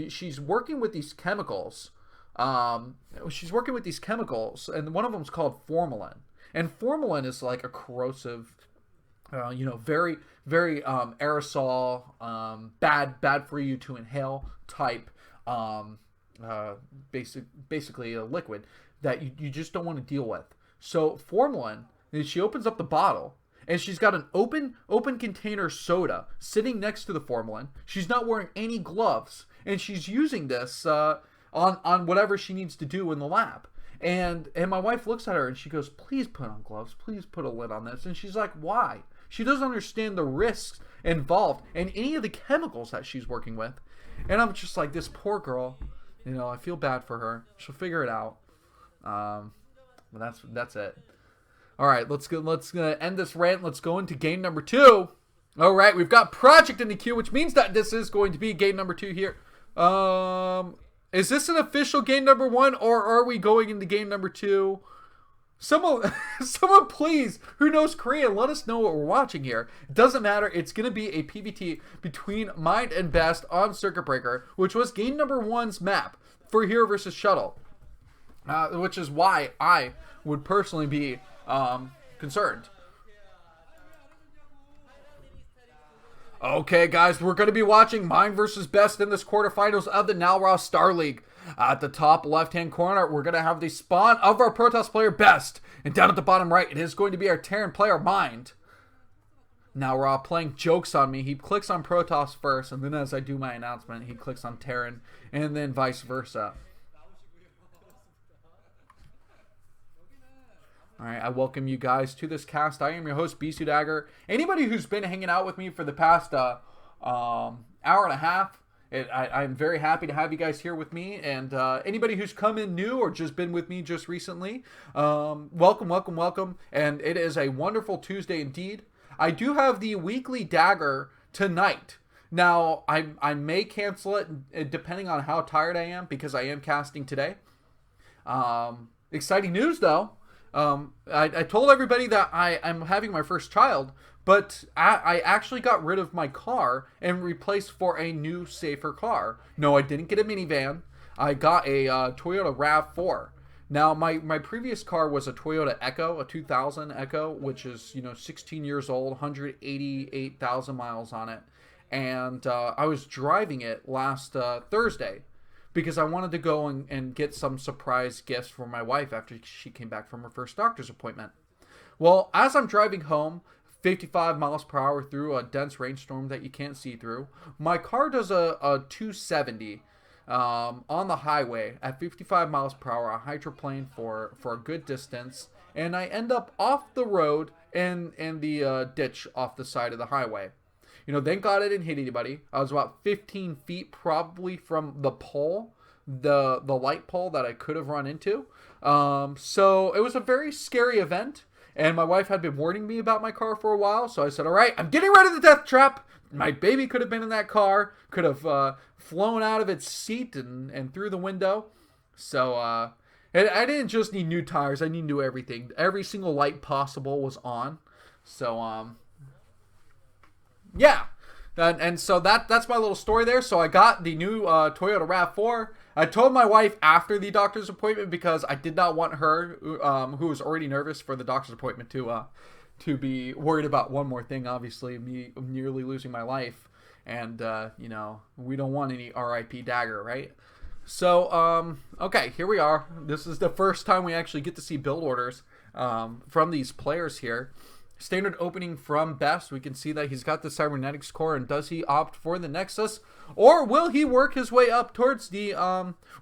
she's working with these chemicals. And one of them is called formalin. And formalin is like a corrosive, very, very aerosol, bad for you to inhale type, basically a liquid that you just don't want to deal with. So formalin, she opens up the bottle. And she's got an open container soda sitting next to the formalin. She's not wearing any gloves. And she's using this on whatever she needs to do in the lab. And my wife looks at her and she goes, please put on gloves. Please put a lid on this. And she's like, why? She doesn't understand the risks involved and any of the chemicals that she's working with. And I'm just like, this poor girl. I feel bad for her. She'll figure it out. But that's it. All right, let's end this rant. Let's go into game number 2. All right, we've got Project in the queue, which means that this is going to be game number 2 here. Is this an official game number 1, or are we going into game number 2? Someone please, who knows Korean, let us know what we're watching here. It doesn't matter. It's going to be a PvT between Mind and Best on Circuit Breaker, which was game number 1's map for Hero vs. Shuttle, which is why I would personally be concerned. Okay, guys, we're going to be watching Mind vs. Best in this quarterfinals of the Nalra Starleague. At the top left-hand corner, we're going to have the spawn of our Protoss player Best. And down at the bottom right, it is going to be our Terran player Mind. Nalra playing jokes on me. He clicks on Protoss first, and then as I do my announcement, he clicks on Terran, and then vice versa. All right, I welcome you guys to this cast. I am your host, BisuDagger. Anybody who's been hanging out with me for the past hour and a half, I'm very happy to have you guys here with me. And anybody who's come in new or just been with me just recently, welcome. And it is a wonderful Tuesday indeed. I do have the weekly dagger tonight. Now, I may cancel it depending on how tired I am because I am casting today. Exciting news, though. I told everybody that I'm having my first child, but I actually got rid of my car and replaced for a new, safer car. No, I didn't get a minivan. I got a Toyota RAV4. Now, my previous car was a Toyota Echo, a 2000 Echo, which is, 16 years old, 188,000 miles on it. And I was driving it last Thursday because I wanted to go and get some surprise gifts for my wife after she came back from her first doctor's appointment. Well, as I'm driving home, 55 miles per hour through a dense rainstorm that you can't see through, my car does a 270 on the highway at 55 miles per hour, a hydroplane for a good distance, and I end up off the road in the ditch off the side of the highway. Thank God I didn't hit anybody. I was about 15 feet probably from the pole, the light pole that I could have run into. So it was a very scary event, and my wife had been warning me about my car for a while, so I said, all right, I'm getting rid of the death trap. My baby could have been in that car, could have flown out of its seat and through the window. So and I didn't just need new tires. I need new everything. Every single light possible was on. So, yeah. And so that's my little story there. So I got the new Toyota RAV4. I told my wife after the doctor's appointment because I did not want her, who was already nervous for the doctor's appointment, to be worried about one more thing, obviously, me nearly losing my life. And, we don't want any RIP Dagger, right? So, okay, here we are. This is the first time we actually get to see build orders from these players here. Standard opening from Best. We can see that he's got the Cybernetics core, and does he opt for the Nexus? Or will he work his way up towards the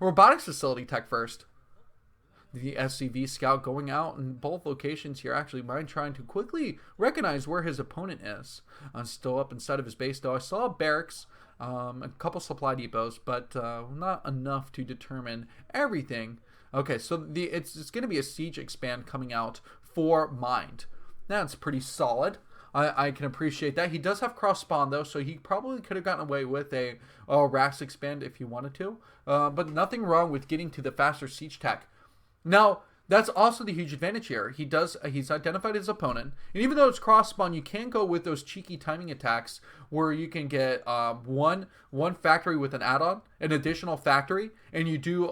robotics facility tech first? The SCV Scout going out in both locations here. Actually, mine trying to quickly recognize where his opponent is. Still up inside of his base, though. I saw a barracks, a couple supply depots, but not enough to determine everything. Okay, so it's going to be a siege expand coming out for Mind. That's pretty solid. I can appreciate that. He does have cross spawn though, so he probably could have gotten away with a RAS expand if he wanted to. But nothing wrong with getting to the faster siege tech. Now, that's also the huge advantage here. He's identified his opponent, and even though it's cross spawn, you can go with those cheeky timing attacks where you can get one factory with an add-on, an additional factory, and you do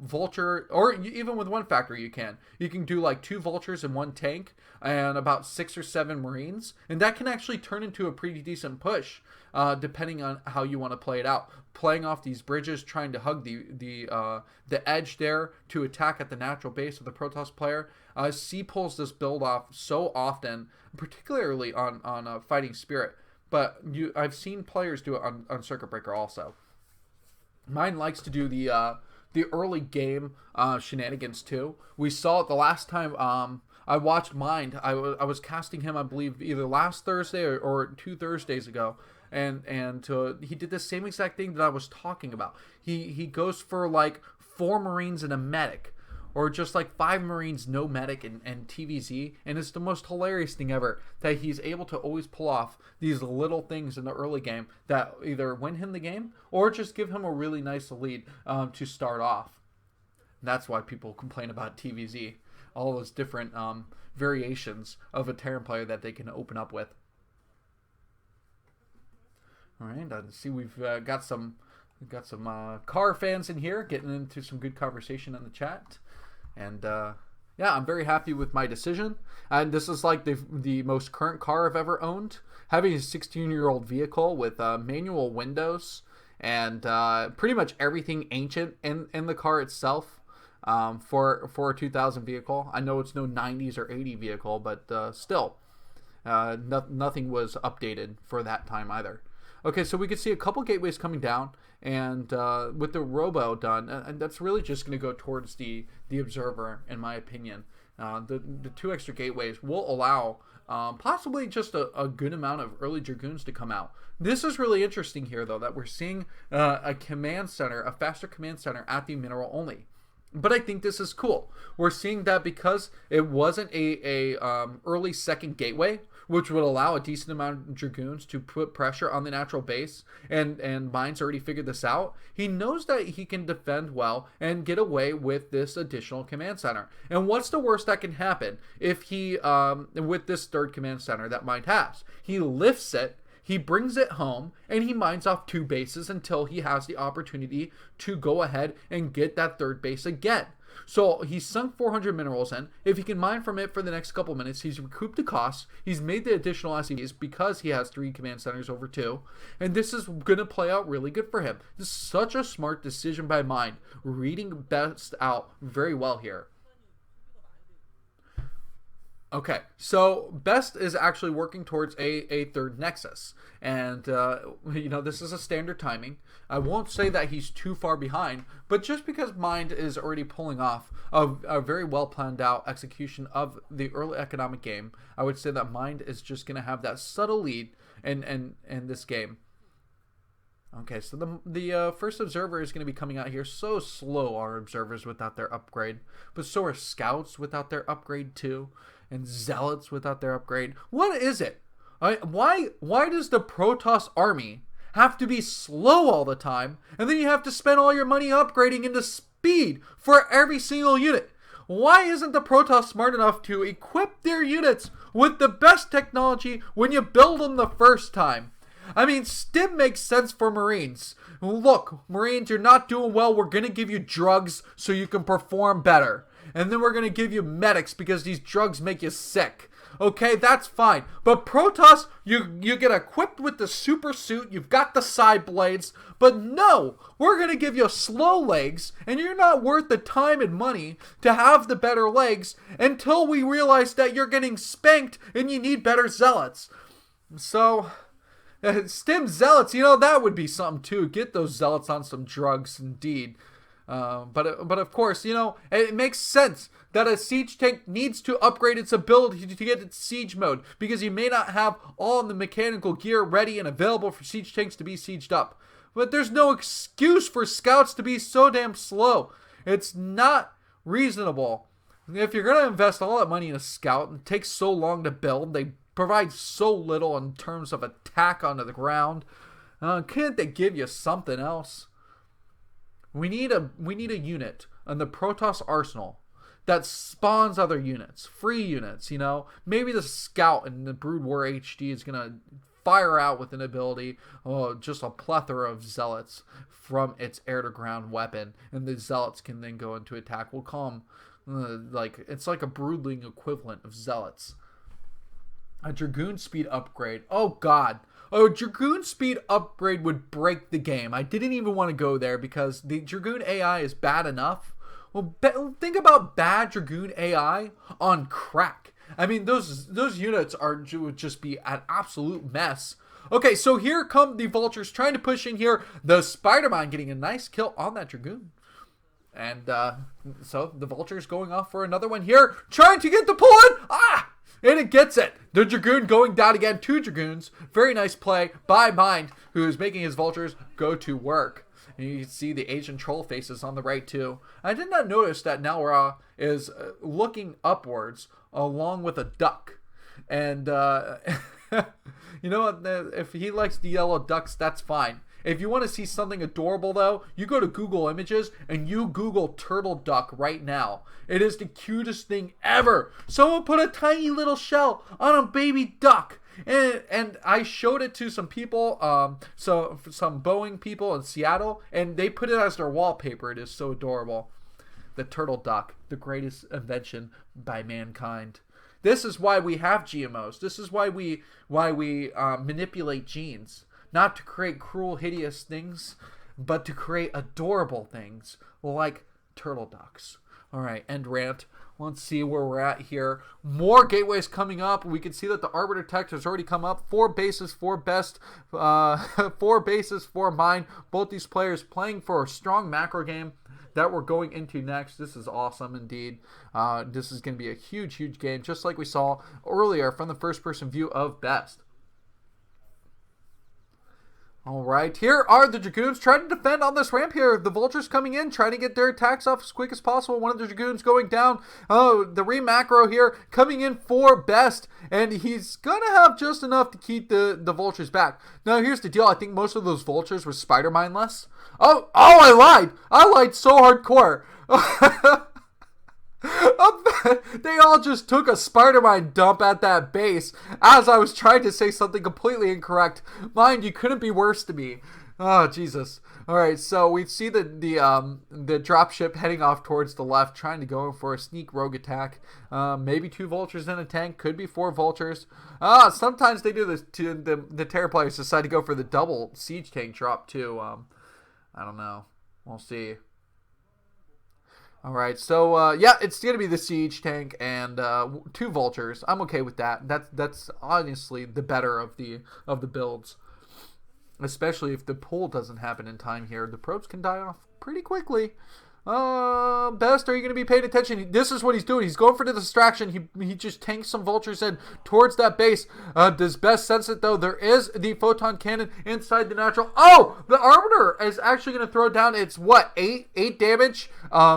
vulture, or even with one factory you can do like 2 vultures and 1 tank and about 6 or 7 marines, and that can actually turn into a pretty decent push depending on how you want to play it out. Playing off these bridges, trying to hug the edge there to attack at the natural base of the Protoss player. C pulls this build off so often, particularly on Fighting Spirit. But I've seen players do it on Circuit Breaker also. Mine likes to do the early game shenanigans too. We saw it the last time I watched Mind. I was casting him, I believe, either last Thursday or 2 Thursdays ago. And he did the same exact thing that I was talking about. He goes for like 4 Marines and a medic, or just like 5 Marines, no medic, and TVZ. And it's the most hilarious thing ever that he's able to always pull off these little things in the early game that either win him the game or just give him a really nice lead to start off. And that's why people complain about TVZ, all those different variations of a Terran player that they can open up with. All right, I see we've got some car fans in here getting into some good conversation in the chat, and yeah, I'm very happy with my decision. And this is like the most current car I've ever owned. Having a 16-year-old vehicle with manual windows and pretty much everything ancient in the car itself for a 2000 vehicle. I know it's no 90s or 80 vehicle, but still, nothing was updated for that time either. Okay, so we can see a couple gateways coming down, and with the robo done, and that's really just going to go towards the observer, in my opinion. The 2 extra gateways will allow possibly just a good amount of early Dragoons to come out. This is really interesting here, though, that we're seeing a command center, a faster command center at the mineral only. But I think this is cool. We're seeing that because it wasn't a early second gateway, which would allow a decent amount of Dragoons to put pressure on the natural base, and Mind's already figured this out. He knows that he can defend well and get away with this additional command center. And what's the worst that can happen if he, with this 3rd command center that Mind has? He lifts it, he brings it home, and he mines off 2 bases until he has the opportunity to go ahead and get that 3rd base again. So he's sunk 400 minerals in. If he can mine from it for the next couple minutes, he's recouped the costs. He's made the additional SCVs because he has 3 command centers over 2. And this is going to play out really good for him. This is such a smart decision by Mind. Reading Best out very well here. Okay, so Best is actually working towards a third Nexus. And, this is a standard timing. I won't say that he's too far behind, but just because Mind is already pulling off a very well planned out execution of the early economic game, I would say that Mind is just going to have that subtle lead in this game. Okay, so the first observer is going to be coming out here. So slow are observers without their upgrade, but so are scouts without their upgrade too, and zealots without their upgrade. What is it? Why does the Protoss army have to be slow all the time, and then you have to spend all your money upgrading into speed for every single unit? Why isn't the Protoss smart enough to equip their units with the best technology when you build them the first time? I mean, Stim makes sense for Marines. Look, Marines, you're not doing well. We're going to give you drugs so you can perform better. And then we're going to give you medics because these drugs make you sick. Okay, that's fine. But Protoss, you get equipped with the super suit. You've got the side blades. But no, we're going to give you slow legs. And you're not worth the time and money to have the better legs until we realize that you're getting spanked and you need better zealots. So... Stim zealots, that would be something too. Get those zealots on some drugs, indeed. But of course, it makes sense that a siege tank needs to upgrade its ability to get its siege mode, because you may not have all the mechanical gear ready and available for siege tanks to be sieged up. But there's no excuse for scouts to be so damn slow. It's not reasonable. If you're going to invest all that money in a scout and it takes so long to build, they provide so little in terms of attack onto the ground. Can't they give you something else? We need a unit on the Protoss arsenal that spawns other units, free units. Maybe the Scout in the Brood War HD is gonna fire out with an ability, just a plethora of zealots from its air-to-ground weapon, and the zealots can then go into attack. We'll call them it's like a Broodling equivalent of zealots. A Dragoon speed upgrade. Oh god. A Dragoon speed upgrade would break the game. I didn't even want to go there because the Dragoon AI is bad enough. Well, think about bad Dragoon AI on crack. I mean, those units would just be an absolute mess. Okay, so here come the Vultures trying to push in here. The Spider-Man getting a nice kill on that Dragoon. And so the Vulture's going off for another one here. Trying to get the pull-in. And it gets it. The Dragoon going down again. 2 Dragoons. Very nice play by Mind, who is making his Vultures go to work. And you can see the Asian troll faces on the right too. I did not notice that Nalra is looking upwards along with a duck. And you know what? If he likes the yellow ducks, that's fine. If you want to see something adorable, though, you go to Google Images and you Google turtle duck right now. It is the cutest thing ever. Someone put a tiny little shell on a baby duck. And I showed it to some people, some Boeing people in Seattle, and they put it as their wallpaper. It is so adorable. The turtle duck, the greatest invention by mankind. This is why we have GMOs. This is why we manipulate genes. Not to create cruel, hideous things, but to create adorable things like turtle ducks. All right, end rant. Let's see where we're at here. More gateways coming up. We can see that the Arbiter Tech has already come up. 4 bases for Best. 4 bases for Mine. Both these players playing for a strong macro game that we're going into next. This is awesome indeed. This is going to be a huge, huge game, just like we saw earlier from the first-person view of Best. All right, here are the Dragoons trying to defend on this ramp here. The Vultures coming in, trying to get their attacks off as quick as possible. One of the Dragoons going down. Oh, the re-macro here coming in for Best, and he's going to have just enough to keep the Vultures back. Now, here's the deal. I think most of those Vultures were Spider-Mindless. Oh, I lied. I lied so hardcore. They all just took a Spider-Man dump at that base as I was trying to say something completely incorrect. Mind you, couldn't be worse to me. Oh, Jesus. All right, so we see the dropship heading off towards the left, trying to go for a sneak rogue attack. Maybe 2 vultures in a tank, could be 4 vultures. Sometimes they do this to the Terror players decide to go for the double siege tank drop too. I don't know. We'll see. All right, so yeah, it's gonna be the siege tank and 2 vultures. I'm okay with that. That's honestly the better of the builds. Especially if the pull doesn't happen in time here. The probes can die off pretty quickly. Best, are you going to be paying attention? This is what he's doing. He's going for the distraction. He just tanks some vultures in towards that base. Does Best sense it, though? There is the photon cannon inside the natural. Oh! The Arbiter is actually going to throw down its, what, 8 damage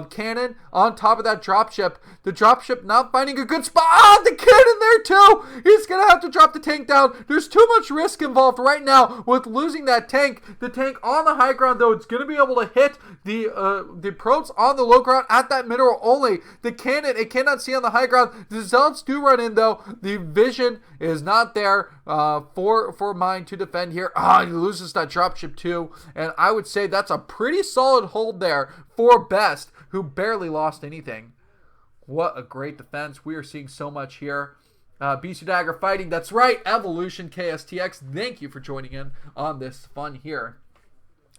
cannon on top of that dropship. The dropship not finding a good spot. Ah! The cannon there, too! He's going to have to drop the tank down. There's too much risk involved right now with losing that tank. The tank on the high ground, though, it's going to be able to hit the probes on the low ground at that mineral only. The cannon, it cannot see on the high ground. The zealots do run in, though. The vision is not there for mine to defend here. He loses that dropship too, and I would say that's a pretty solid hold there for Best, who barely lost anything. What a great defense. We are seeing so much here. BisuDagger fighting. That's right, Evolution KSTX. Thank you for joining in on this fun here.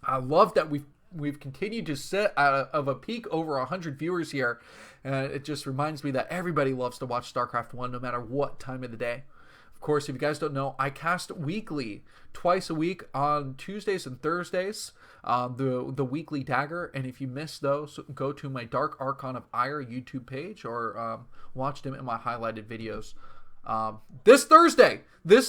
I love that we've continued to sit of a peak over 100 viewers here. It just reminds me that everybody loves to watch StarCraft 1 no matter what time of the day. Of course, if you guys don't know, I cast weekly, twice a week on Tuesdays and Thursdays, the weekly Dagger. And if you miss those, go to my Dark Archon of Ire YouTube page or watch them in my highlighted videos. This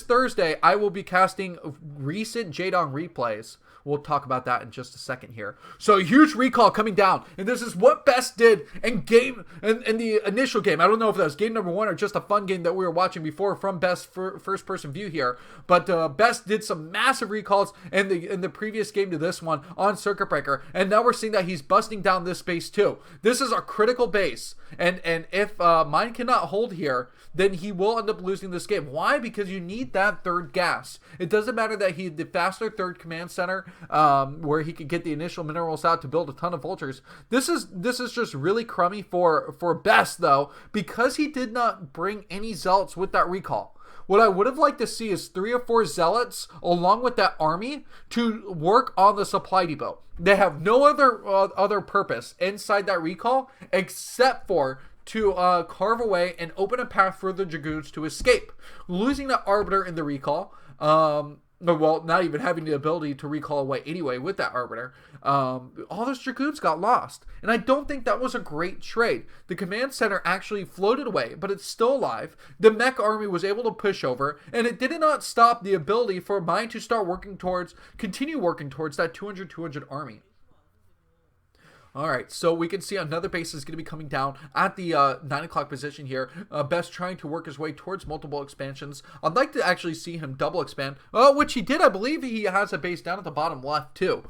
Thursday, I will be casting recent Jaedong replays. We'll talk about that in just a second here. So a huge recall coming down, and this is what Best did in the initial game. I don't know if that was game number 1 or just a fun game that we were watching before from Best first-person view here. But Best did some massive recalls in the previous game to this one on Circuit Breaker, and now we're seeing that he's busting down this base too. This is a critical base, and if mine cannot hold here, then he will end up losing this game. Why? Because you need that third gas. It doesn't matter that he had the faster third command center, where he could get the initial minerals out to build a ton of vultures. This is just really crummy for Best, though, because he did not bring any zealots with that recall. What I would have liked to see is 3 or 4 zealots along with that army to work on the supply depot. They have no other purpose inside that recall except for to carve away and open a path for the Dragoons to escape. Losing the Arbiter in the recall, well, not even having the ability to recall away anyway with that Arbiter, all those Dragoons got lost. And I don't think that was a great trade. The command center actually floated away, but it's still alive. The mech army was able to push over, and it did not stop the ability for mine to continue working towards that 200 army. Alright, so we can see another base is going to be coming down at the 9 o'clock position here. Best trying to work his way towards multiple expansions. I'd like to actually see him double expand, which he did. I believe he has a base down at the bottom left too,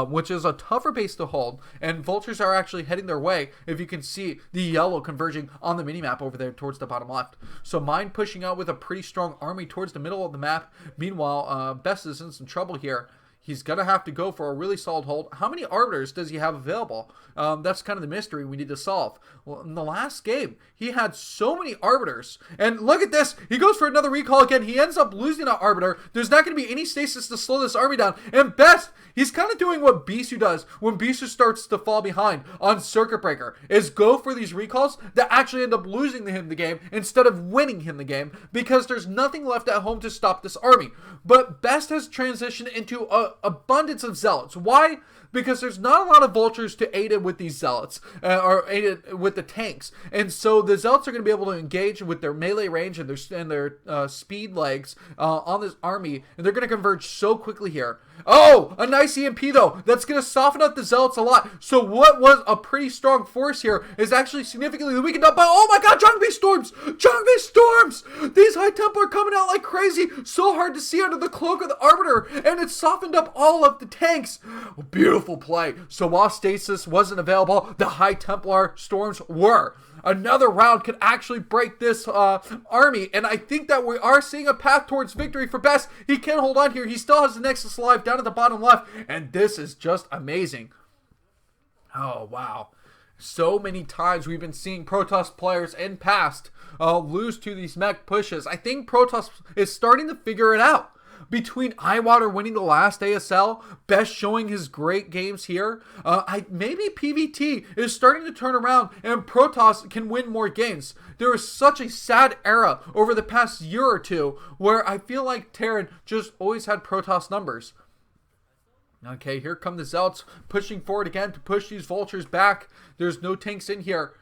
which is a tougher base to hold. And vultures are actually heading their way, if you can see the yellow converging on the minimap over there towards the bottom left. So mine pushing out with a pretty strong army towards the middle of the map. Meanwhile, Best is in some trouble here. He's going to have to go for a really solid hold. How many Arbiters does he have available? That's kind of the mystery we need to solve. Well, in the last game, he had so many Arbiters. And look at this. He goes for another recall again. He ends up losing an Arbiter. There's not going to be any stasis to slow this army down. And Best, he's kind of doing what Bisu does when Bisu starts to fall behind on Circuit Breaker, is go for these recalls that actually end up losing him the game instead of winning him the game, because there's nothing left at home to stop this army. But Best has transitioned into abundance of zealots. Why? Because there's not a lot of vultures to aid it with these zealots, or aid it with the tanks. And so the zealots are going to be able to engage with their melee range and their speed legs on this army, and they're going to converge so quickly here. Oh, a nice EMP though. That's going to soften up the zealots a lot. So what was a pretty strong force here is actually significantly weakened up by, oh my god, Zhongbi storms! Zhongbi storms! These High Temple are coming out like crazy. So hard to see under the cloak of the Arbiter, and it softened up all of the tanks. Beautiful play. So while stasis wasn't available, the High Templar storms were. another round could actually break this army. And I think that we are seeing a path towards victory for Best. He can hold on here. He still has the Nexus alive down at the bottom left. And this is just amazing. Oh, wow. So many times we've been seeing Protoss players in past lose to these mech pushes. I think Protoss is starting to figure it out. Between Eyewater winning the last ASL, Best showing his great games here, maybe PVT is starting to turn around and Protoss can win more games. There was such a sad era over the past year or two where I feel like Terran just always had Protoss numbers. Okay, here come the Zealots pushing forward again to push these Vultures back. There's no tanks in here.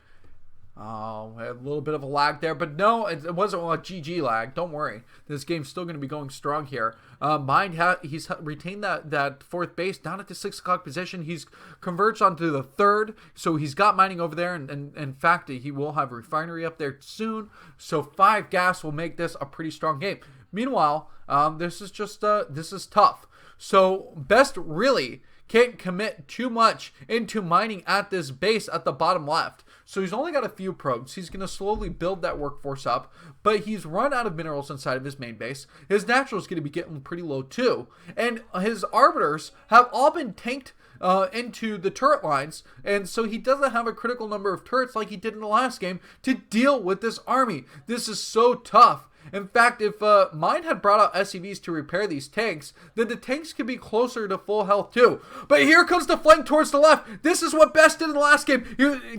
Oh, a little bit of a lag there, but no, it wasn't a GG lag. Don't worry. This game's still going to be going strong here. Mind, he's retained that fourth base down at the 6 o'clock position. He's converged onto the third, so he's got mining over there, and in fact, he will have a refinery up there soon. So 5 gas will make this a pretty strong game. Meanwhile, this is tough. So Best really can't commit too much into mining at this base at the bottom left. So he's only got a few probes. He's going to slowly build that workforce up, but he's run out of minerals inside of his main base. His natural is going to be getting pretty low too. And his arbiters have all been tanked into the turret lines, and so he doesn't have a critical number of turrets like he did in the last game to deal with this army. This is so tough. In fact, if Mind had brought out SCVs to repair these tanks, then the tanks could be closer to full health too. But here comes the flank towards the left. This is what Best did in the last game.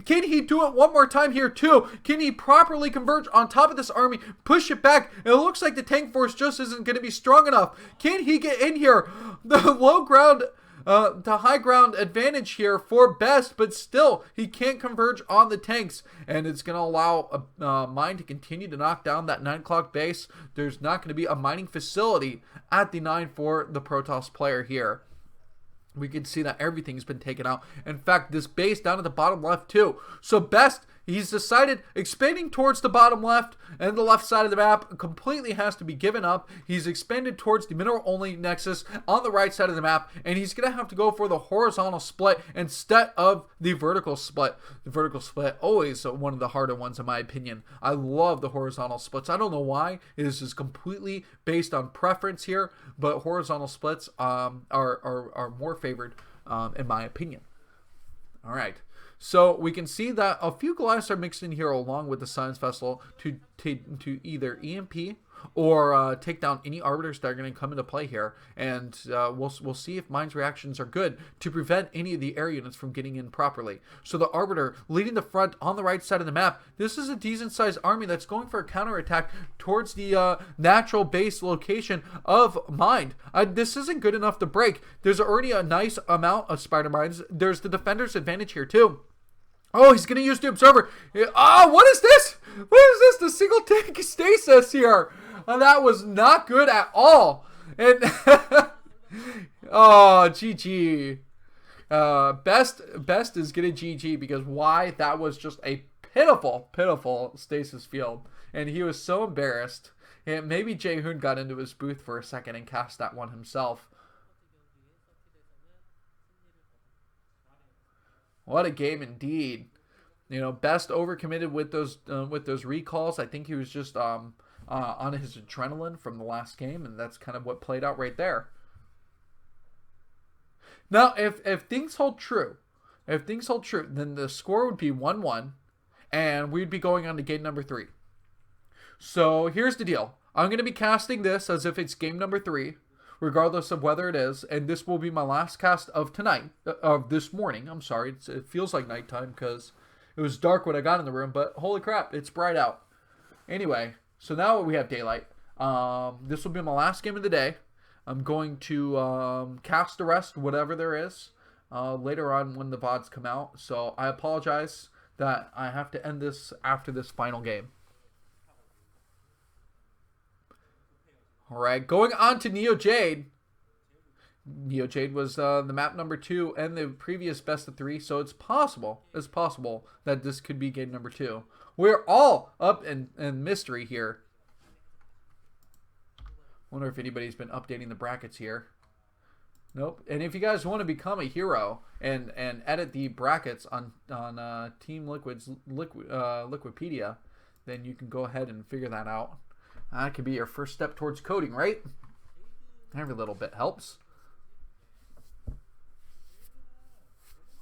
Can he do it one more time here too? Can he properly converge on top of this army, push it back? It looks like the tank force just isn't going to be strong enough. Can he get in here? The low ground... the high ground advantage here for Best, but still he can't converge on the tanks, and it's going to allow Mine to continue to knock down that 9 o'clock base. There's not going to be a mining facility at the 9 for the Protoss player here. We can see that everything's been taken out. In fact, this base down at the bottom left too. So Best, he's decided expanding towards the bottom left and the left side of the map completely has to be given up. He's expanded towards the mineral only nexus on the right side of the map, and he's going to have to go for the horizontal split instead of the vertical split. The vertical split, always one of the harder ones in my opinion. I love the horizontal splits. I don't know why. It is just completely based on preference here, but horizontal splits are more favored in my opinion. All right. So we can see that a few Goliaths are mixed in here along with the Science Vessel to either EMP or take down any Arbiters that are going to come into play here. And we'll see if Mine's reactions are good to prevent any of the air units from getting in properly. So the Arbiter leading the front on the right side of the map. This is a decent sized army that's going for a counterattack towards the natural base location of Mine. This isn't good enough to break. There's already a nice amount of Spider Mines. There's the Defender's advantage here too. Oh, he's going to use the Observer. Oh, what is this? What is this? The single tank stasis here. Oh, that was not good at all. And oh, GG. Best is getting GG because why? That was just a pitiful stasis field. And he was so embarrassed. And maybe Jaehoon got into his booth for a second and cast that one himself. What a game indeed. You know, Best overcommitted with those recalls. I think he was just on his adrenaline from the last game, and that's kind of what played out right there. Now, if things hold true, then the score would be 1-1, and we'd be going on to game number 3. So here's the deal. I'm going to be casting this as if it's game number 3. Regardless of whether it is, and this will be my last cast of tonight, of this morning. I'm sorry, it feels like nighttime because it was dark when I got in the room, but holy crap, it's bright out. Anyway, so now we have daylight. This will be my last game of the day. I'm going to cast the rest, whatever there is, later on when the VODs come out. So I apologize that I have to end this after this final game. Alright, going on to Neo Jade. Neo Jade was the map number 2 and the previous best of 3, so it's possible that this could be game number 2. We're all up in mystery here. Wonder if anybody's been updating the brackets here. Nope. And if you guys want to become a hero and edit the brackets on Team Liquid's Liquipedia, then you can go ahead and figure that out. That could be your first step towards coding, right? Every little bit helps.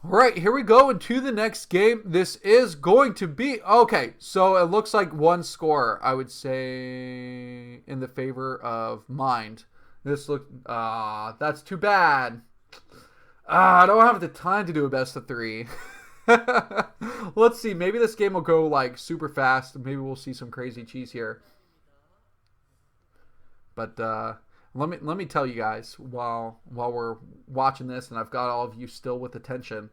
All right, here we go into the next game. This is going to be... Okay, so it looks like one score, I would say, in the favor of Mind. This look... that's too bad. I don't have the time to do a best of 3. Let's see. Maybe this game will go, like, super fast. Maybe we'll see some crazy cheese here. But, let me tell you guys while we're watching this, and I've got all of you still with attention.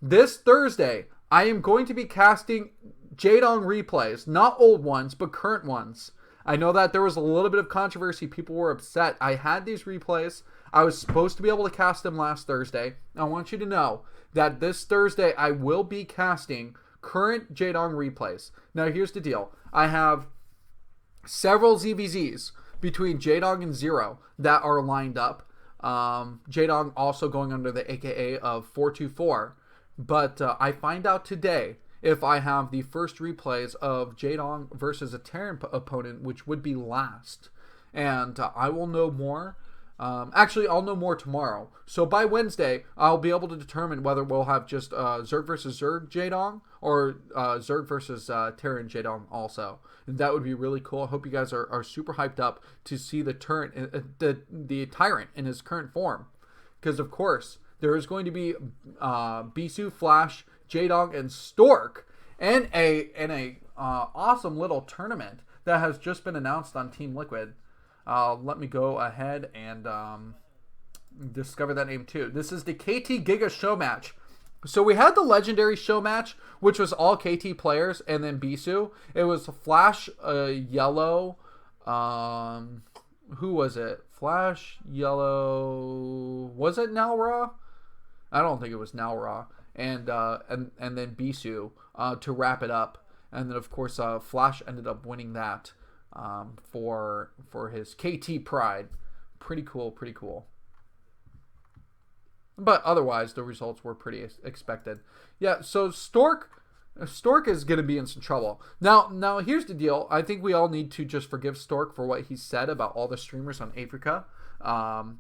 This Thursday, I am going to be casting Jaedong replays, not old ones, but current ones. I know that there was a little bit of controversy. People were upset. I had these replays. I was supposed to be able to cast them last Thursday. I want you to know that this Thursday I will be casting current Jaedong replays. Now here's the deal. I have several ZVZs between Jaedong and Zero that are lined up. Jaedong also going under the AKA of 424. But I find out today if I have the first replays of Jaedong versus a Terran opponent, which would be last. And I will know more. Actually, I'll know more tomorrow. So by Wednesday, I'll be able to determine whether we'll have just Zerg versus Zerg Jaedong or Zerg versus Terran Jaedong also. And that would be really cool. I hope you guys are super hyped up to see the the Tyrant in his current form. Because, of course, there is going to be Bisu, Flash, Jaedong, and Stork and a awesome little tournament that has just been announced on Team Liquid. Let me go ahead and discover that name too. This is the KT Giga Show Match. So we had the Legendary Show Match, which was all KT players, and then Bisu. It was Flash, Yellow. Who was it? Flash, Yellow. Was it Nalra? I don't think it was Nalra. And then Bisu to wrap it up. And then of course Flash ended up winning that. For his KT pride. Pretty cool. But otherwise, the results were pretty expected. Yeah, so Stork is going to be in some trouble. Now, here's the deal. I think we all need to just forgive Stork for what he said about all the streamers on Africa.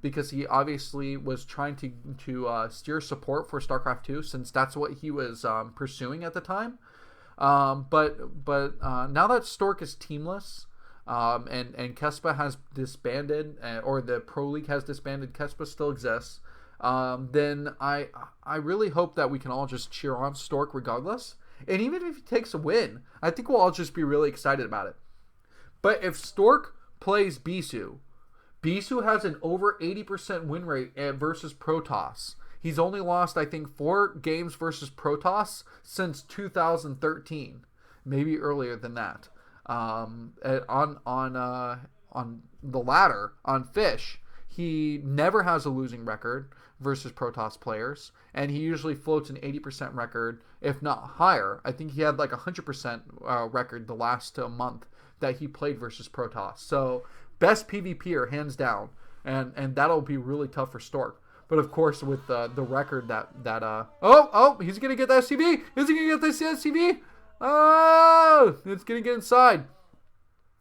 Because he obviously was trying to steer support for StarCraft 2, since that's what he was pursuing at the time. But now that Stork is teamless... and Kespa has disbanded, or the Pro League has disbanded, Kespa still exists, then I really hope that we can all just cheer on Stork regardless. And even if he takes a win, I think we'll all just be really excited about it. But if Stork plays Bisu has an over 80% win rate versus Protoss. He's only lost, I think, 4 games versus Protoss since 2013. Maybe earlier than that. On the ladder on Fish, he never has a losing record versus Protoss players, and he usually floats an 80% record, if not higher. I think he had like 100% record the last month that he played versus Protoss. So best PvPer hands down, and that'll be really tough for Stork. But of course, with the record he's gonna get the SCV. Is he gonna get this SCV? Oh, it's going to get inside.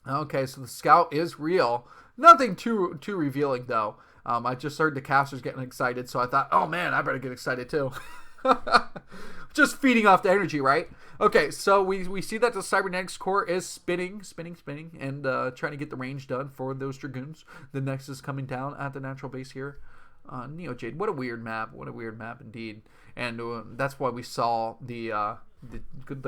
Okay, so the scout is real. Nothing too revealing, though. I just heard the casters getting excited, so I thought, oh, man, I better get excited, too. Just feeding off the energy, right? Okay, so we see that the Cybernetics core is spinning, and trying to get the range done for those Dragoons. The Nexus coming down at the natural base here. Neo Jade, what a weird map. What a weird map, indeed. And that's why we saw the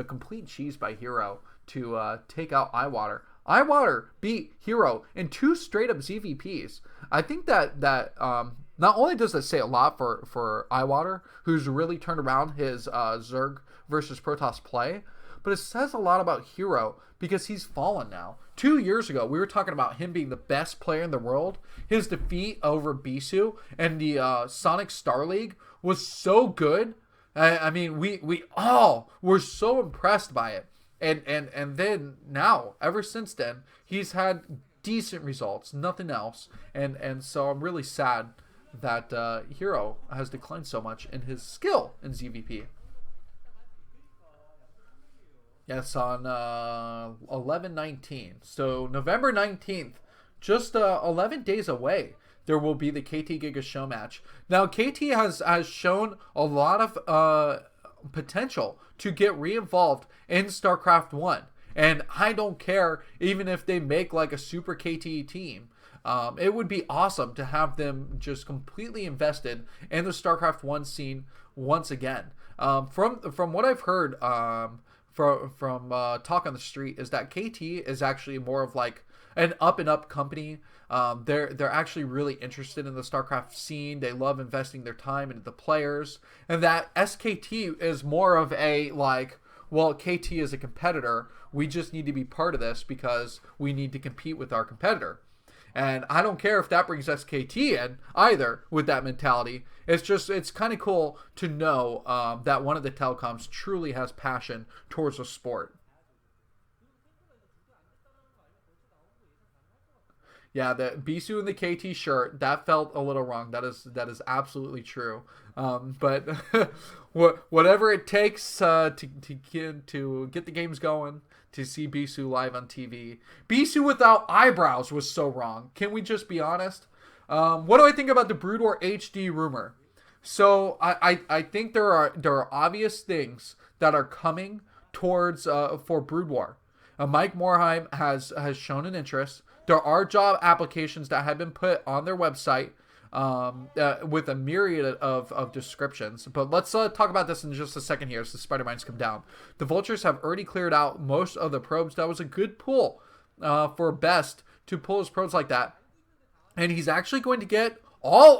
complete cheese by Hero to take out Eyewater. Eyewater beat Hero in 2 straight up ZVPs. I think that not only does that say a lot for Eyewater, who's really turned around his Zerg versus Protoss play, but it says a lot about Hero because he's fallen now. 2 years ago, we were talking about him being the best player in the world. His defeat over Bisu and the Sonic Star League was so good. I mean, we all were so impressed by it. And then now, ever since then, he's had decent results, nothing else. And so I'm really sad that Hero has declined so much in his skill in ZVP. Yes, on 11/19. So November 19th, just 11 days away, there will be the KT Giga Show match. Now, KT has shown a lot of potential to get re-involved in StarCraft 1. And I don't care even if they make like a Super KT team. It would be awesome to have them just completely invested in the StarCraft 1 scene once again. From what I've heard from talk on the street is that KT is actually more of like an up and up company. They're actually really interested in the StarCraft scene. They love investing their time into the players, and that SKT is more of a like, well, KT is a competitor. We just need to be part of this because we need to compete with our competitor. And I don't care if that brings SKT in either with that mentality. It's kind of cool to know that one of the telecoms truly has passion towards the sport. Yeah, the Bisu and the KT shirt, that felt a little wrong. That is absolutely true. But whatever it takes to get the games going, to see Bisu live on TV. Bisu without eyebrows was so wrong. Can we just be honest? What do I think about the Brood War HD rumor? So I think there are obvious things that are coming towards for Brood War. Mike Morheim has shown an interest. There are job applications that have been put on their website with a myriad of descriptions. But let's talk about this in just a second here as the spider mines come down. The vultures have already cleared out most of the probes. That was a good pull for Best to pull his probes like that. And he's actually going to get all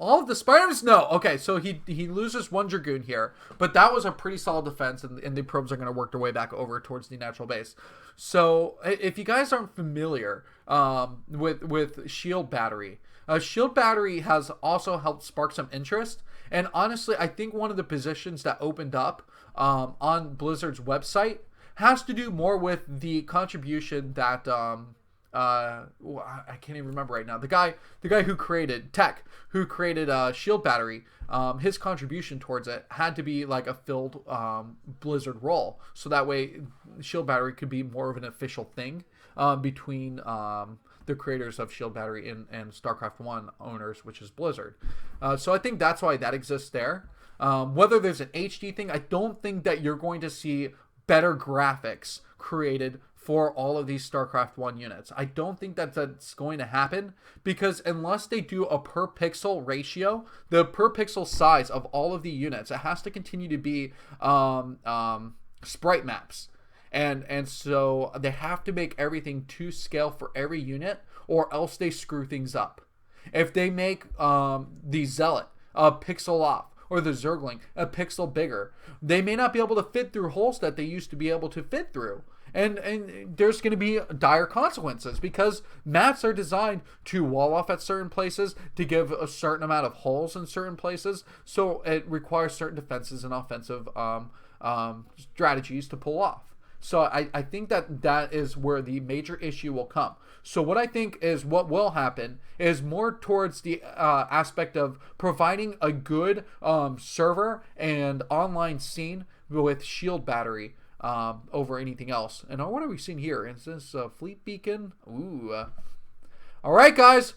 of the spiders? No. Okay, so he loses one Dragoon here. But that was a pretty solid defense, and the probes are going to work their way back over towards the natural base. So if you guys aren't familiar with Shield Battery, Shield Battery has also helped spark some interest. And honestly, I think one of the positions that opened up on Blizzard's website has to do more with the contribution that... I can't even remember right now. The guy who created Shield Battery, his contribution towards it had to be like a filled Blizzard role, so that way Shield Battery could be more of an official thing between the creators of Shield Battery and StarCraft 1 owners, which is Blizzard. So I think that's why that exists there. Whether there's an HD thing, I don't think that you're going to see better graphics created for all of these StarCraft 1 units. I don't think that that's going to happen, because unless they do a per pixel ratio, the per pixel size of all of the units, it has to continue to be sprite maps. And so they have to make everything to scale for every unit, or else they screw things up. If they make the Zealot a pixel off, or the Zergling a pixel bigger, they may not be able to fit through holes that they used to be able to fit through. And there's going to be dire consequences, because maps are designed to wall off at certain places, to give a certain amount of holes in certain places. So it requires certain defenses and offensive strategies to pull off. So I think that is where the major issue will come. So what I think is what will happen is more towards the aspect of providing a good server and online scene with Shield Battery over anything else. And what are we seeing here? Is this Fleet Beacon? Ooh. All right, guys.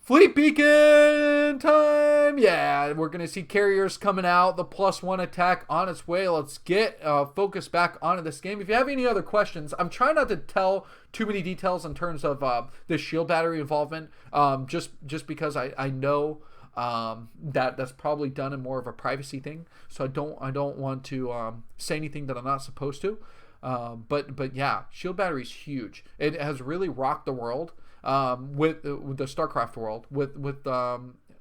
Fleet Beacon time! Yeah, we're going to see carriers coming out. The +1 attack on its way. Let's get focused back onto this game. If you have any other questions, I'm trying not to tell too many details in terms of the Shield Battery involvement, just because I know that's probably done in more of a privacy thing. So I don't want to say anything that I'm not supposed to. But yeah, Shield Battery is huge. It has really rocked the world. With the StarCraft world, with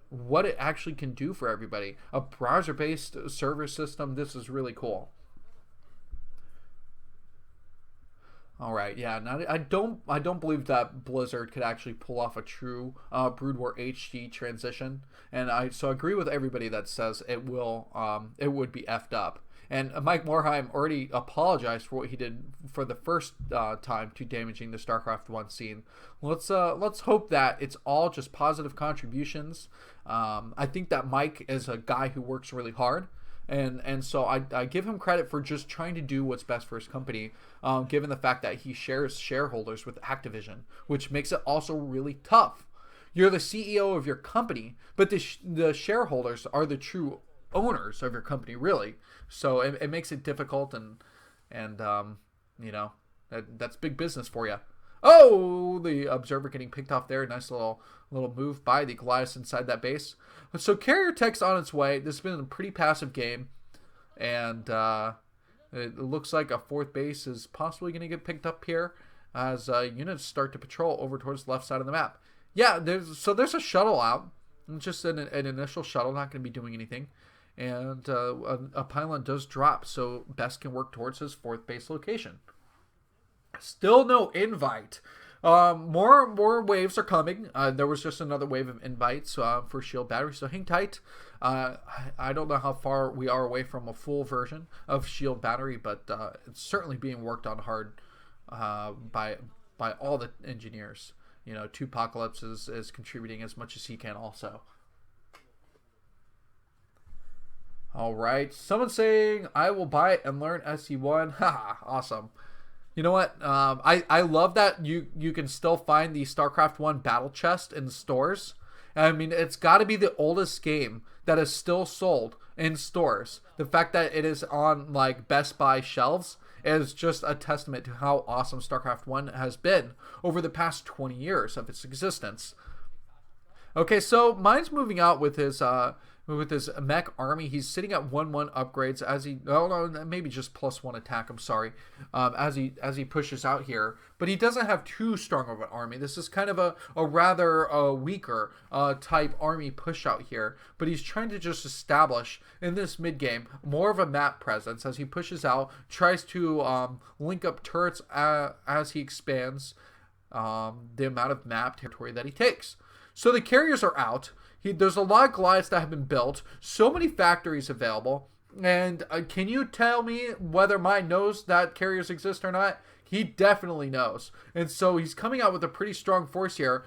what it actually can do for everybody. A browser-based server system. This is really cool. All right, yeah. Now I don't believe that Blizzard could actually pull off a true Brood War HD transition, and so I agree with everybody that says it would be effed up. And Mike Morheim already apologized for what he did for the first time to damaging the StarCraft 1 scene. Let's hope that it's all just positive contributions. I think that Mike is a guy who works really hard. And so I give him credit for just trying to do what's best for his company, given the fact that he shares shareholders with Activision, which makes it also really tough. You're the CEO of your company, but the shareholders are the true owners of your company, really. So it makes it difficult, and you know, that's big business for you. Oh, the observer getting picked off there. Nice little move by the Goliath inside that base. So carrier tech's on its way. This has been a pretty passive game, and it looks like a fourth base is possibly going to get picked up here as units start to patrol over towards the left side of the map. Yeah, there's a shuttle out. Just an initial shuttle, not going to be doing anything. And a pylon does drop, so Best can work towards his fourth base location. Still no invite. More waves are coming. There was just another wave of invites for Shield Battery, so hang tight. I don't know how far we are away from a full version of Shield Battery, but it's certainly being worked on hard by all the engineers. You know, Tupacalypse is contributing as much as he can also. All right. Someone saying, I will buy it and learn SE1. Haha, awesome. You know what? I love that you can still find the StarCraft 1 battle chest in stores. I mean, it's got to be the oldest game that is still sold in stores. The fact that it is on, like, Best Buy shelves is just a testament to how awesome StarCraft 1 has been over the past 20 years of its existence. Okay, so mine's moving out with his mech army. He's sitting at 1/1 upgrades as he maybe just +1 attack. I'm sorry, as he pushes out here, but he doesn't have too strong of an army. This is kind of a rather weaker type army push out here, but he's trying to just establish in this mid game more of a map presence as he pushes out, tries to link up turrets as he expands the amount of map territory that he takes. So the carriers are out. There's a lot of Goliaths that have been built. So many factories available. And can you tell me whether mine knows that carriers exist or not? He definitely knows. And so he's coming out with a pretty strong force here.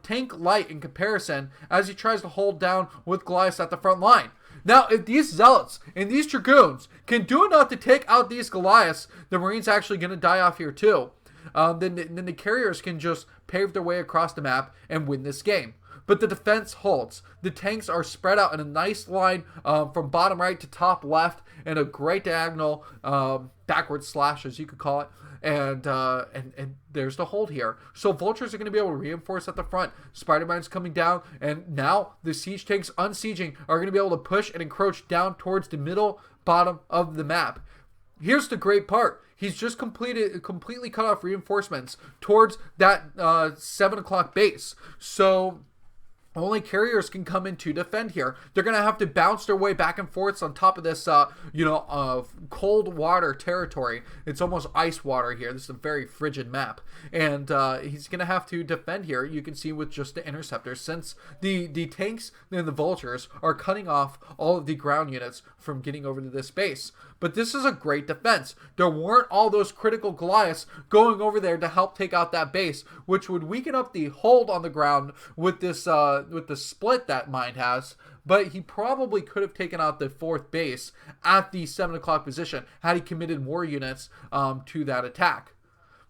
Tank light in comparison as he tries to hold down with Goliaths at the front line. Now, if these Zealots and these Dragoons can do enough to take out these Goliaths, the Marines actually going to die off here too. Then the carriers can just pave their way across the map and win this game. But the defense holds. The tanks are spread out in a nice line from bottom right to top left, and a great diagonal backward slash, as you could call it. And there's the hold here. So vultures are going to be able to reinforce at the front. Spider-Man's coming down, and now the siege tanks unsieging are going to be able to push and encroach down towards the middle bottom of the map. Here's the great part. He's just completely cut off reinforcements towards that 7 o'clock base. So only carriers can come in to defend here. They're going to have to bounce their way back and forth on top of this, cold water territory. It's almost ice water here. This is a very frigid map. And he's going to have to defend here, you can see, with just the interceptors, since the tanks and the vultures are cutting off all of the ground units from getting over to this base. But this is a great defense. There weren't all those critical Goliaths going over there to help take out that base, which would weaken up the hold on the ground with this with the split that Mind has. But he probably could have taken out the fourth base at the 7 o'clock position had he committed more units to that attack.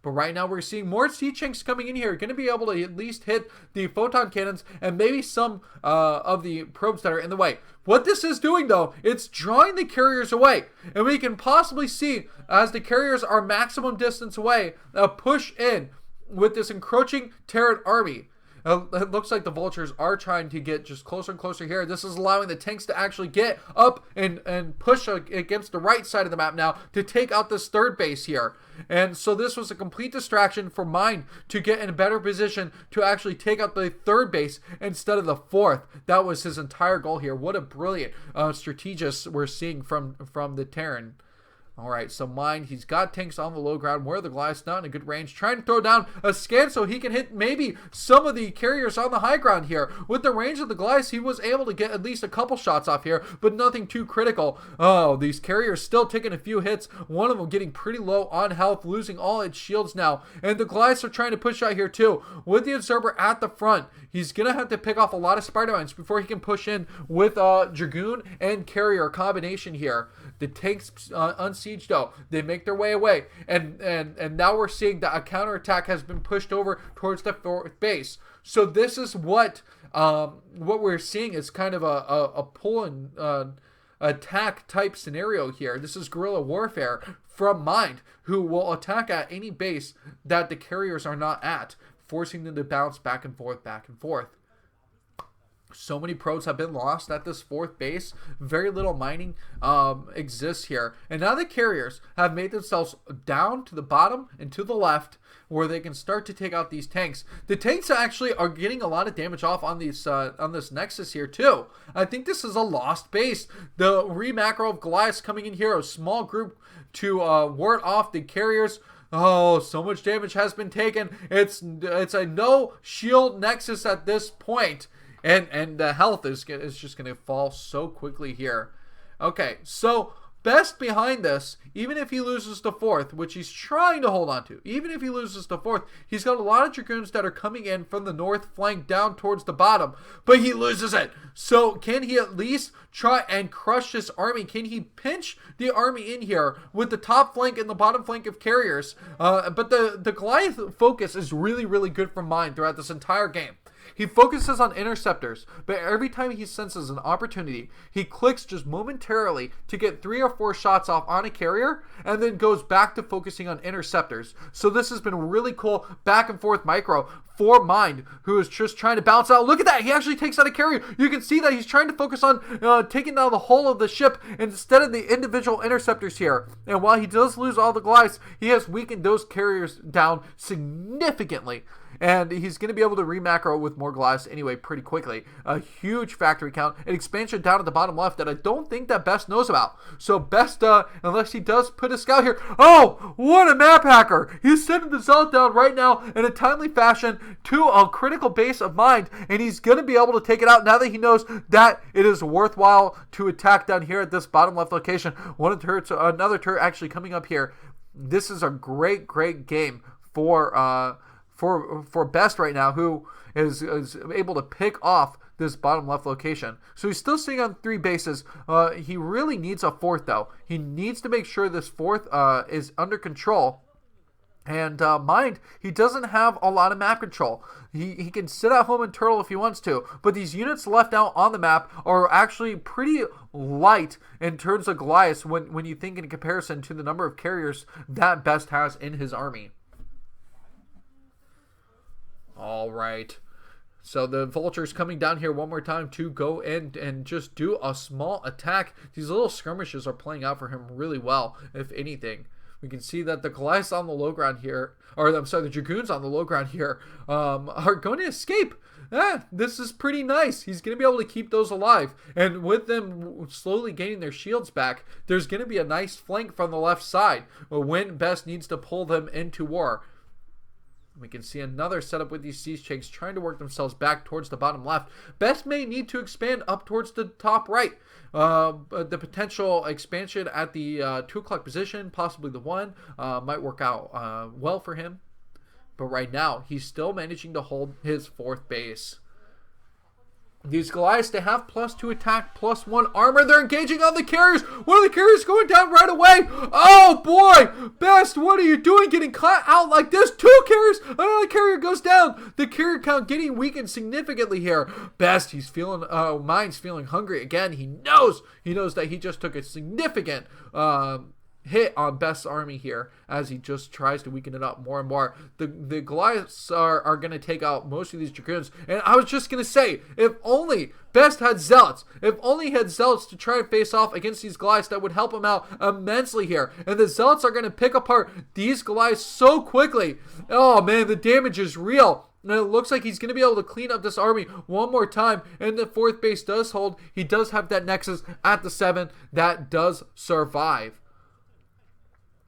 But right now we're seeing more siege tanks coming in here. Going to be able to at least hit the photon cannons and maybe some of the probes that are in the way. What this is doing, though, it's drawing the carriers away. And we can possibly see, as the carriers are maximum distance away, a push in with this encroaching Terran army. It looks like the vultures are trying to get just closer and closer here. This is allowing the tanks to actually get up and push against the right side of the map now to take out this third base here. And so this was a complete distraction for Mine to get in a better position to actually take out the third base instead of the fourth. That was his entire goal here. What a brilliant strategist we're seeing from the Terran. All right, so Mind, he's got tanks on the low ground where the Goliath's not in a good range. Trying to throw down a scan so he can hit maybe some of the carriers on the high ground here. With the range of the Goliath, he was able to get at least a couple shots off here, but nothing too critical. Oh, these carriers still taking a few hits. One of them getting pretty low on health, losing all its shields now. And the Goliaths are trying to push out here too. With the Absorber at the front, he's going to have to pick off a lot of Spider-Mines before he can push in with Dragoon and Carrier combination here. The tanks unsieged though. They make their way away. And now we're seeing that a counterattack has been pushed over towards the fourth base. So this is what we're seeing is kind of a pull and attack type scenario here. This is guerrilla warfare from Mind, who will attack at any base that the carriers are not at, forcing them to bounce back and forth, back and forth. So many pros have been lost at this fourth base. Very little mining exists here. And now the carriers have made themselves down to the bottom and to the left where they can start to take out these tanks. The tanks actually are getting a lot of damage off on these on this Nexus here too. I think this is a lost base. The re-macro of Goliaths coming in here, a small group to ward off the carriers. Oh, so much damage has been taken. It's a no shield Nexus at this point. And the health is just going to fall so quickly here. Okay, so Best behind this, even if he loses the fourth, which he's trying to hold on to, even if he loses the fourth, he's got a lot of Dragoons that are coming in from the north flank down towards the bottom, but he loses it. So can he at least try and crush this army? Can he pinch the army in here with the top flank and the bottom flank of carriers? But the Goliath focus is really, really good from mine throughout this entire game. He focuses on interceptors, but every time he senses an opportunity, he clicks just momentarily to get 3 or 4 shots off on a carrier, and then goes back to focusing on interceptors. So this has been really cool back and forth micro for Mind, who is just trying to bounce out. Look at that! He actually takes out a carrier. You can see that he's trying to focus on taking down the whole of the ship instead of the individual interceptors here. And while he does lose all the Goliaths, he has weakened those carriers down significantly. And he's going to be able to re-macro with more Goliaths anyway pretty quickly. A huge factory count. An expansion down at the bottom left that I don't think that Best knows about. So Best, unless he does put a scout here. Oh, what a map hacker. He's sending the Zealot down right now in a timely fashion to a critical base of Mind. And he's going to be able to take it out now that he knows that it is worthwhile to attack down here at this bottom left location. Another turret actually coming up here. This is a great, great game for Best right now, who is able to pick off this bottom left location. So he's still sitting on 3 bases. He really needs a 4th though. He needs to make sure this 4th is under control. And Mind, he doesn't have a lot of map control. He can sit at home and turtle if he wants to, but these units left out on the map are actually pretty light in terms of Goliaths when you think in comparison to the number of carriers that Best has in his army. All right, so the Vulture's coming down here one more time to go in and just do a small attack. These little skirmishes are playing out for him really well, if anything. We can see that the Goliaths on the low ground here, the Dragoons on the low ground here are going to escape. This is pretty nice. He's going to be able to keep those alive. And with them slowly gaining their shields back, there's going to be a nice flank from the left side when Best needs to pull them into war. We can see another setup with these siege tanks trying to work themselves back towards the bottom left. Best may need to expand up towards the top right. The potential expansion at the 2 o'clock position, possibly the 1, might work out well for him. But right now, he's still managing to hold his 4th base. These Goliaths, they have +2 attack, +1 armor. They're engaging on the carriers. One of the carriers going down right away. Oh boy, Best, what are you doing getting caught out like this? 2 carriers, another carrier goes down. The carrier count getting weakened significantly here. Best, he's feeling, Mind's feeling hungry again. He knows that he just took a significant hit on Best's army here as he just tries to weaken it up more and more. The Goliaths are going to take out most of these Dragoons. And I was just going to say, if only Best had Zealots. If only he had Zealots to try and face off against these Goliaths, that would help him out immensely here. And the Zealots are going to pick apart these Goliaths so quickly. Oh man, the damage is real. And it looks like he's going to be able to clean up this army one more time. And the 4th base does hold. He does have that Nexus at the 7 that does survive.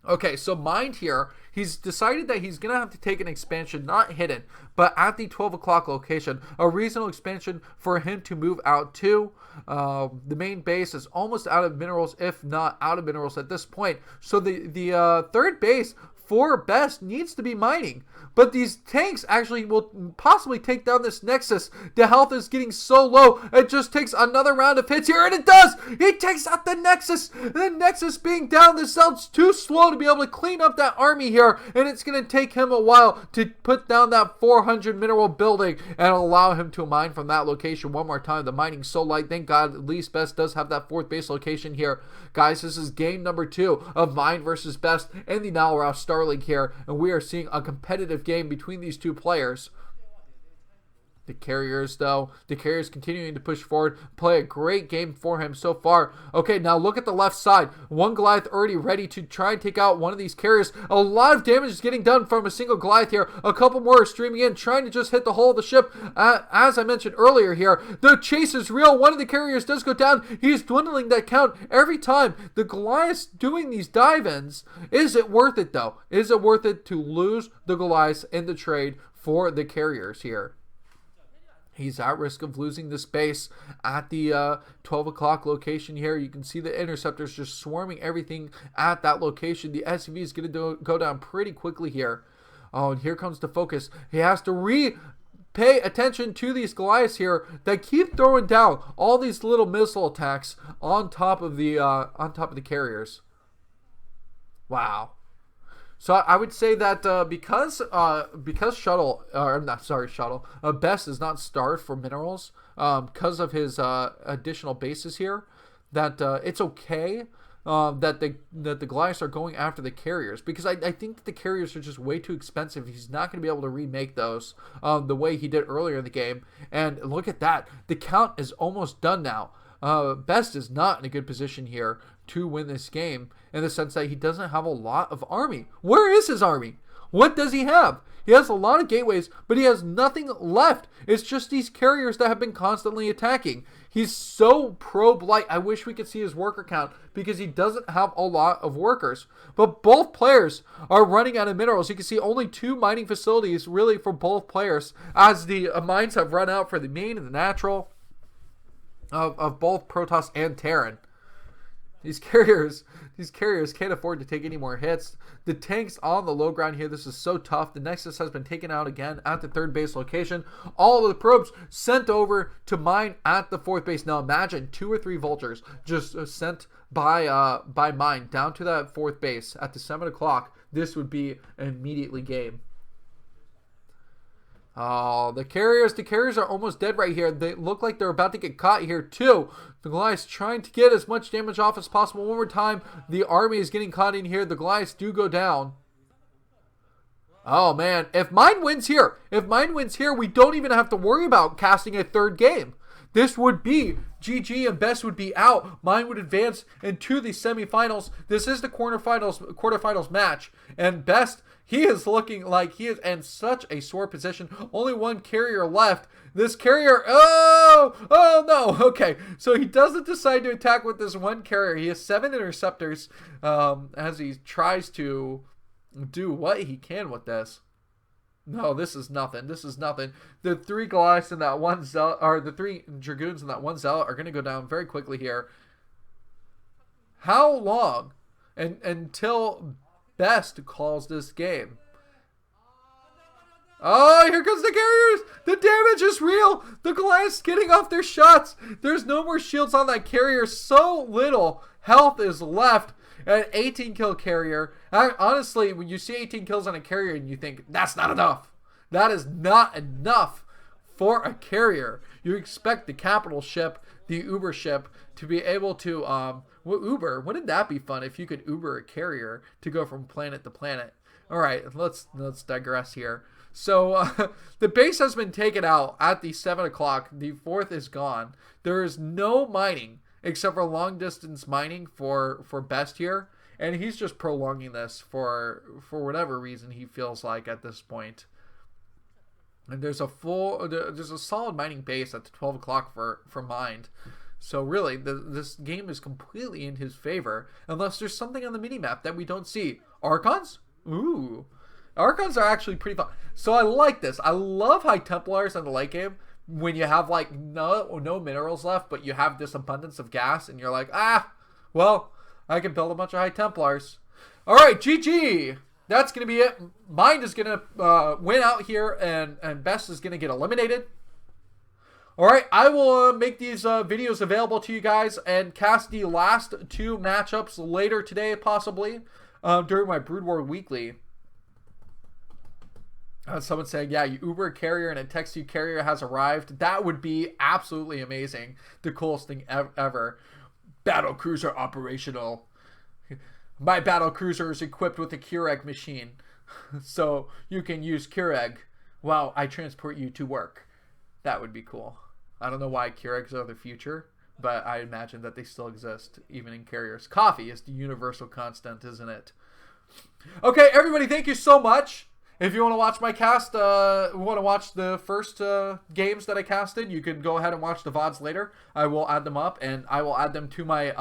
Okay, so Mind here, he's decided that he's going to have to take an expansion, not hidden, but at the 12 o'clock location. A reasonable expansion for him to move out to. The main base is almost out of minerals, if not out of minerals at this point. So the third base for Best needs to be mining. But these tanks actually will possibly take down this Nexus. The health is getting so low, it just takes another round of hits here, and it does! It takes out the Nexus! The Nexus being down, the cell's too slow to be able to clean up that army here, and it's going to take him a while to put down that 400 mineral building and allow him to mine from that location one more time. The mining's so light, thank God at least Best does have that fourth base location here. Guys, this is game number 2 of Mind versus Best in the Nalraf Starleague here, and we are seeing a competitive game between these two players. The Carriers, though, the Carriers continuing to push forward, play a great game for him so far. Okay, now look at the left side. One Goliath already ready to try and take out one of these Carriers. A lot of damage is getting done from a single Goliath here. A couple more are streaming in, trying to just hit the hull of the ship. As I mentioned earlier here, the chase is real. One of the Carriers does go down. He's dwindling that count every time. The Goliaths doing these dive-ins. Is it worth it, though? Is it worth it to lose the Goliaths in the trade for the Carriers here? He's at risk of losing the space at the 12 o'clock location here. You can see the interceptors just swarming everything at that location. The SUV is going to go down pretty quickly here. Oh, and here comes the focus. He has to pay attention to these Goliaths here that keep throwing down all these little missile attacks on top of the Carriers. Wow. So I would say that because Shuttle, Best is not starved for minerals because of his additional bases here, that it's okay that the Goliaths are going after the Carriers, because I think that the Carriers are just way too expensive. He's not going to be able to remake those the way he did earlier in the game. And look at that. The count is almost done now. Best is not in a good position here to win this game, in the sense that he doesn't have a lot of army. Where is his army? What does he have? He has a lot of gateways, but he has nothing left. It's just these Carriers that have been constantly attacking. He's so pro-blight. I wish we could see his worker count, because he doesn't have a lot of workers. But both players are running out of minerals. You can see only 2 mining facilities really for both players, as the mines have run out for the main and the natural of both Protoss and Terran. These Carriers can't afford to take any more hits. The tanks on the low ground here, this is so tough. The Nexus has been taken out again at the 3rd base location. All of the probes sent over to mine at the 4th base. Now imagine 2 or 3 vultures just sent by mine down to that 4th base at the 7 o'clock. This would be immediately game. Oh, the Carriers are almost dead right here. They look like they're about to get caught here too. The Goliaths trying to get as much damage off as possible. One more time, the army is getting caught in here. The Goliaths do go down. Oh man, if Mine wins here, we don't even have to worry about casting a 3rd game. This would be GG, and Best would be out. Mine would advance into the semifinals. This is the quarterfinals match, and Best, he is looking like he is in such a sore position. Only 1 Carrier left. This Carrier, oh no. Okay, so he doesn't decide to attack with this 1 Carrier. He has 7 interceptors as he tries to do what he can with this. No, this is nothing. The 3 Goliaths in that 1 Zealot, or the 3 Dragoons in that 1 Zealot, are going to go down very quickly here. How long until Best calls this game? Oh, here comes the Carriers! The damage is real! The Goliaths getting off their shots! There's no more shields on that Carrier. So little health is left. An 18 kill Carrier. Honestly, when you see 18 kills on a Carrier and you think, that's not enough. That is not enough for a Carrier. You expect the capital ship, the Uber ship, to be able to, Uber, wouldn't that be fun if you could Uber a Carrier to go from planet to planet? Alright, let's digress here. So, the base has been taken out at the 7 o'clock. The 4th is gone. There is no mining, except for long distance mining for Best here, and he's just prolonging this for whatever reason he feels like at this point. And there's a solid mining base at the 12 o'clock for Mind. So really, this game is completely in his favor, unless there's something on the minimap that we don't see. Archons? Ooh. Archons are actually pretty fun. So I like this. I love High Templars in the late game when you have like no minerals left, but you have this abundance of gas, and you're like, well, I can build a bunch of High Templars. All right, GG. That's going to be it. Mind is going to win out here, and Best is going to get eliminated. All right, I will make these videos available to you guys and cast the last 2 matchups later today, possibly, during my Brood War Weekly. Someone saying, yeah, you Uber a carrier and it texts you carrier has arrived. That would be absolutely amazing. The coolest thing ever. Battle cruiser operational. My battle cruiser is equipped with a Keurig machine. So you can use Keurig while I transport you to work. That would be cool. I don't know why Keurigs are the future, but I imagine that they still exist, even in carriers. Coffee is the universal constant, isn't it? Okay, everybody, thank you so much. If you want to watch my cast, want to watch the first games that I casted, you can go ahead and watch the VODs later. I will add them up, and I will add them to my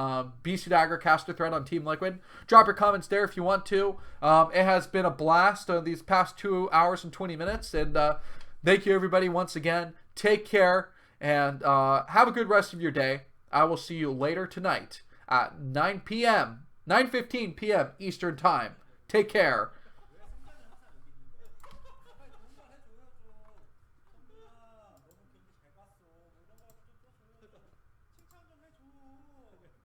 BisuDagger caster thread on Team Liquid. Drop your comments there if you want to. It has been a blast these past 2 hours and 20 minutes, and thank you, everybody, once again. Take care, and have a good rest of your day. I will see you later tonight at 9 p.m., 9:15 p.m. Eastern Time. Take care.